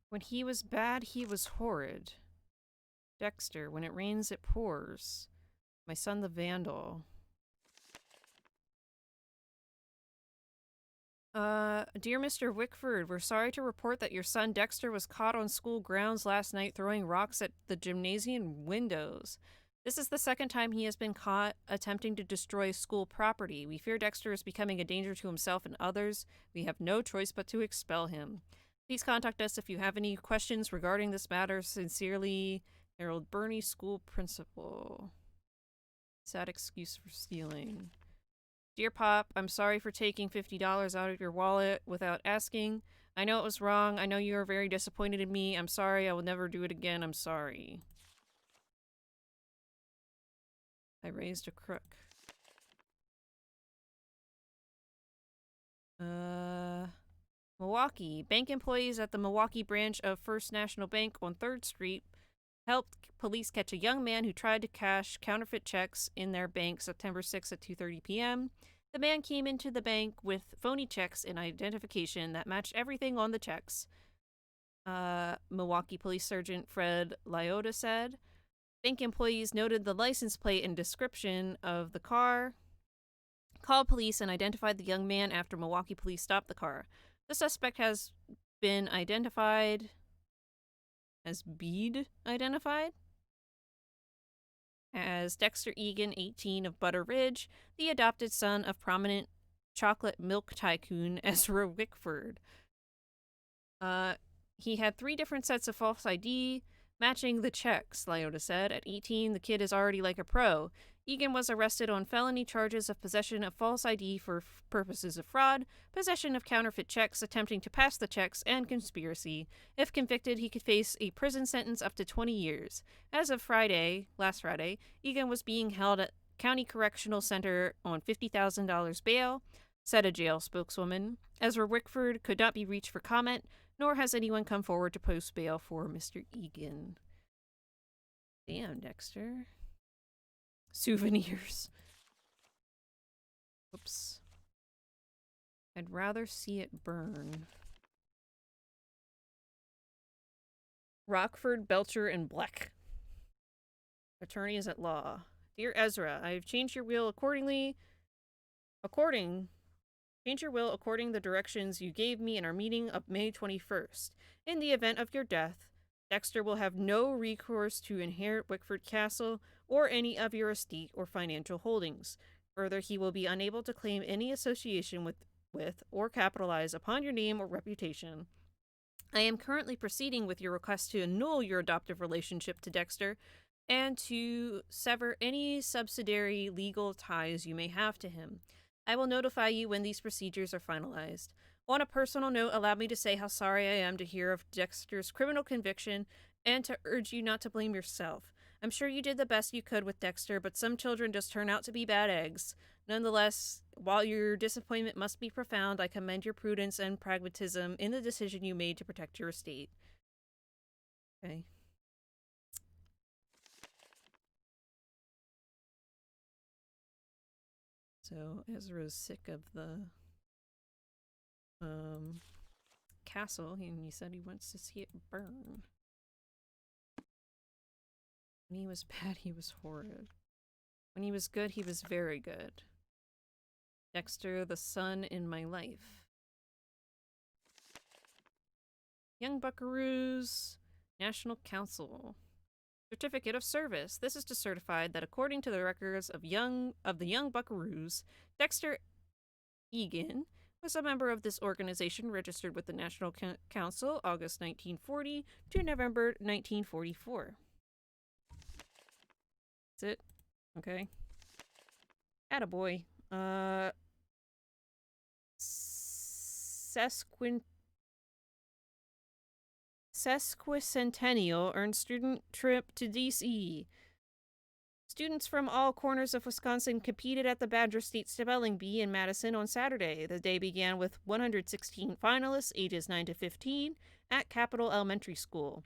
[SPEAKER 1] When he was bad, he was horrid. Dexter, when it rains, it pours. My son the Vandal. Dear Mr. Wickford, we're sorry to report that your son Dexter was caught on school grounds last night throwing rocks at the gymnasium windows. This is the second time he has been caught attempting to destroy school property. We fear Dexter is becoming a danger to himself and others. We have no choice but to expel him. Please contact us if you have any questions regarding this matter. Sincerely, Harold Burney, school principal. Sad excuse for stealing. Dear Pop, I'm sorry for taking $50 out of your wallet without asking. I know it was wrong. I know you are very disappointed in me. I'm sorry. I will never do it again. I'm sorry. I raised a crook. Milwaukee. Bank employees at the Milwaukee branch of First National Bank on 3rd Street helped police catch a young man who tried to cash counterfeit checks in their bank September 6 at 2:30 p.m. The man came into the bank with phony checks and identification that matched everything on the checks. Milwaukee Police Sergeant Fred Liotta said. Bank employees noted the license plate and description of the car, called police, and identified the young man after Milwaukee police stopped the car. The suspect has been identified as as Dexter Egan, 18, of Butter Ridge, the adopted son of prominent chocolate milk tycoon Ezra Wickford. He had 3 different sets of false ID, matching the checks, Liotta said. At 18, the kid is already like a pro. Egan was arrested on felony charges of possession of false ID for purposes of fraud, possession of counterfeit checks, attempting to pass the checks, and conspiracy. If convicted, he could face a prison sentence up to 20 years. As of last Friday, Egan was being held at County Correctional Center on $50,000 bail, said a jail spokeswoman. Ezra Wickford could not be reached for comment, nor has anyone come forward to post bail for Mr. Egan. Damn, Dexter. Souvenirs. Whoops. I'd rather see it burn. Rockford, Belcher, and Bleck. Attorneys at law. Dear Ezra, I have changed your will according the directions you gave me in our meeting of May 21st. In the event of your death, Dexter will have no recourse to inherit Wickford Castle or any of your estate or financial holdings. Further, he will be unable to claim any association with or capitalize upon your name or reputation. I am currently proceeding with your request to annul your adoptive relationship to Dexter and to sever any subsidiary legal ties you may have to him. I will notify you when these procedures are finalized. On a personal note, allow me to say how sorry I am to hear of Dexter's criminal conviction and to urge you not to blame yourself. I'm sure you did the best you could with Dexter, but some children just turn out to be bad eggs. Nonetheless, while your disappointment must be profound, I commend your prudence and pragmatism in the decision you made to protect your estate. Okay. So Ezra's sick of the castle, and he said he wants to see it burn. When he was bad, he was horrid. When he was good, he was very good. Dexter, the sun in my life. Young Buckaroos, National Council. Certificate of Service. This is to certify that according to the records of the Young Buckaroos, Dexter Egan was a member of this organization registered with the National Council August 1940 to November 1944. That's it? Okay. Attaboy. Sesquicentennial earned student trip to D.C. Students from all corners of Wisconsin competed at the Badger State Spelling Bee in Madison on Saturday. The day began with 116 finalists ages 9 to 15 at Capitol Elementary School.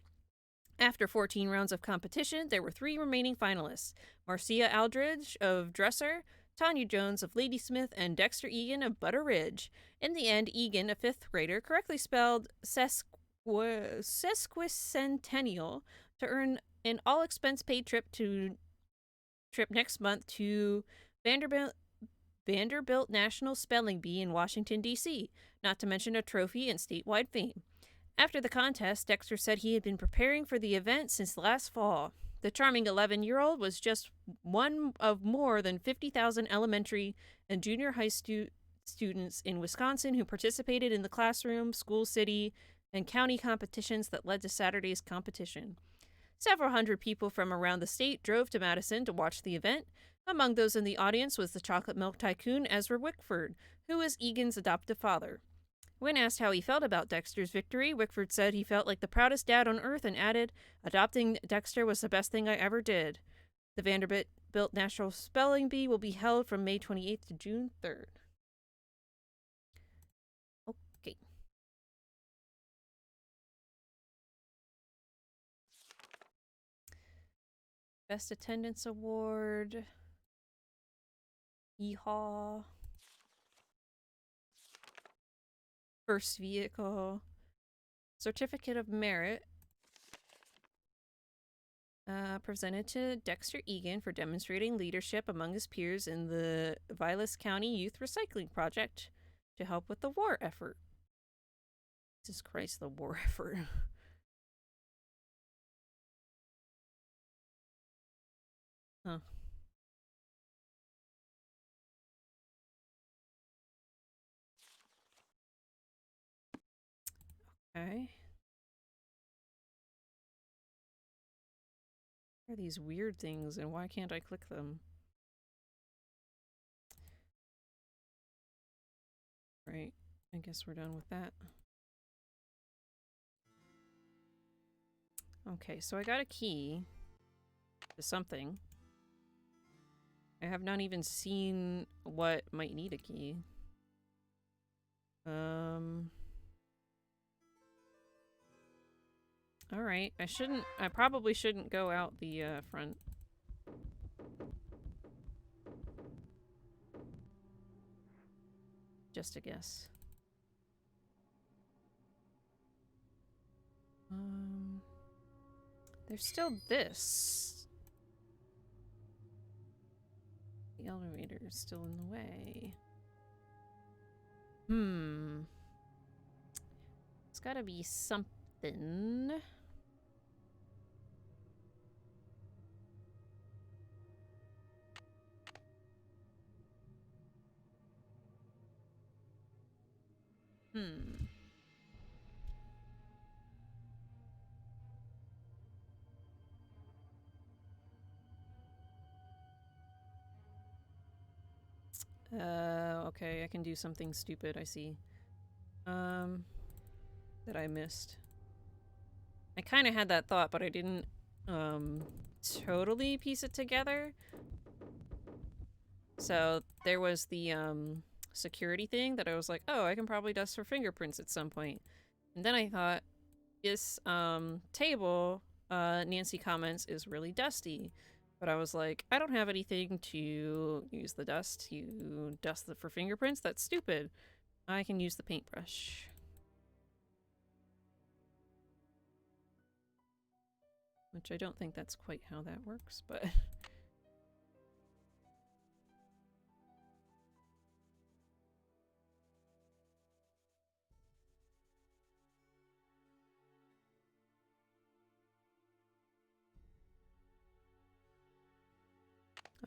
[SPEAKER 1] After 14 rounds of competition, there were 3 remaining finalists: Marcia Aldridge of Dresser, Tanya Jones of Ladysmith, and Dexter Egan of Butter Ridge. In the end, Egan, a 5th grader, correctly spelled sesquicentennial to earn an all-expense-paid trip next month to Vanderbilt National Spelling Bee in Washington, D.C., not to mention a trophy and statewide fame. After the contest, Dexter said he had been preparing for the event since last fall. The charming 11-year-old was just one of more than 50,000 elementary and junior high students in Wisconsin who participated in the classroom, school, city, and county competitions that led to Saturday's competition. Several hundred people from around the state drove to Madison to watch the event. Among those in the audience was the chocolate milk tycoon Ezra Wickford, who is Egan's adoptive father. When asked how he felt about Dexter's victory, Wickford said he felt like the proudest dad on earth and added, "Adopting Dexter was the best thing I ever did." The Vanderbilt National Spelling Bee will be held from May 28th to June 3rd. Okay. Best Attendance Award. Yeehaw. First Vehicle. Certificate of Merit. Presented to Dexter Egan for demonstrating leadership among his peers in the Vilas County Youth Recycling Project to help with the war effort. Jesus Christ, the war effort. Huh. Okay. What are these weird things and why can't I click them? Right. I guess we're done with that. Okay, so I got a key to something. I have not even seen what might need a key. Alright, I probably shouldn't go out the front. Just a guess. There's still this. The elevator is still in the way. It's gotta be something. Okay, I can do something stupid, I see. That I missed. I kind of had that thought, but I didn't, totally piece it together. So, there was the, security thing that I was like, oh, I can probably dust for fingerprints at some point. And then I thought, this, table, Nancy comments, is really dusty. But I was like, I don't have anything to use the dust to dust for fingerprints. That's stupid. I can use the paintbrush. Which I don't think that's quite how that works, but...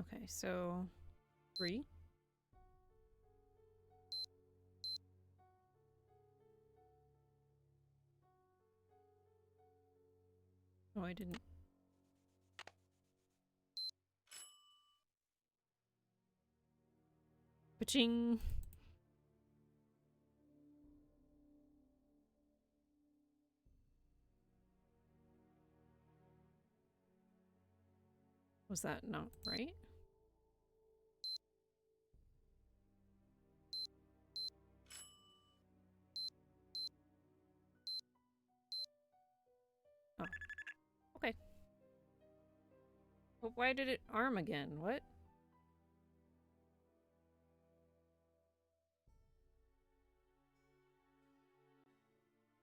[SPEAKER 1] Okay, so 3. Oh, I didn't. Ba-ching! Was that not right? Oh. Okay. But why did it arm again? What?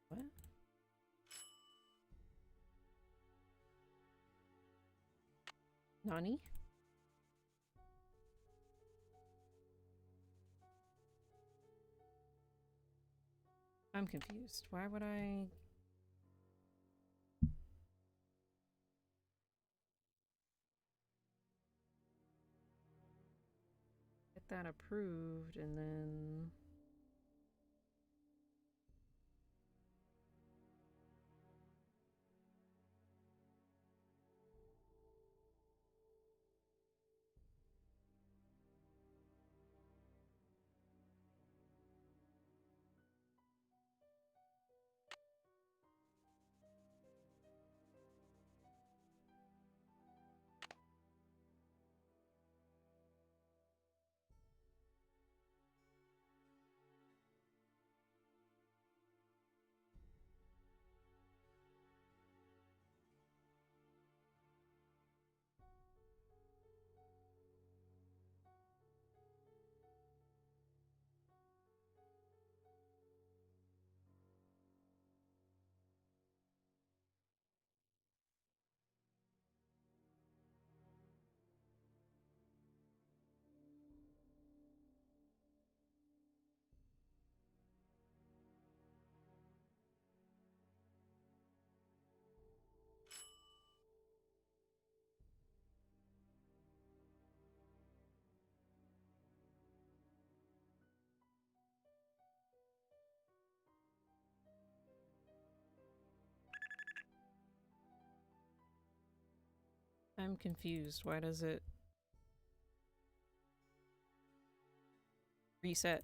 [SPEAKER 1] What? Nani? I'm confused. Why would I... get that approved and then... I'm confused. Why does it... reset?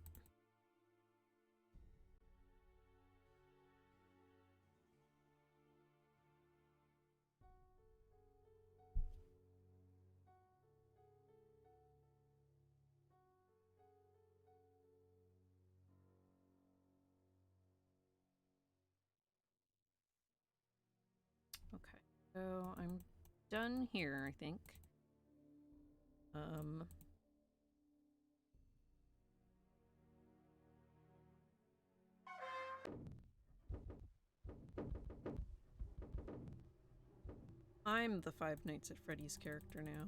[SPEAKER 1] Okay, so I'm done here, I think. I'm the Five Nights at Freddy's character now.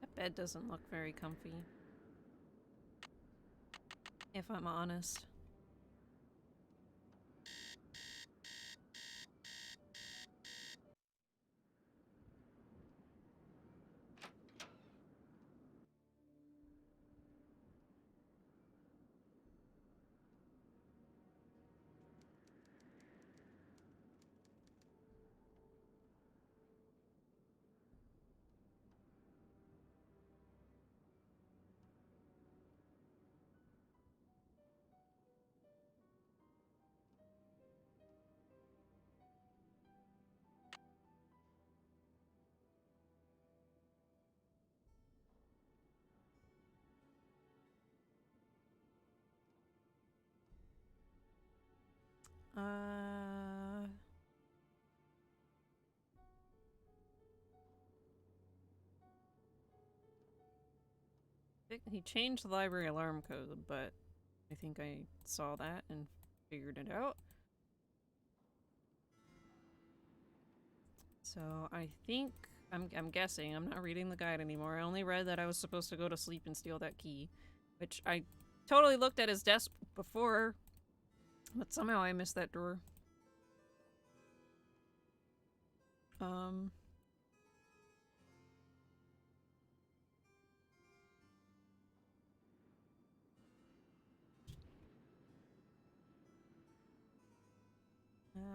[SPEAKER 1] That bed doesn't look very comfy, if I'm honest. He changed the library alarm code, but I think I saw that and figured it out. So I think I'm guessing. I'm not reading the guide anymore. I only read that I was supposed to go to sleep and steal that key, which I totally looked at his desk before, but somehow I missed that drawer.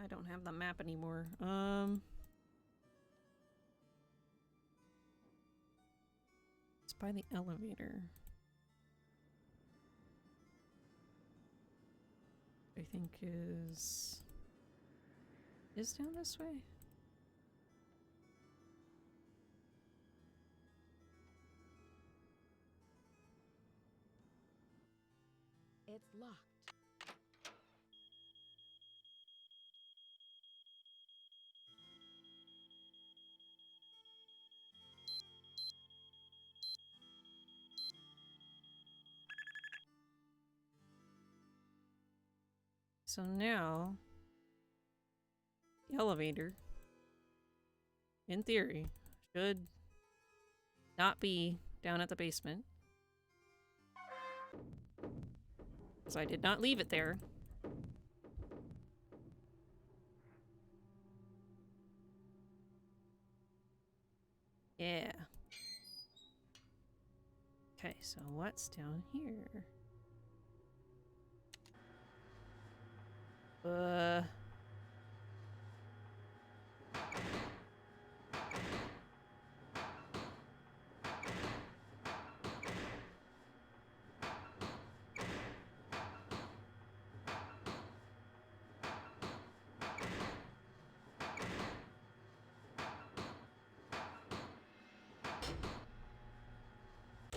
[SPEAKER 1] I don't have the map anymore. It's by the elevator. I think is down this way?
[SPEAKER 7] It's locked.
[SPEAKER 1] So now, the elevator, in theory, should not be down at the basement. Because I did not leave it there. Yeah. Okay, so what's down here?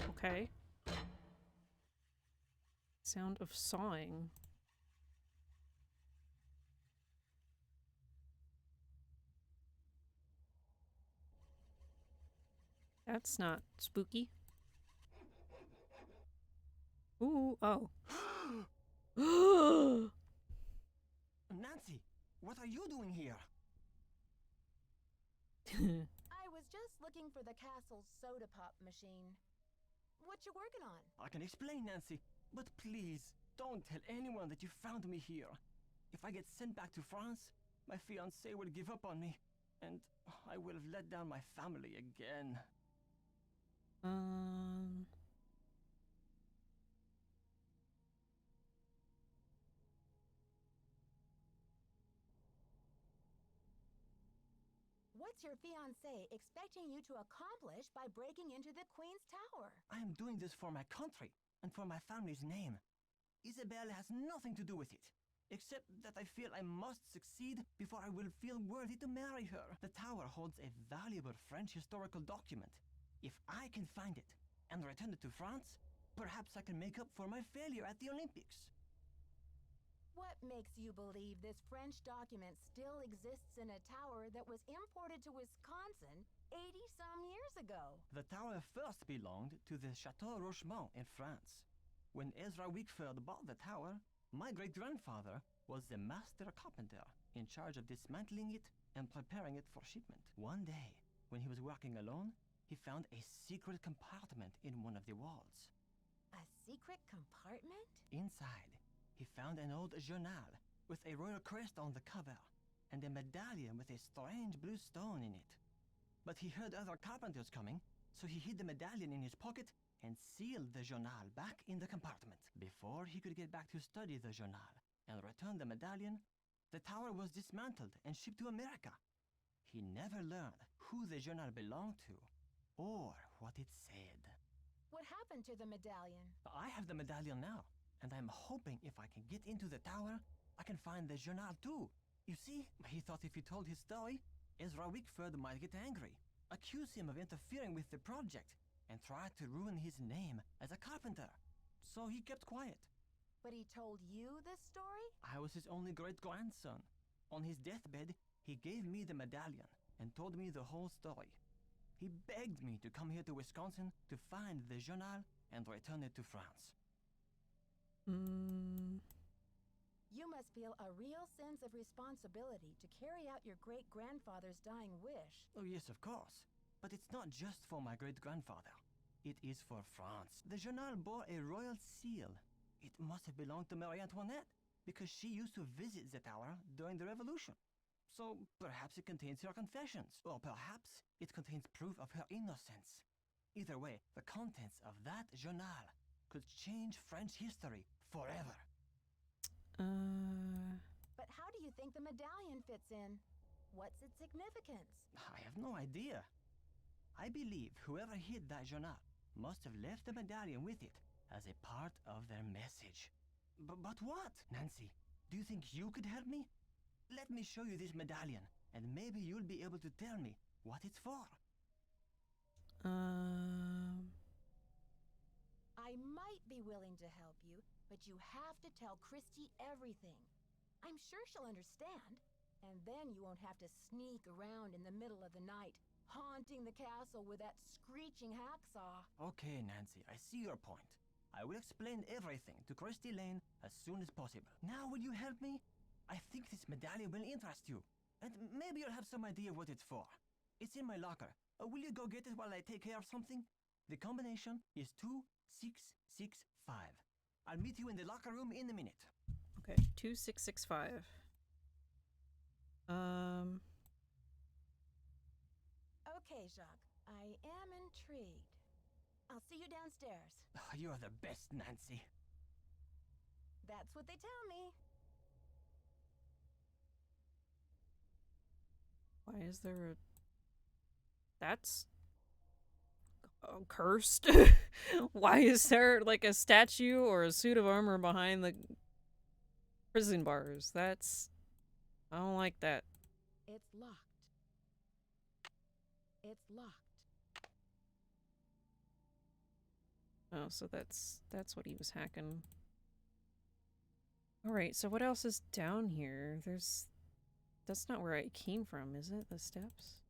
[SPEAKER 1] Okay. Sound of sawing. That's not spooky. Ooh, oh.
[SPEAKER 5] Nancy, what are you doing here?
[SPEAKER 7] I was just looking for the castle's soda pop machine. What you working on?
[SPEAKER 5] I can explain, Nancy, but please, don't tell anyone that you found me here. If I get sent back to France, my fiancé will give up on me, and I will have let down my family again.
[SPEAKER 7] What's your fiancé expecting you to accomplish by breaking into the Queen's Tower?
[SPEAKER 5] I am doing this for my country and for my family's name. Isabelle has nothing to do with it, except that I feel I must succeed before I will feel worthy to marry her. The tower holds a valuable French historical document. If I can find it and return it to France, perhaps I can make up for my failure at the Olympics.
[SPEAKER 7] What makes you believe this French document still exists in a tower that was imported to Wisconsin 80-some years ago?
[SPEAKER 5] The tower first belonged to the Chateau Rochemont in France. When Ezra Wickford bought the tower, my great-grandfather was the master carpenter in charge of dismantling it and preparing it for shipment. One day, when he was working alone, he found a secret compartment in one of the walls.
[SPEAKER 7] A secret compartment?
[SPEAKER 5] Inside, he found an old journal with a royal crest on the cover and a medallion with a strange blue stone in it. But he heard other carpenters coming, so he hid the medallion in his pocket and sealed the journal back in the compartment. Before he could get back to study the journal and return the medallion, the tower was dismantled and shipped to America. He never learned who the journal belonged to or what it said.
[SPEAKER 7] What happened to the medallion?
[SPEAKER 5] I have the medallion now, and I'm hoping if I can get into the tower, I can find the journal too. You see, he thought if he told his story, Ezra Wickford might get angry, accuse him of interfering with the project, and try to ruin his name as a carpenter. So he kept quiet.
[SPEAKER 7] But he told you this story?
[SPEAKER 5] I was his only great-grandson. On his deathbed, he gave me the medallion and told me the whole story. He begged me to come here to Wisconsin to find the journal and return it to France.
[SPEAKER 7] You must feel a real sense of responsibility to carry out your great-grandfather's dying wish.
[SPEAKER 5] Oh, yes, of course. But it's not just for my great-grandfather. It is for France. The journal bore a royal seal. It must have belonged to Marie Antoinette, because she used to visit the tower during the Revolution. So perhaps it contains her confessions, or perhaps it contains proof of her innocence. Either way, the contents of that journal could change French history forever.
[SPEAKER 7] But how do you think the medallion fits in? What's its significance?
[SPEAKER 5] I have no idea. I believe whoever hid that journal must have left the medallion with it as a part of their message. But what? Nancy, do you think you could help me? Let me show you this medallion, and maybe you'll be able to tell me what it's for.
[SPEAKER 7] I might be willing to help you, but you have to tell Christy everything. I'm sure she'll understand. And then you won't have to sneak around in the middle of the night, haunting the castle with that screeching hacksaw.
[SPEAKER 5] Okay, Nancy, I see your point. I will explain everything to Christy Lane as soon as possible. Now, will you help me? I think this medallion will interest you, and maybe you'll have some idea what it's for. It's in my locker. Will you go get it while I take care of something? The combination is 2665. I'll meet you in the locker room in a minute.
[SPEAKER 1] Okay, 2665.
[SPEAKER 7] Okay, Jacques. I am intrigued. I'll see you downstairs.
[SPEAKER 5] You're the best, Nancy.
[SPEAKER 7] That's what they tell me.
[SPEAKER 1] Why is there a... That's... cursed? Why is there like a statue or a suit of armor behind the prison bars? That's... I don't like that.
[SPEAKER 7] It's locked. It's locked.
[SPEAKER 1] Oh, so that's what he was hacking. Alright, so what else is down here? There's... That's not where I came from, is it? The steps?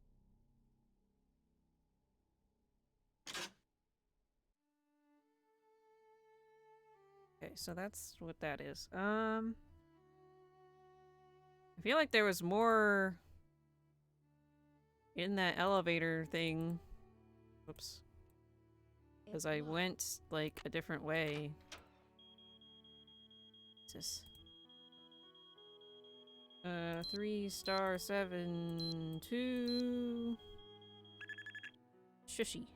[SPEAKER 1] Okay, so that's what that is. I feel like there was more in that elevator thing. Whoops. Because I went, like, a different way. Jesus. 3*7*2. Shushy.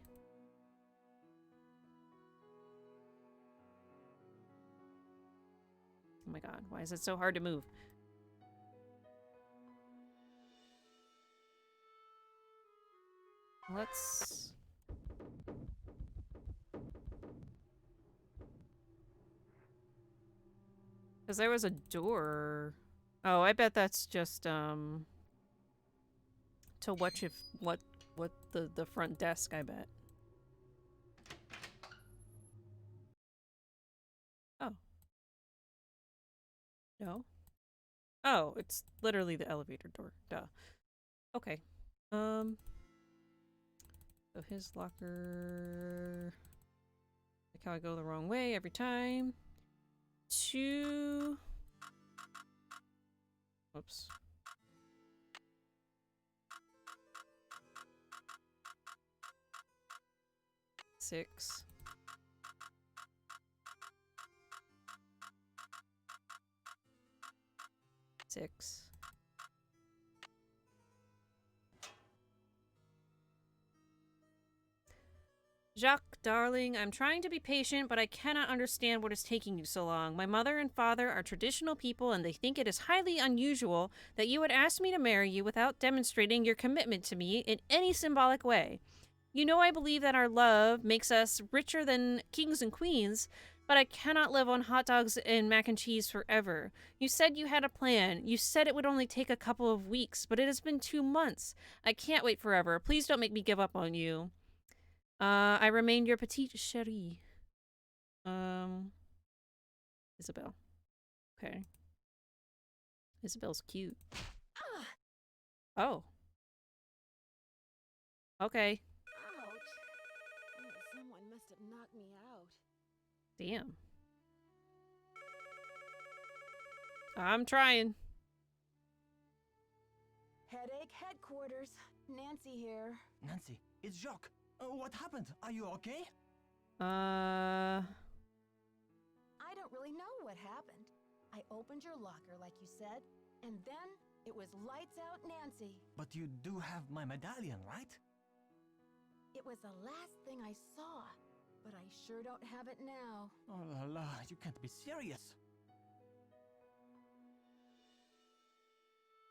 [SPEAKER 1] Oh my god, why is it so hard to move? Let's... Because there was a door. Oh, I bet that's just, to watch if... What the front desk, I bet. Oh. No? Oh, it's literally the elevator door. Duh. Okay. So his locker... Like how I go the wrong way every time. 2... Whoops. Six. Six. Jacques, darling, I'm trying to be patient, but I cannot understand what is taking you so long. My mother and father are traditional people, and they think it is highly unusual that you would ask me to marry you without demonstrating your commitment to me in any symbolic way. You know I believe that our love makes us richer than kings and queens, but I cannot live on hot dogs and mac and cheese forever. You said you had a plan. You said it would only take a couple of weeks, but it has been 2 months. I can't wait forever. Please don't make me give up on you. I remain your petite chérie. Isabel. Okay. Isabel's cute. Oh. Okay.
[SPEAKER 2] Ouch. Oh, someone must have knocked me out.
[SPEAKER 1] Damn. I'm trying.
[SPEAKER 7] Headache headquarters. Nancy here.
[SPEAKER 5] Nancy, it's Jacques. What happened? Are you okay?
[SPEAKER 7] I don't really know what happened. I opened your locker like you said, and then it was lights out Nancy.
[SPEAKER 5] But you do have my medallion, right?
[SPEAKER 7] It was the last thing I saw, but I sure don't have it now.
[SPEAKER 5] Oh la la, you can't be serious.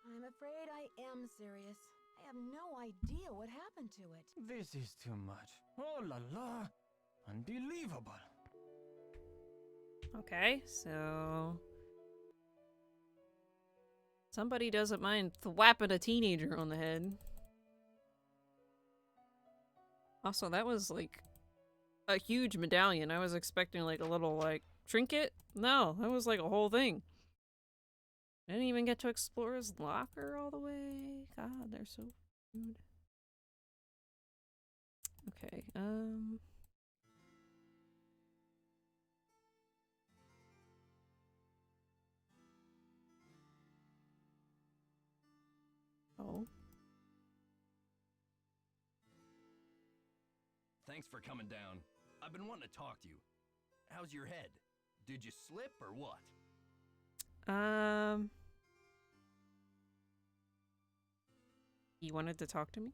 [SPEAKER 7] I'm afraid I am serious. I have no idea what happened to it.
[SPEAKER 5] This is too much. Oh la la. Unbelievable.
[SPEAKER 1] Okay, so somebody doesn't mind thwapping a teenager on the head. Also, that was like a huge medallion. I was expecting like a little like trinket. No, that was like a whole thing. I didn't even get to explore his locker all the way. God, they're so rude. Okay, oh.
[SPEAKER 3] Thanks for coming down. I've been wanting to talk to you. How's your head? Did you slip or what?
[SPEAKER 1] You wanted to talk to me?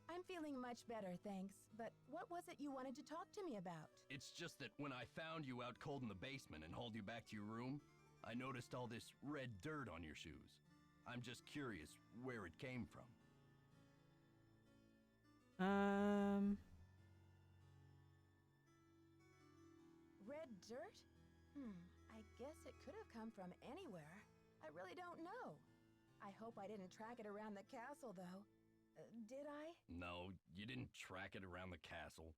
[SPEAKER 7] I'm feeling much better, thanks. But what was it you wanted to talk to me about?
[SPEAKER 3] It's just that when I found you out cold in the basement and hauled you back to your room, I noticed all this red dirt on your shoes. I'm just curious where it came from.
[SPEAKER 7] Red dirt? I guess it could have come from anywhere. I really don't know. I hope I didn't track it around the castle, though. Did I?
[SPEAKER 3] No, you didn't track it around the castle.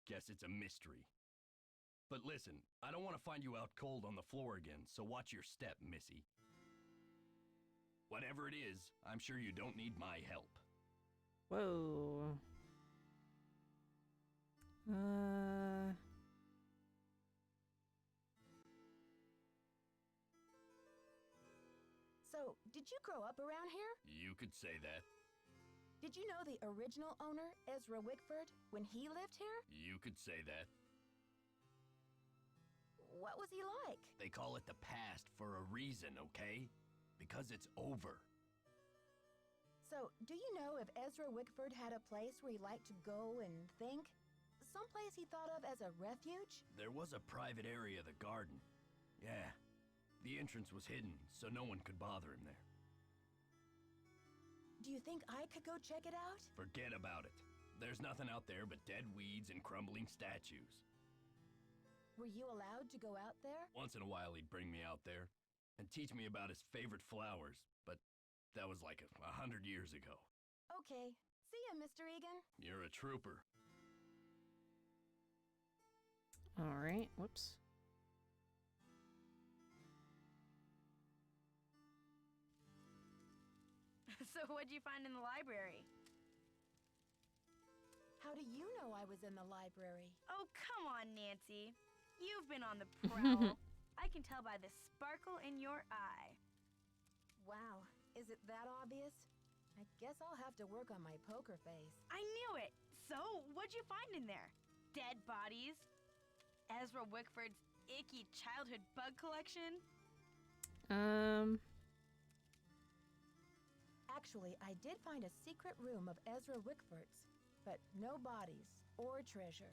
[SPEAKER 3] Guess it's a mystery. But listen, I don't want to find you out cold on the floor again, so watch your step, Missy. Whatever it is, I'm sure you don't need my help.
[SPEAKER 1] Whoa.
[SPEAKER 7] So, did you grow up around here?
[SPEAKER 3] You could say that.
[SPEAKER 7] Did you know the original owner, Ezra Wickford, when he lived here?
[SPEAKER 3] You could say that.
[SPEAKER 7] What was he like?
[SPEAKER 3] They call it the past for a reason, okay? Because it's over.
[SPEAKER 7] So, do you know if Ezra Wickford had a place where he liked to go and think? Someplace he thought of as a refuge?
[SPEAKER 3] There was a private area of the garden. Yeah. The entrance was hidden, so no one could bother him there.
[SPEAKER 7] Do you think I could go check it out?
[SPEAKER 3] Forget about it. There's nothing out there but dead weeds and crumbling statues.
[SPEAKER 7] Were you allowed to go out there?
[SPEAKER 3] Once in a while he'd bring me out there and teach me about his favorite flowers, but that was like 100 years ago.
[SPEAKER 7] Okay. See ya, Mr. Egan.
[SPEAKER 3] You're a trooper.
[SPEAKER 1] Alright, whoops.
[SPEAKER 4] So what'd you find in the library?
[SPEAKER 7] How do you know I was in the library?
[SPEAKER 4] Oh, come on, Nancy. You've been on the prowl. I can tell by the sparkle in your eye.
[SPEAKER 7] Wow, is it that obvious? I guess I'll have to work on my poker face.
[SPEAKER 4] I knew it! So, what'd you find in there? Dead bodies? Ezra Wickford's icky childhood bug collection?
[SPEAKER 7] Actually, I did find a secret room of Ezra Wickford's, but no bodies or treasure.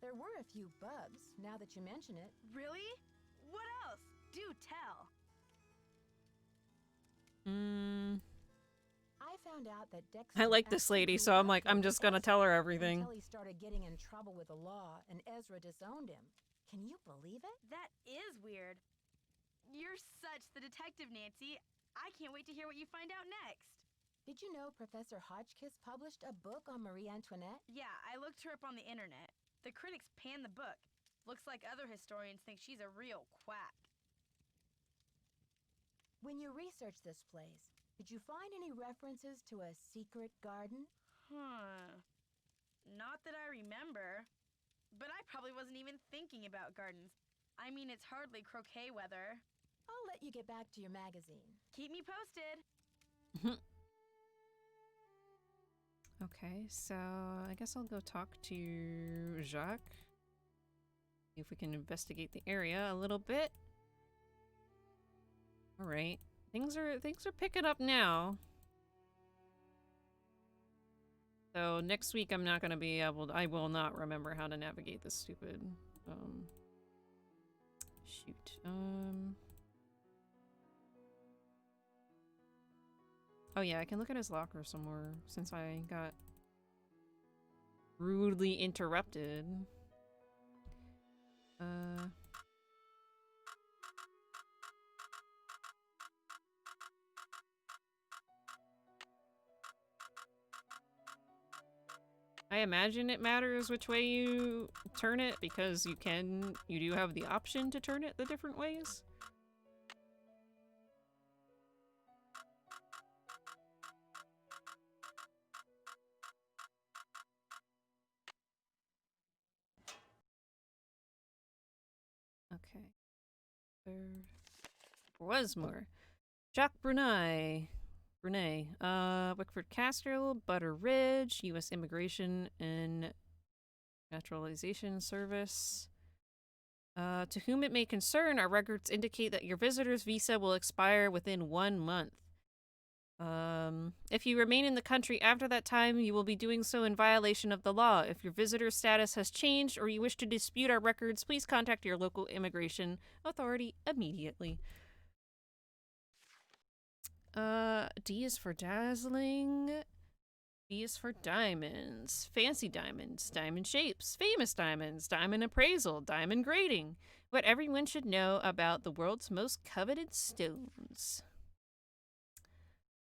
[SPEAKER 7] There were a few bugs, now that you mention it.
[SPEAKER 4] Really? What else? Do tell.
[SPEAKER 7] I found out that Dexter
[SPEAKER 1] I like this
[SPEAKER 7] actually
[SPEAKER 1] lady,
[SPEAKER 7] grew
[SPEAKER 1] so I'm
[SPEAKER 7] up
[SPEAKER 1] like, I'm
[SPEAKER 7] with
[SPEAKER 1] just gonna
[SPEAKER 7] Ezra
[SPEAKER 1] tell her everything.
[SPEAKER 7] Until he started getting in trouble with the law and Ezra disowned him. Can you believe it?
[SPEAKER 4] That is weird. You're such the detective, Nancy. I can't wait to hear what you find out next.
[SPEAKER 7] Did you know Professor Hotchkiss published a book on Marie Antoinette?
[SPEAKER 4] Yeah, I looked her up on the internet. The critics panned the book. Looks like other historians think she's a real quack.
[SPEAKER 7] When you researched this place, did you find any references to a secret garden?
[SPEAKER 4] Not that I remember. But I probably wasn't even thinking about gardens. I mean, it's hardly croquet weather.
[SPEAKER 7] I'll let you get back to your magazine.
[SPEAKER 4] Keep me posted.
[SPEAKER 1] Okay, so I guess I'll go talk to Jacques. See if we can investigate the area a little bit. All right, things are picking up now. So next week I'm not gonna be able to, I will not remember how to navigate this stupid, shoot, oh yeah, I can look at his locker some more since I got rudely interrupted. I imagine it matters which way you turn it because you do have the option to turn it the different ways. Okay. There was more. Jacques Brunei. Wickford Castle, Butter Ridge, U.S. Immigration and Naturalization Service. To whom it may concern, our records indicate that your visitor's visa will expire within 1 month. If you remain in the country after that time, you will be doing so in violation of the law. If your visitor's status has changed or you wish to dispute our records, please contact your local immigration authority immediately. D is for dazzling. B is for diamonds. Fancy diamonds. Diamond shapes. Famous diamonds. Diamond appraisal. Diamond grading. What everyone should know about the world's most coveted stones.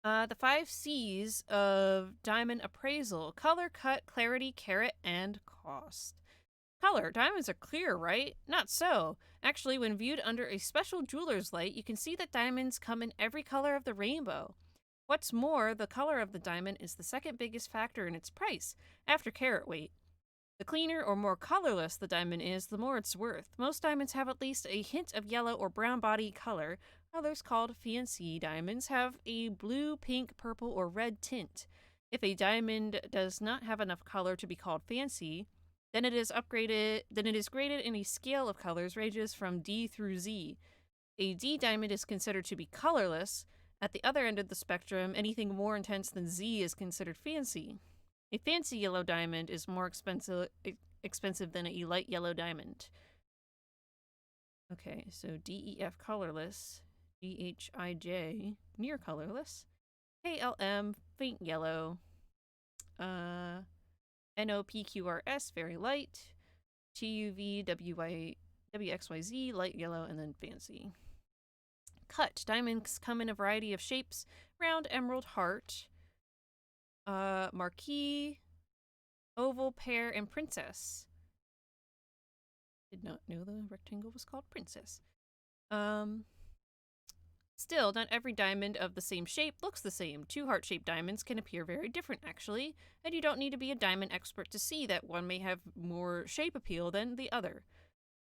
[SPEAKER 1] The 5 C's of diamond appraisal. Color, cut, clarity, carat, and cost. Color. Diamonds are clear, right? Not so. Actually, when viewed under a special jeweler's light, you can see that diamonds come in every color of the rainbow. What's more, the color of the diamond is the second biggest factor in its price, after carat weight. The cleaner or more colorless the diamond is, the more it's worth. Most diamonds have at least a hint of yellow or brown body color. Others, called fancy diamonds, have a blue, pink, purple, or red tint. If a diamond does not have enough color to be called fancy, then it is graded in a scale of colors ranges from D through Z. A D diamond is considered to be colorless. At the other end of the spectrum, anything more intense than Z is considered fancy. A fancy yellow diamond is more expensive than a light yellow diamond. Okay, so DEF colorless, GHIJ near colorless, KLM faint yellow, NOPQRS very light, TUVWXYZ light yellow, and then fancy. Cut. Diamonds come in a variety of shapes. Round, emerald, heart, marquise, oval, pear, and princess. Did not know the rectangle was called princess. Still, not every diamond of the same shape looks the same. 2 heart-shaped diamonds can appear very different, actually, and you don't need to be a diamond expert to see that one may have more shape appeal than the other.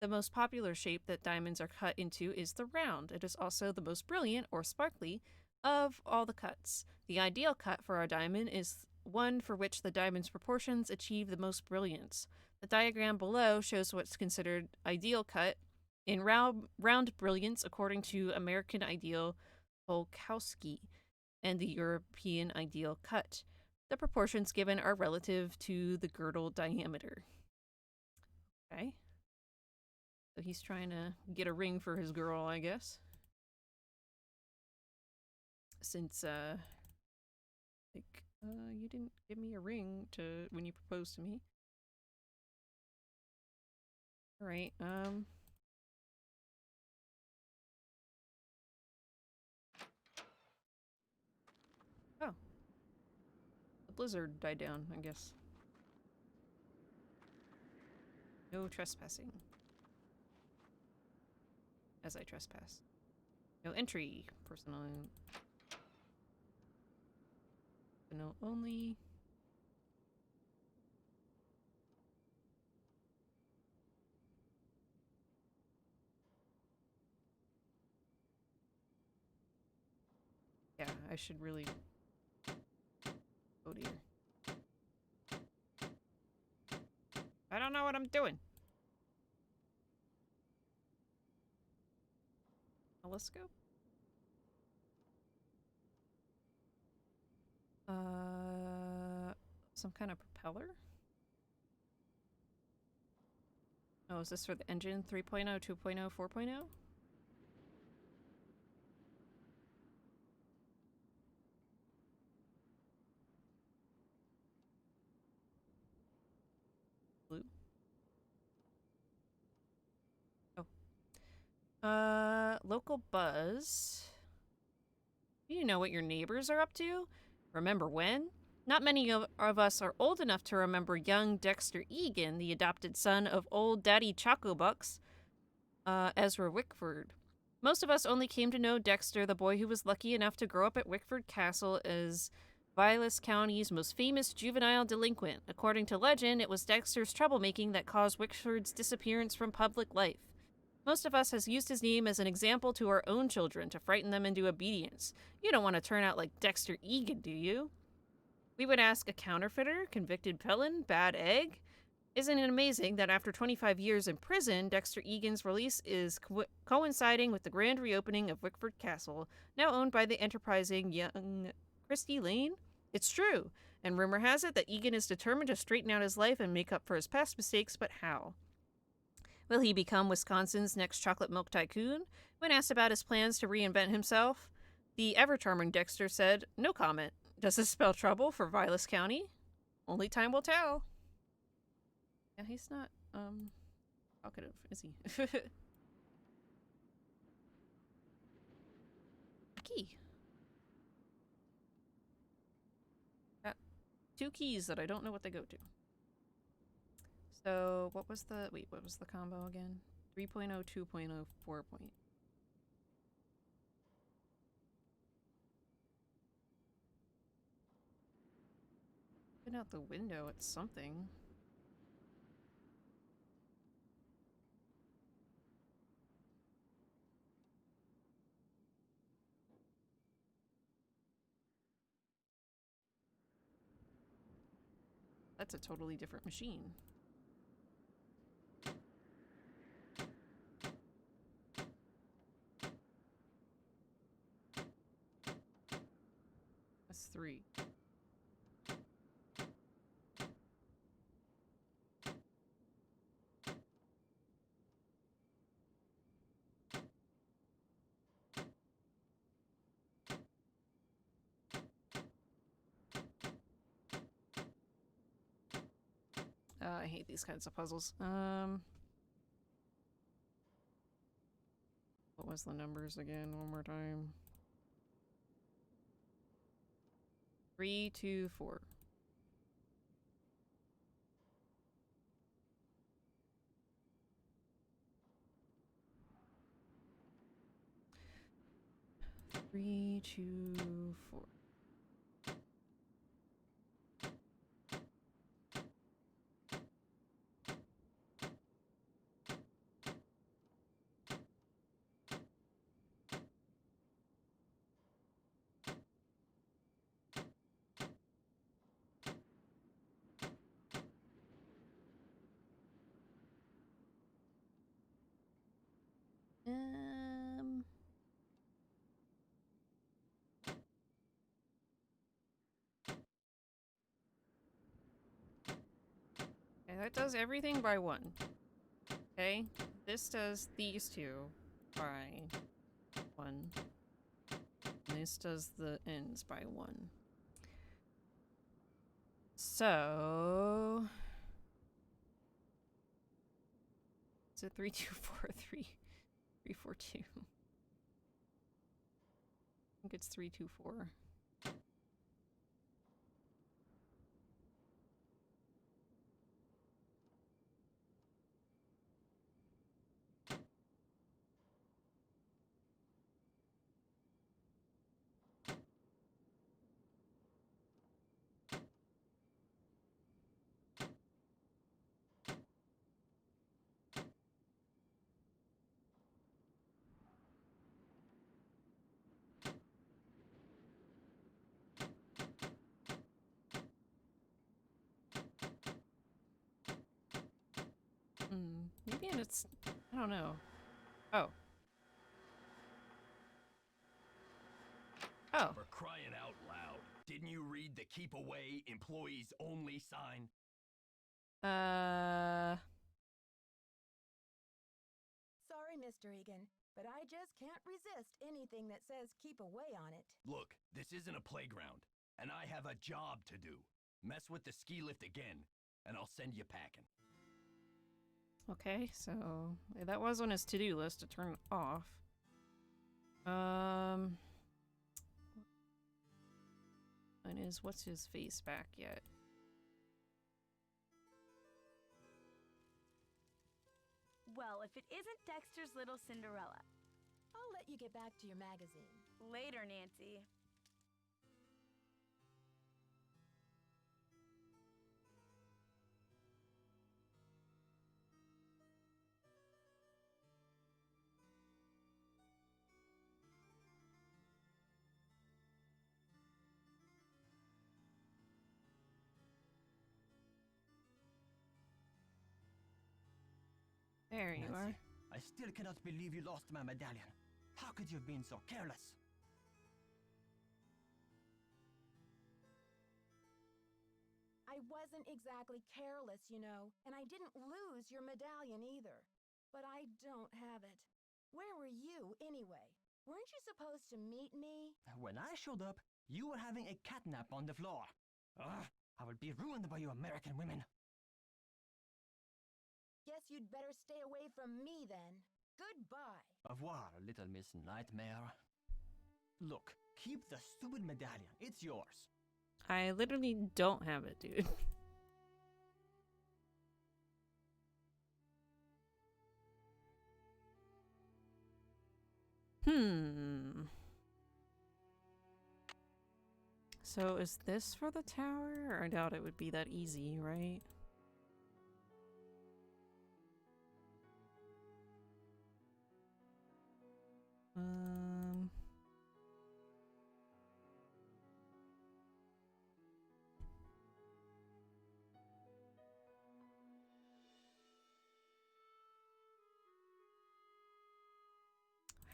[SPEAKER 1] The most popular shape that diamonds are cut into is the round. It is also the most brilliant, or sparkly, of all the cuts. The ideal cut for a diamond is one for which the diamond's proportions achieve the most brilliance. The diagram below shows what's considered ideal cut in round brilliance according to American Ideal Polkowski and the European Ideal Cut. The proportions given are relative to the girdle diameter. Okay. So he's trying to get a ring for his girl, I guess. Since, you didn't give me a ring when you proposed to me. Alright, Oh. The blizzard died down, I guess. No trespassing. as I trespass. No entry. Personal. No only. Yeah, I should really. Oh dear. I don't know what I'm doing. Telescope? Some kind of propeller? Oh, is this for the engine? 3.0, 2.0, 4.0? Blue? Oh. Local buzz. Do you know what your neighbors are up to? Remember when? Not many of us are old enough to remember young Dexter Egan, the adopted son of old Daddy Chocobucks, Ezra Wickford. Most of us only came to know Dexter, the boy who was lucky enough to grow up at Wickford Castle, as Vilas County's most famous juvenile delinquent. According to legend, it was Dexter's troublemaking that caused Wickford's disappearance from public life. Most of us has used his name as an example to our own children to frighten them into obedience. You don't want to turn out like Dexter Egan, do you? We would ask a counterfeiter, convicted felon, bad egg. Isn't it amazing that after 25 years in prison, Dexter Egan's release is coinciding with the grand reopening of Wickford Castle, now owned by the enterprising young Christy Lane? It's true, and rumor has it that Egan is determined to straighten out his life and make up for his past mistakes, but how? Will he become Wisconsin's next chocolate milk tycoon? When asked about his plans to reinvent himself, the ever-charming Dexter said, "No comment. Does this spell trouble for Vilas County? Only time will tell." Yeah, he's not, talkative, is he? Key. Got 2 keys that I don't know what they go to. So, what was the combo again? 3.0, 2.0, 4.0. Looking out the window at something. That's a totally different machine. That's 3. I hate these kinds of puzzles. What was the numbers again? One more time. 3, 2, 4. Three, 2, 4. Okay, that does everything by 1. Okay, this does these 2 by 1. And this does the ends by 1. So... is it 3, 2, 4, 3, 3, 4, 2? I think it's 3, 2, 4. And it's... I don't know. Oh. Oh.
[SPEAKER 3] For crying out loud. Didn't you read the keep away, employees only sign?
[SPEAKER 7] Sorry, Mr. Egan, but I just can't resist anything that says keep away on it.
[SPEAKER 3] Look, this isn't a playground, and I have a job to do. Mess with the ski lift again, and I'll send you packing.
[SPEAKER 1] Okay, so that was on his to-do list to turn off. And is what's his face back yet?
[SPEAKER 4] Well, if it isn't Dexter's little Cinderella.
[SPEAKER 7] I'll let you get back to your magazine.
[SPEAKER 4] Later, Nancy.
[SPEAKER 1] There you are.
[SPEAKER 5] I still cannot believe you lost my medallion. How could you have been so careless?
[SPEAKER 7] I wasn't exactly careless, you know, and I didn't lose your medallion either. But I don't have it. Where were you, anyway? Weren't you supposed to meet me?
[SPEAKER 5] When I showed up, you were having a catnap on the floor. Ugh, I will be ruined by you American women.
[SPEAKER 7] Guess you'd better stay away from me then. Goodbye.
[SPEAKER 5] Au revoir, little Miss Nightmare. Look, keep the stupid medallion. It's yours.
[SPEAKER 1] I literally don't have it, dude. So is this for the tower? I doubt it would be that easy, right?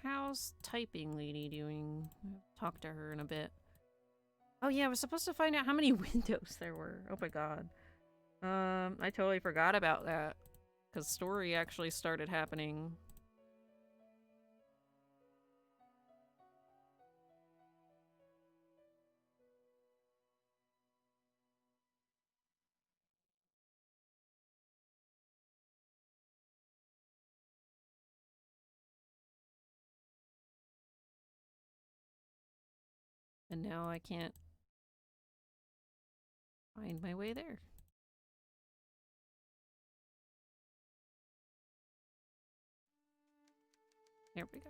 [SPEAKER 1] How's typing lady doing? I'll talk to her in a bit. Oh yeah, I was supposed to find out how many windows there were. Oh my god. I totally forgot about that. Because story actually started happening. And now I can't find my way there. There we go.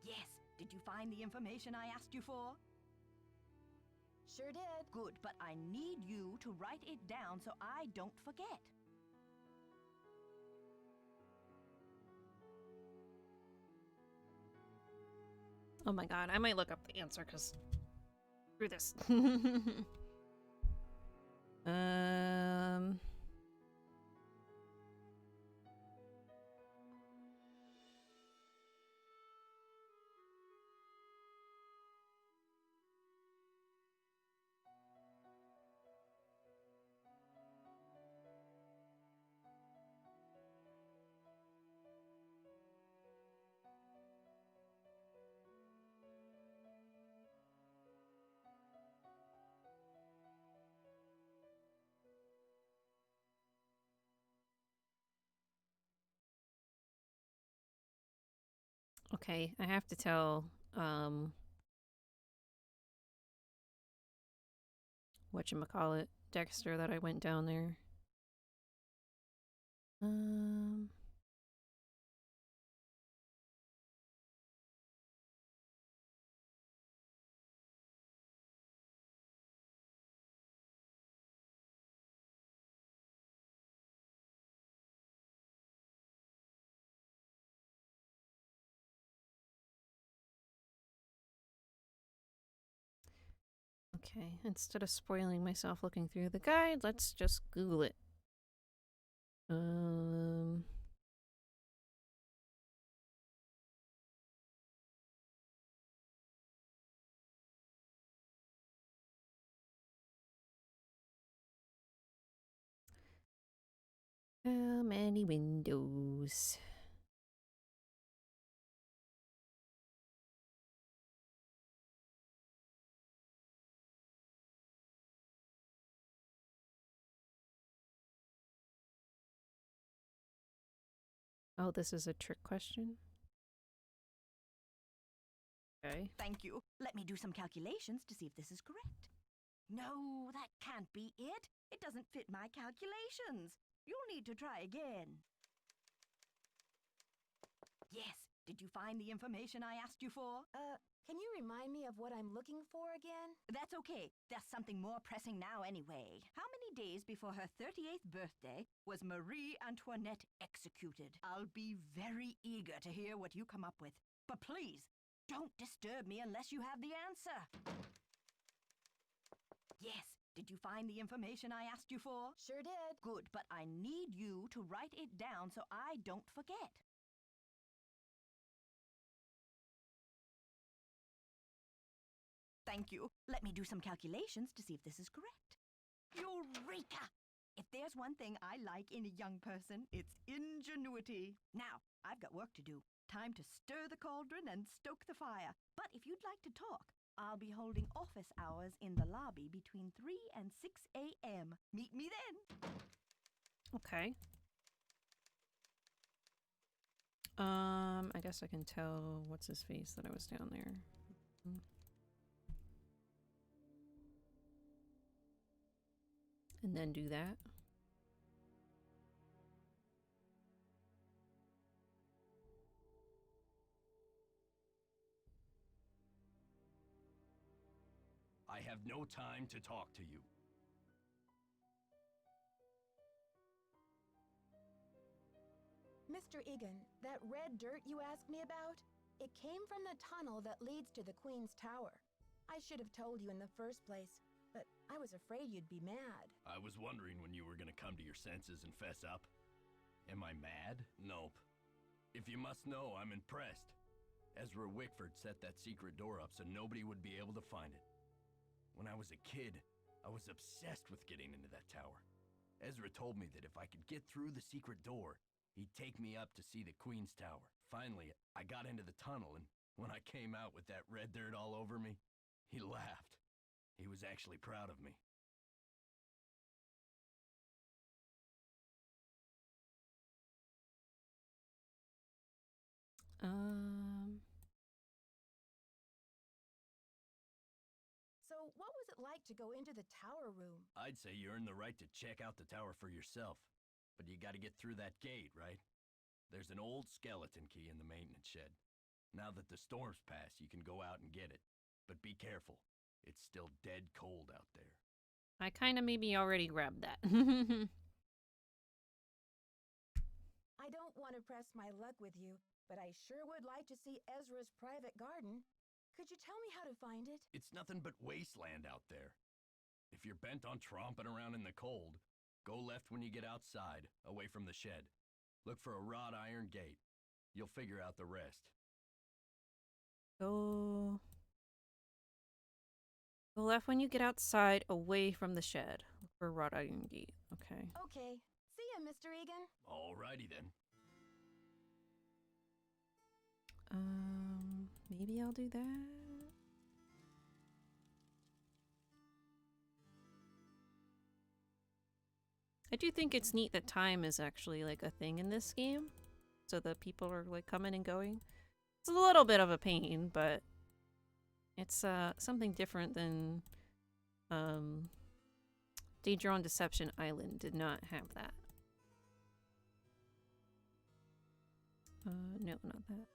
[SPEAKER 6] Yes. Did you find the information I asked you for?
[SPEAKER 7] Sure did.
[SPEAKER 6] Good, but I need you to write it down so I don't forget.
[SPEAKER 1] Oh my god, I might look up the answer because screw this. Okay, I have to tell, whatchamacallit, Dexter that I went down there. Okay, instead of spoiling myself looking through the guide, let's just Google it. How many windows? Oh, this is a trick question? Okay.
[SPEAKER 6] Thank you. Let me do some calculations to see if this is correct. No, that can't be it. It doesn't fit my calculations. You'll need to try again. Yes. Did you find the information I asked you for?
[SPEAKER 7] Can you remind me of what I'm looking for again?
[SPEAKER 6] That's okay. There's something more pressing now anyway. How many days before her 38th birthday was Marie Antoinette executed? I'll be very eager to hear what you come up with. But please, don't disturb me unless you have the answer. Yes. Did you find the information I asked you for?
[SPEAKER 7] Sure did.
[SPEAKER 6] Good, but I need you to write it down so I don't forget. Thank you. Let me do some calculations to see if this is correct. Eureka! If there's one thing I like in a young person, it's ingenuity. Now, I've got work to do. Time to stir the cauldron and stoke the fire. But if you'd like to talk, I'll be holding office hours in the lobby between 3 and 6 a.m. Meet me then.
[SPEAKER 1] Okay. I guess I can tell what's his face that I was down there. And then do that.
[SPEAKER 3] I have no time to talk to you.
[SPEAKER 7] Mr. Egan, that red dirt you asked me about? It came from the tunnel that leads to the Queen's Tower. I should have told you in the first place, but I was afraid you'd be mad.
[SPEAKER 3] I was wondering when you were gonna come to your senses and fess up. Am I mad? Nope. If you must know, I'm impressed. Ezra Wickford set that secret door up so nobody would be able to find it. When I was a kid, I was obsessed with getting into that tower. Ezra told me that if I could get through the secret door, he'd take me up to see the Queen's Tower. Finally, I got into the tunnel, and when I came out with that red dirt all over me, he laughed. He was actually proud of me.
[SPEAKER 7] So, what was it like to go into the tower room?
[SPEAKER 3] I'd say you earned the right to check out the tower for yourself, but you gotta get through that gate, right? There's an old skeleton key in the maintenance shed. Now that the storm's passed, you can go out and get it. But be careful. It's still dead cold out there.
[SPEAKER 1] I kind of maybe already grabbed that.
[SPEAKER 7] I don't want to press my luck with you, but I sure would like to see Ezra's private garden. Could you tell me how to find it?
[SPEAKER 3] It's nothing but wasteland out there. If you're bent on tromping around in the cold, go left when you get outside, away from the shed. Look for a wrought iron gate. You'll figure out the rest.
[SPEAKER 1] Go left when you get outside, away from the shed. Look for a wrought iron gate. Okay.
[SPEAKER 7] Okay. See ya, Mr. Egan.
[SPEAKER 3] Alrighty then.
[SPEAKER 1] Maybe I'll do that. I do think it's neat that time is actually like a thing in this game. So the people are like coming and going. It's a little bit of a pain, but it's something different than Danger on Deception Island did not have that. No, not that.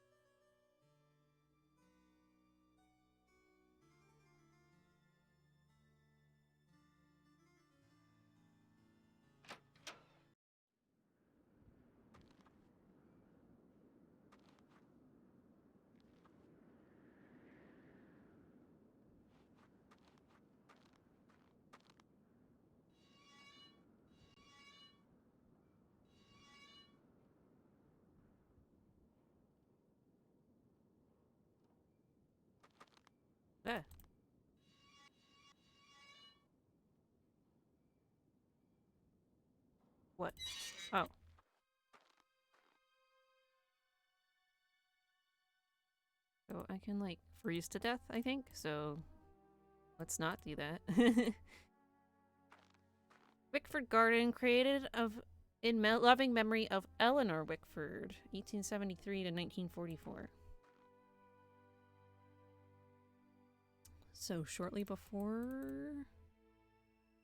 [SPEAKER 1] that? What? Oh. So I can, like, freeze to death, I think, so let's not do that. Wickford Garden, created in loving memory of Eleanor Wickford, 1873 to 1944. So shortly before,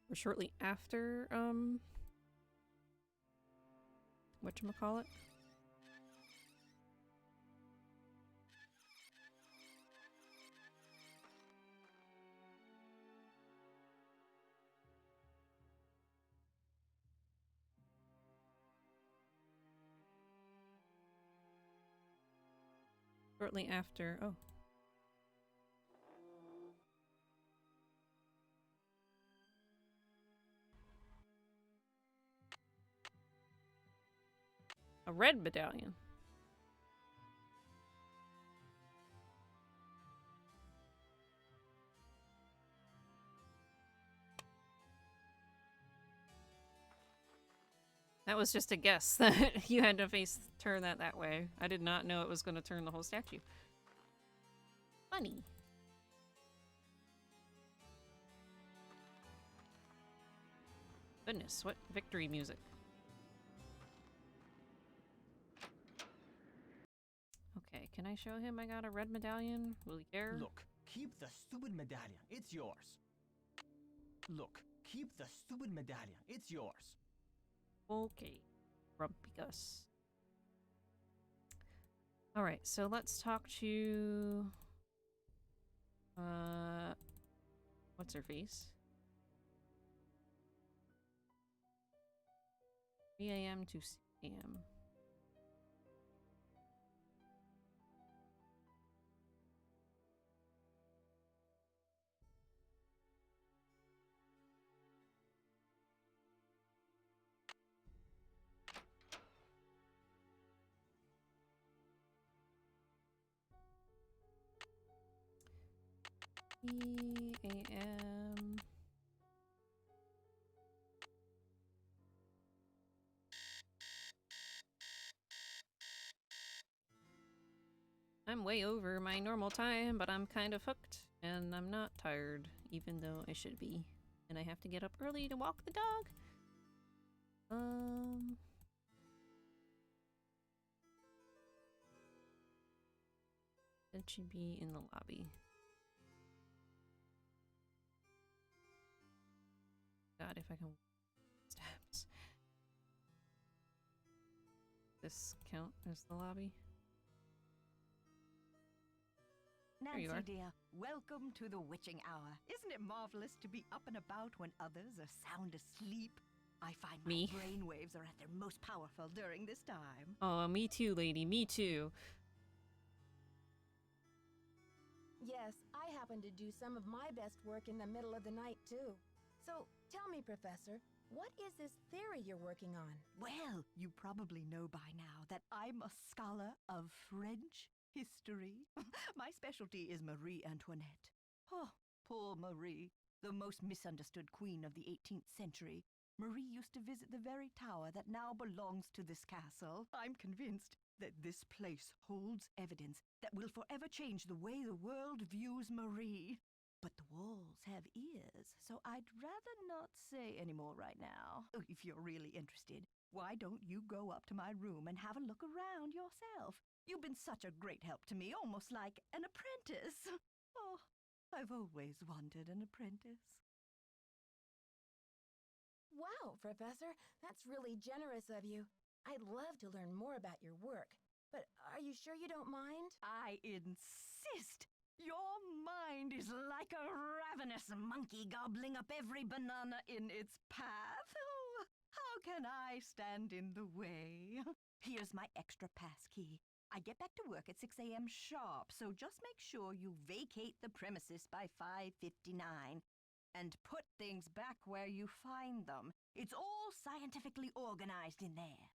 [SPEAKER 1] or shortly after, whatchamacallit? Shortly after, oh. A red medallion. That was just a guess that you had to turn that way. I did not know it was going to turn the whole statue. Funny. Goodness, what victory music. Okay, can I show him I got a red medallion? Will he care?
[SPEAKER 5] Look, keep the stupid medallion. It's yours. Look, keep the stupid medallion. It's yours.
[SPEAKER 1] Okay, Grumpy Gus. Alright, so let's talk to... what's her face? 3 a.m. to 6 a.m. a.m. I'm way over my normal time, but I'm kind of hooked, and I'm not tired, even though I should be. And I have to get up early to walk the dog. Said she'd be in the lobby. God, if I can steps. This count as the lobby?
[SPEAKER 6] Nancy,
[SPEAKER 1] are.
[SPEAKER 6] dear, welcome to the witching hour. Isn't it marvelous to be up and about when others are sound asleep? I find my
[SPEAKER 1] Me?
[SPEAKER 6] brainwaves are at their most powerful during this time.
[SPEAKER 1] Oh, me too, lady. Me too.
[SPEAKER 7] Yes, I happen to do some of my best work in the middle of the night, too. So, tell me, Professor, what is this theory you're working on?
[SPEAKER 6] Well, you probably know by now that I'm a scholar of French history. My specialty is Marie Antoinette. Oh, poor Marie, the most misunderstood queen of the 18th century. Marie used to visit the very tower that now belongs to this castle. I'm convinced that this place holds evidence that will forever change the way the world views Marie. But the walls have ears, so I'd rather not say any more right now. Oh, if you're really interested, why don't you go up to my room and have a look around yourself? You've been such a great help to me, almost like an apprentice. Oh, I've always wanted an apprentice.
[SPEAKER 7] Wow, Professor, that's really generous of you. I'd love to learn more about your work, but are you sure you don't mind?
[SPEAKER 6] I insist. Your mind is like a ravenous monkey gobbling up every banana in its path. Oh, how can I stand in the way? Here's my extra pass key. I get back to work at 6 a.m. sharp, so just make sure you vacate the premises by 5:59. And put things back where you find them. It's all scientifically organized in there.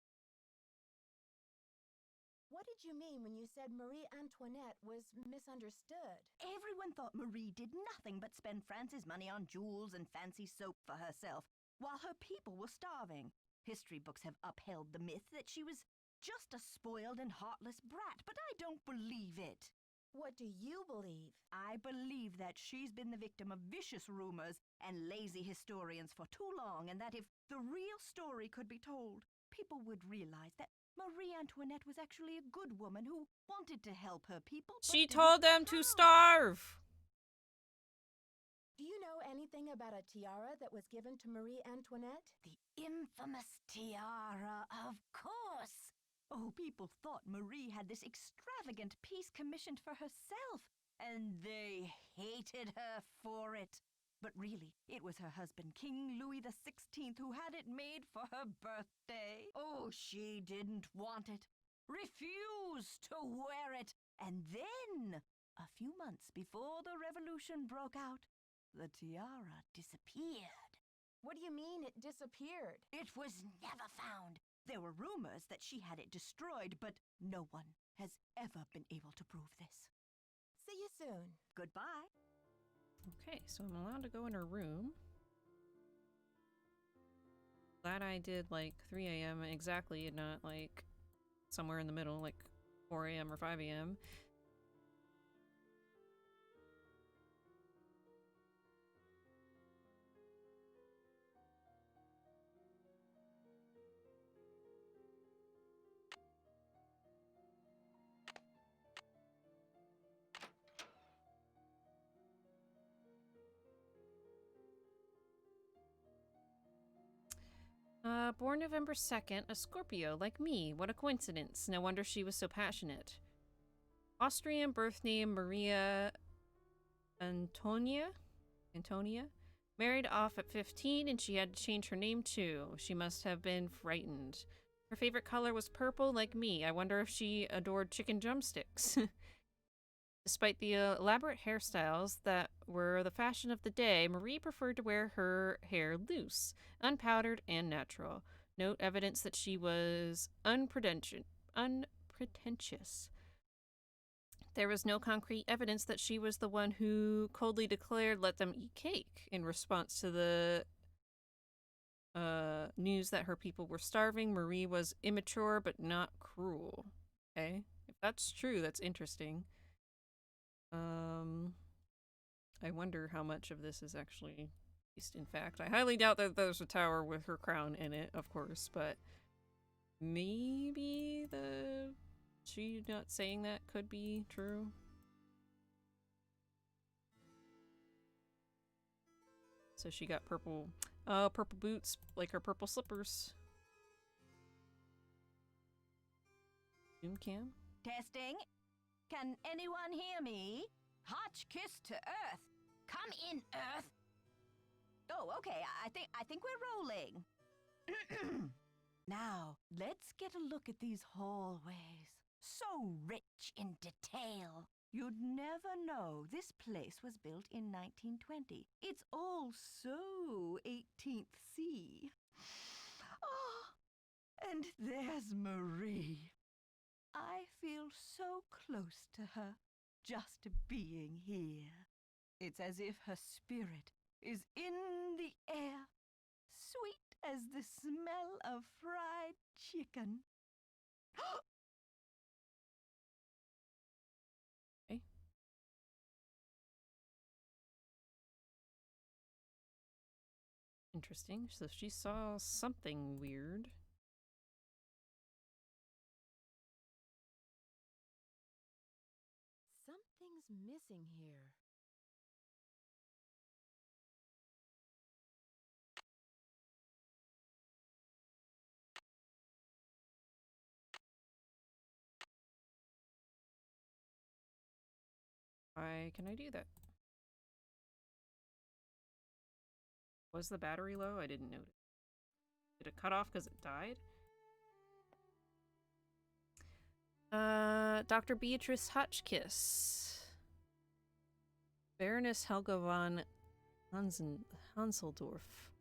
[SPEAKER 7] What did you mean when you said Marie Antoinette was misunderstood?
[SPEAKER 6] Everyone thought Marie did nothing but spend France's money on jewels and fancy soap for herself, while her people were starving. History books have upheld the myth that she was just a spoiled and heartless brat, but I don't believe it.
[SPEAKER 7] What do you believe?
[SPEAKER 6] I believe that she's been the victim of vicious rumors and lazy historians for too long, and that if the real story could be told, people would realize that Marie Antoinette was actually a good woman who wanted to help her people. but
[SPEAKER 1] She
[SPEAKER 6] didn't
[SPEAKER 1] told them
[SPEAKER 6] know
[SPEAKER 1] to
[SPEAKER 6] how.
[SPEAKER 1] starve.
[SPEAKER 7] Do you know anything about a tiara that was given to Marie Antoinette?
[SPEAKER 6] The infamous tiara, of course. Oh, people thought Marie had this extravagant piece commissioned for herself, and they hated her for it. But really, it was her husband, King Louis XVI, who had it made for her birthday. Oh, she didn't want it, refused to wear it, and then, a few months before the revolution broke out, the tiara disappeared.
[SPEAKER 7] What do you mean it disappeared?
[SPEAKER 6] It was never found. There were rumors that she had it destroyed, but no one has ever been able to prove this.
[SPEAKER 7] See you soon.
[SPEAKER 6] Goodbye.
[SPEAKER 1] Okay, so I'm allowed to go in her room. Glad I did like 3 a.m. exactly and not like somewhere in the middle, like 4 a.m. or 5 a.m. Born November 2nd, a Scorpio, like me. What a coincidence. No wonder she was so passionate. Austrian birth name Maria Antonia? Married off at 15 and she had to change her name too. She must have been frightened. Her favorite color was purple, like me. I wonder if she adored chicken drumsticks. Despite the elaborate hairstyles that were the fashion of the day, Marie preferred to wear her hair loose, unpowdered, and natural. Note evidence that she was unpretentious. There was no concrete evidence that she was the one who coldly declared, "Let them eat cake," in response to the news that her people were starving. Marie was immature but not cruel. Okay, if that's true, that's interesting. I wonder how much of this is actually based in fact. I highly doubt that there's a tower with her crown in it, of course, but maybe she not saying that could be true. So she got purple boots, like her purple slippers. Zoom cam?
[SPEAKER 6] Testing. Can anyone hear me? Hotchkiss to Earth. Come in, Earth. Oh, okay. I think we're rolling. Now, let's get a look at these hallways. So rich in detail. You'd never know this place was built in 1920. It's all so 18th C. Oh, and there's Marie. I feel so close to her, just being here. It's as if her spirit is in the air, sweet as the smell of fried chicken.
[SPEAKER 1] Okay. Interesting. So she saw something weird.
[SPEAKER 7] Something's missing here.
[SPEAKER 1] Why can I do that? Was the battery low? I didn't notice. Did it cut off because it died? Dr. Beatrice Hotchkiss. Baroness Helga von Hanseldorf.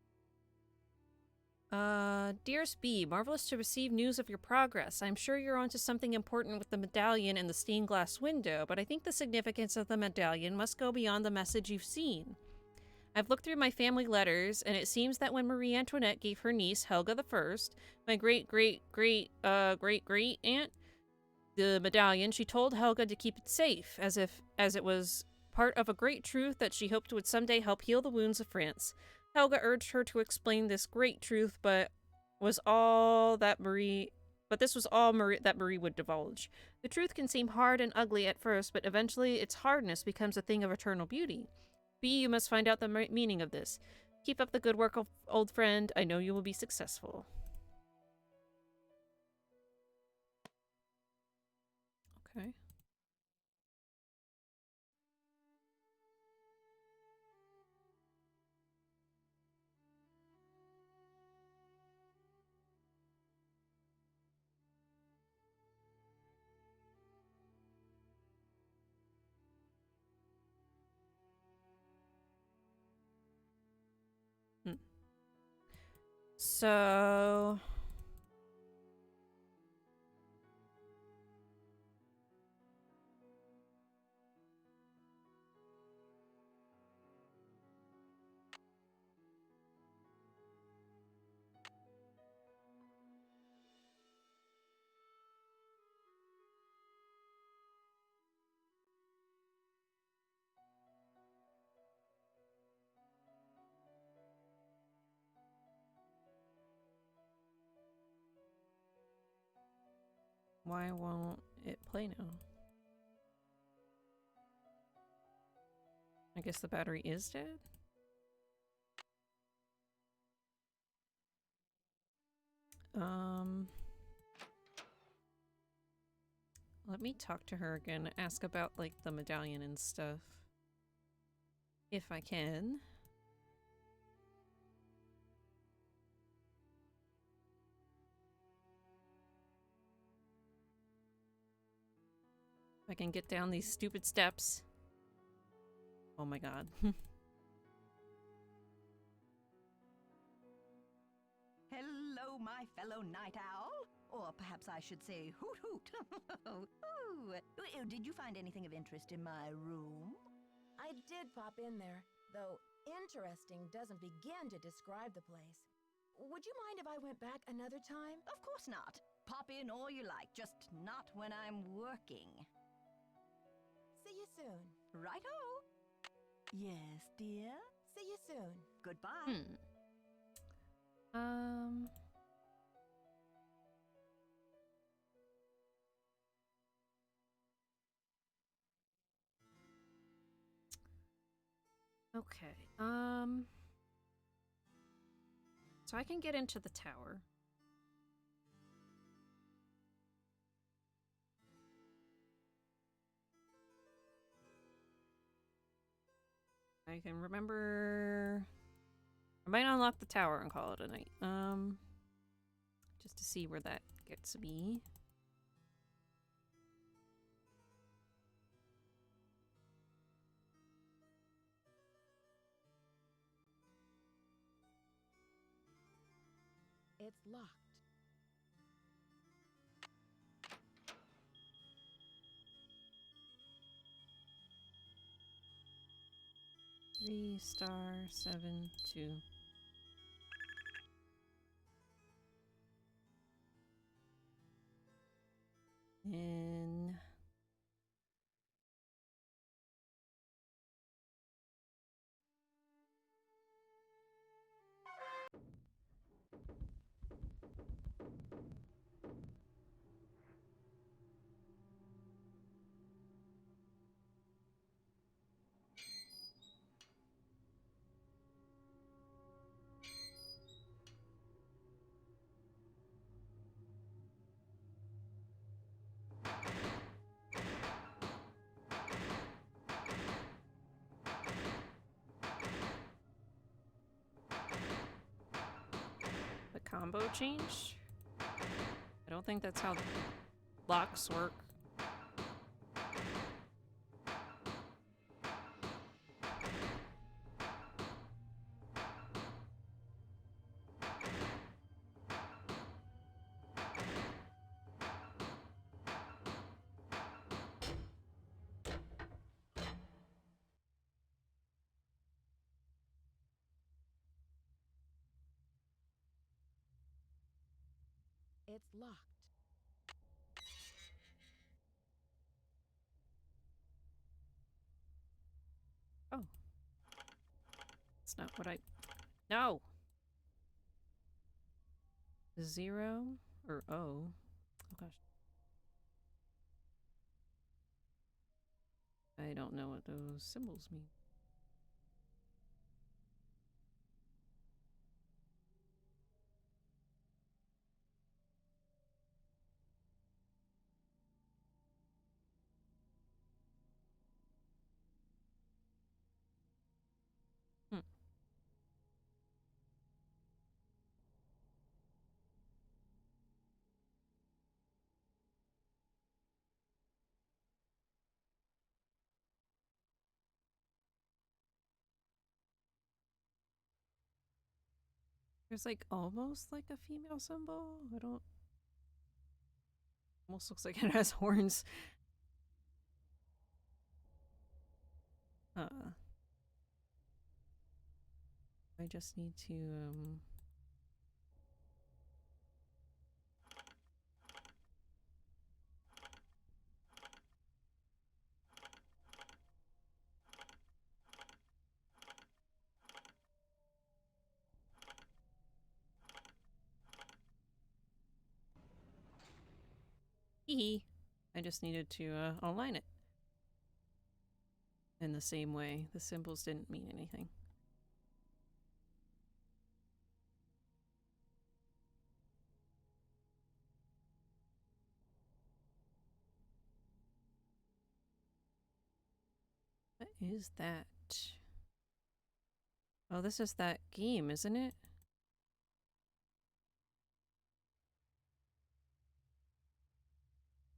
[SPEAKER 1] Dearest B, marvelous to receive news of your progress. I'm sure you're onto something important with the medallion and the stained glass window, but I think the significance of the medallion must go beyond the message you've seen. I've looked through my family letters, and it seems that when Marie Antoinette gave her niece, Helga I, my great-great-great-great-great-aunt, the medallion, she told Helga to keep it safe, as it was part of a great truth that she hoped would someday help heal the wounds of France. Helga urged her to explain this great truth, but this was all that Marie would divulge. The truth can seem hard and ugly at first, but eventually its hardness becomes a thing of eternal beauty. B, you must find out the meaning of this. Keep up the good work, old friend. I know you will be successful. Okay. So... why won't it play now? I guess the battery is dead? Let me talk to her again, ask about, like, the medallion and stuff. If I can. If I can get down these stupid steps. Oh my god.
[SPEAKER 6] Hello, my fellow night owl. Or perhaps I should say hoot hoot. Ooh. Did you find anything of interest in my room?
[SPEAKER 7] I did pop in there, though interesting doesn't begin to describe the place. Would you mind if I went back another time?
[SPEAKER 6] Of course not. Pop in all you like, just not when I'm working.
[SPEAKER 7] See you soon.
[SPEAKER 6] Righto. Yes, dear?
[SPEAKER 7] See you soon.
[SPEAKER 6] Goodbye.
[SPEAKER 1] Okay, so I can get into the tower. I can remember... I might unlock the tower and call it a night. Just to see where that gets me.
[SPEAKER 7] It's locked.
[SPEAKER 1] $3*72. In... combo change? I don't think that's how locks work.
[SPEAKER 7] it's locked.
[SPEAKER 1] Oh. It's not what I... No! 0 or O. Oh gosh. I don't know what those symbols mean. Hmm. There's like almost like a female symbol. I don't... Almost looks like it has horns. I just need to, I just needed to, align it. In the same way, the symbols didn't mean anything. What is that? Oh, this is that game, isn't it?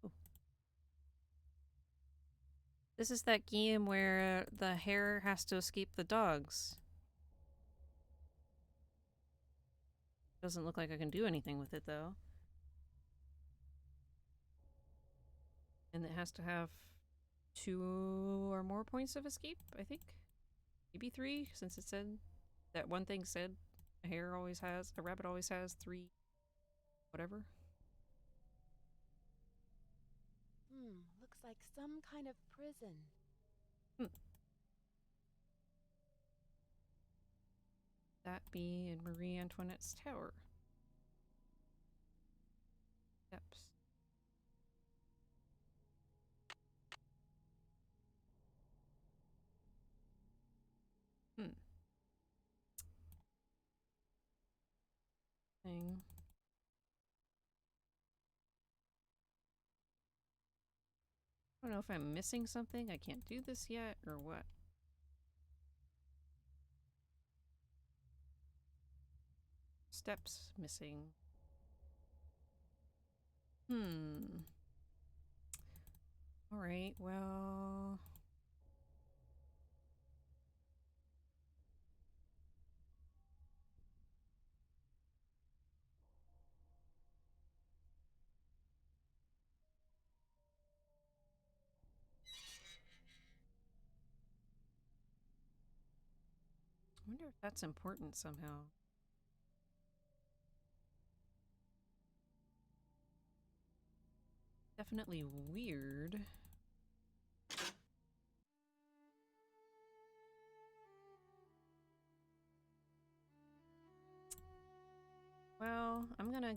[SPEAKER 1] Oh. This is that game where the hare has to escape the dogs. Doesn't look like I can do anything with it, though. And it has to have 2 or more points of escape, I think. Maybe 3, since it said... That one thing said a rabbit always has 3... whatever.
[SPEAKER 2] Looks like some kind of prison.
[SPEAKER 1] That be in Marie Antoinette's tower. Steps. Thing. I don't know if I'm missing something. I can't do this yet, or what. Steps missing. Alright, well... I wonder if that's important somehow. Definitely weird. Well, I'm gonna...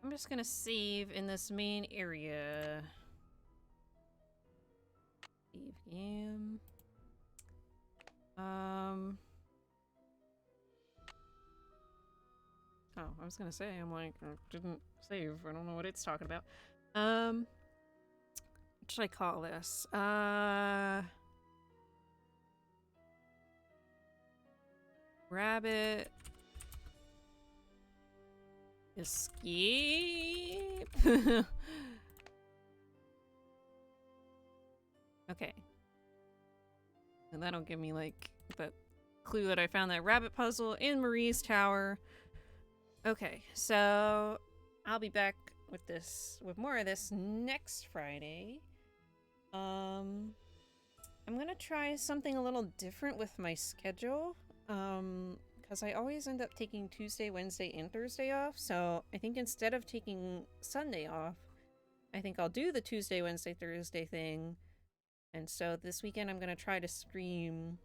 [SPEAKER 1] I'm just gonna save in this main area. Save game. Oh, I was gonna say, I'm like, I didn't save. I don't know what it's talking about. What should I call this? Rabbit escape. Okay. And that'll give me like that clue that I found that rabbit puzzle in Marie's tower. Okay, so I'll be back with more of this next Friday. I'm gonna try something a little different with my schedule. Because I always end up taking Tuesday, Wednesday, and Thursday off. So I think instead of taking Sunday off, I think I'll do the Tuesday, Wednesday, Thursday thing. And so this weekend I'm gonna try to stream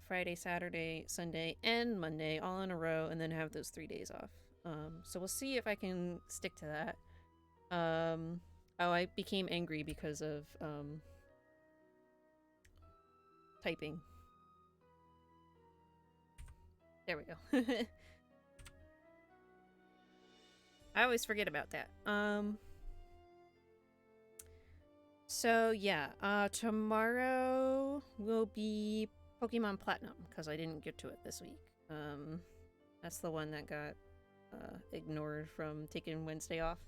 [SPEAKER 1] Friday, Saturday, Sunday, and Monday all in a row, and then have those 3 days off. So we'll see if I can stick to that. Oh, I became angry because of typing. There we go. I always forget about that. So yeah, tomorrow will be Pokemon Platinum, because I didn't get to it this week. That's the one that got ignored from taking Wednesday off.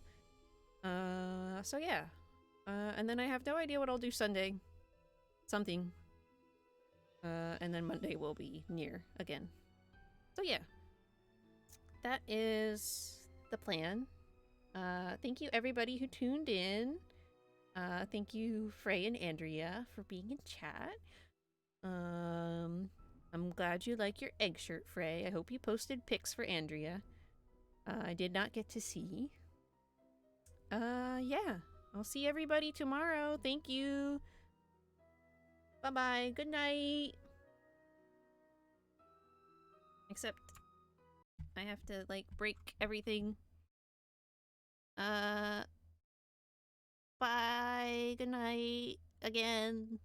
[SPEAKER 1] So yeah. And then I have no idea what I'll do Sunday. Something. And then Monday will be near again. So yeah. That is the plan. Thank you everybody who tuned in. Thank you Frey and Andrea for being in chat. I'm glad you like your egg shirt, Frey. I hope you posted pics for Andrea. I did not get to see. Yeah. I'll see everybody tomorrow. Thank you. Bye-bye. Good night. Except I have to, like, break everything. Bye. Good night. Again.